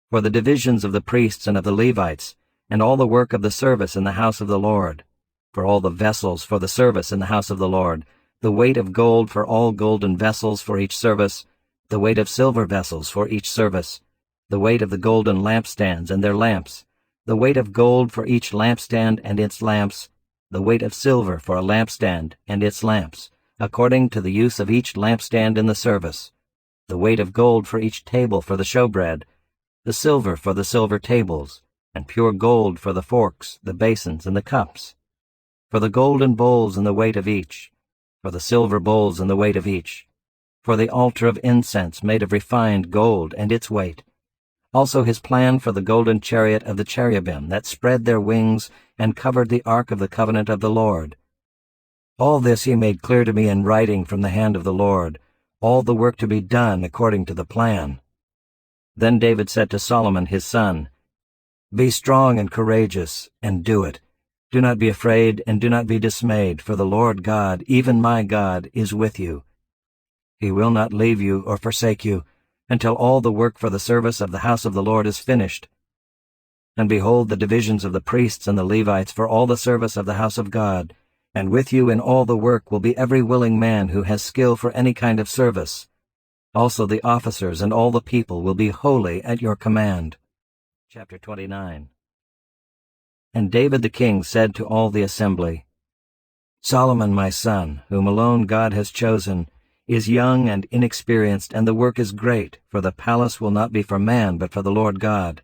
for the divisions of the priests and of the Levites, and all the work of the service in the house of the Lord, for all the vessels for the service in the house of the Lord, the weight of gold for all golden vessels for each service, the weight of silver vessels for each service, the weight of the golden lampstands and their lamps, the weight of gold for each lampstand and its lamps, the weight of silver for a lampstand and its lamps, according to the use of each lampstand in the service, the weight of gold for each table for the showbread, the silver for the silver tables, and pure gold for the forks, the basins, and the cups, for the golden bowls and the weight of each, for the silver bowls and the weight of each, for the altar of incense made of refined gold and its weight, also his plan for the golden chariot of the cherubim that spread their wings and covered the ark of the covenant of the Lord. All this he made clear to me in writing from the hand of the Lord, all the work to be done according to the plan. Then David said to Solomon his son, "Be strong and courageous, and do it. Do not be afraid, and do not be dismayed, for the Lord God, even my God, is with you. He will not leave you or forsake you, until all the work for the service of the house of the Lord is finished. And behold, the divisions of the priests and the Levites for all the service of the house of God, and with you in all the work will be every willing man who has skill for any kind of service. Also the officers and all the people will be wholly at your command." Chapter 29. And David the king said to all the assembly, "Solomon my son, whom alone God has chosen, is young and inexperienced, and the work is great, for the palace will not be for man but for the Lord God.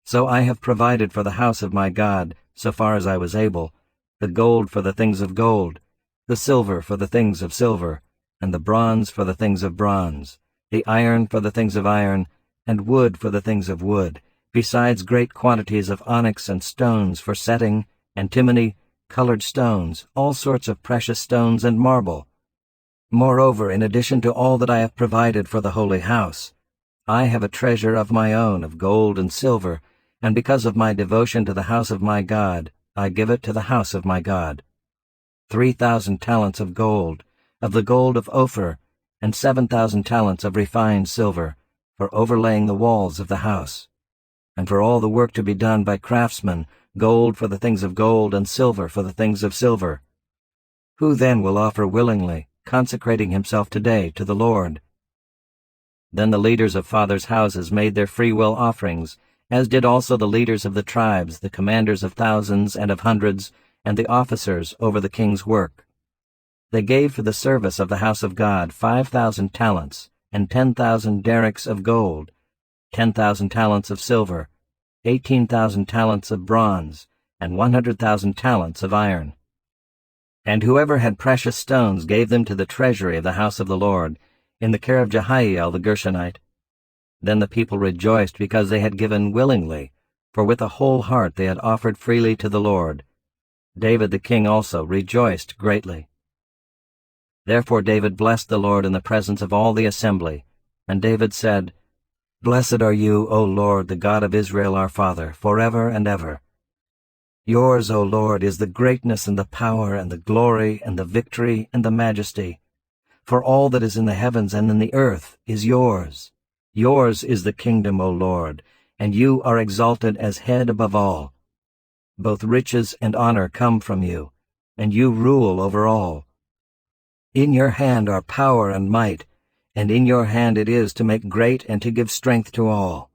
So I have provided for the house of my God, so far as I was able, the gold for the things of gold, the silver for the things of silver, and the bronze for the things of bronze, the iron for the things of iron, and wood for the things of wood, besides great quantities of onyx and stones for setting, antimony, colored stones, all sorts of precious stones and marble. Moreover, in addition to all that I have provided for the holy house, I have a treasure of my own of gold and silver, and because of my devotion to the house of my God, I give it to the house of my God. 3,000 talents of gold, of the gold of Ophir, and 7,000 talents of refined silver, for overlaying the walls of the house, and for all the work to be done by craftsmen, gold for the things of gold, and silver for the things of silver. Who then will offer willingly, consecrating himself today to the Lord?" Then the leaders of fathers' houses made their freewill offerings, as did also the leaders of the tribes, the commanders of thousands and of hundreds, and the officers over the king's work. They gave for the service of the house of God 5,000 talents, and 10,000 derricks of gold, 10,000 talents of silver, 18,000 talents of bronze, and 100,000 talents of iron. And whoever had precious stones gave them to the treasury of the house of the Lord, in the care of Jehiel the Gershonite. Then the people rejoiced because they had given willingly, for with a whole heart they had offered freely to the Lord. David the king also rejoiced greatly. Therefore David blessed the Lord in the presence of all the assembly. And David said, "Blessed are you, O Lord, the God of Israel our Father, forever and ever. Yours, O Lord, is the greatness and the power and the glory and the victory and the majesty. For all that is in the heavens and in the earth is yours. Yours is the kingdom, O Lord, and you are exalted as head above all. Both riches and honor come from you, and you rule over all. In your hand are power and might, and in your hand it is to make great and to give strength to all.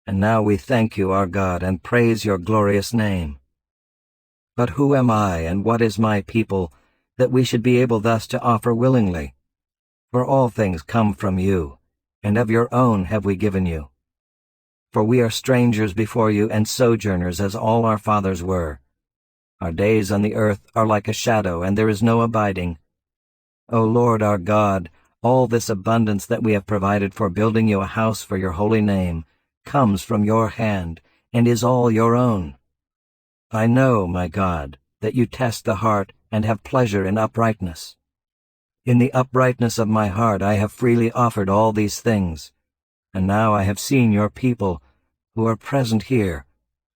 And now we thank you, our God, and praise your glorious name. But who am I, and what is my people, that we should be able thus to offer willingly? For all things come from you, and of your own have we given you. For we are strangers before you, and sojourners, as all our fathers were. Our days on the earth are like a shadow, and there is no abiding. O Lord our God, all this abundance that we have provided for building you a house for your holy name comes from your hand, and is all your own. I know, my God, that you test the heart and have pleasure in uprightness. In the uprightness of my heart I have freely offered all these things, and now I have seen your people, who are present here,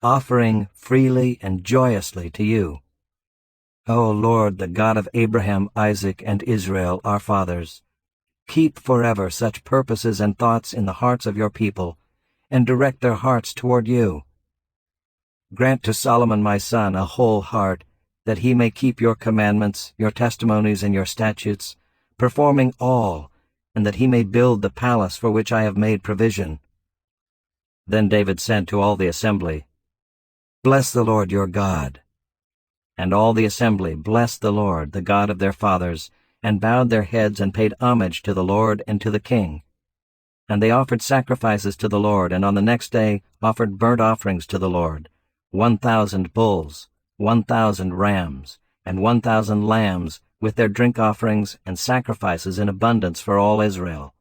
offering freely and joyously to you. O Lord, the God of Abraham, Isaac, and Israel, our fathers, keep forever such purposes and thoughts in the hearts of your people, and direct their hearts toward you. Grant to Solomon my son a whole heart, that he may keep your commandments, your testimonies, and your statutes, performing all, and that he may build the palace for which I have made provision." Then David said to all the assembly, "Bless the Lord your God." And all the assembly blessed the Lord, the God of their fathers, and bowed their heads and paid homage to the Lord and to the king. And they offered sacrifices to the Lord, and on the next day offered burnt offerings to the Lord, 1,000 bulls, 1,000 rams, and 1,000 lambs, with their drink offerings and sacrifices in abundance for all Israel.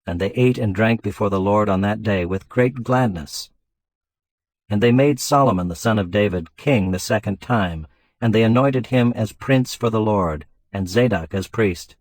And they ate and drank before the Lord on that day with great gladness. And they made Solomon the son of David king the second time, and they anointed him as prince for the Lord, and Zadok as priest.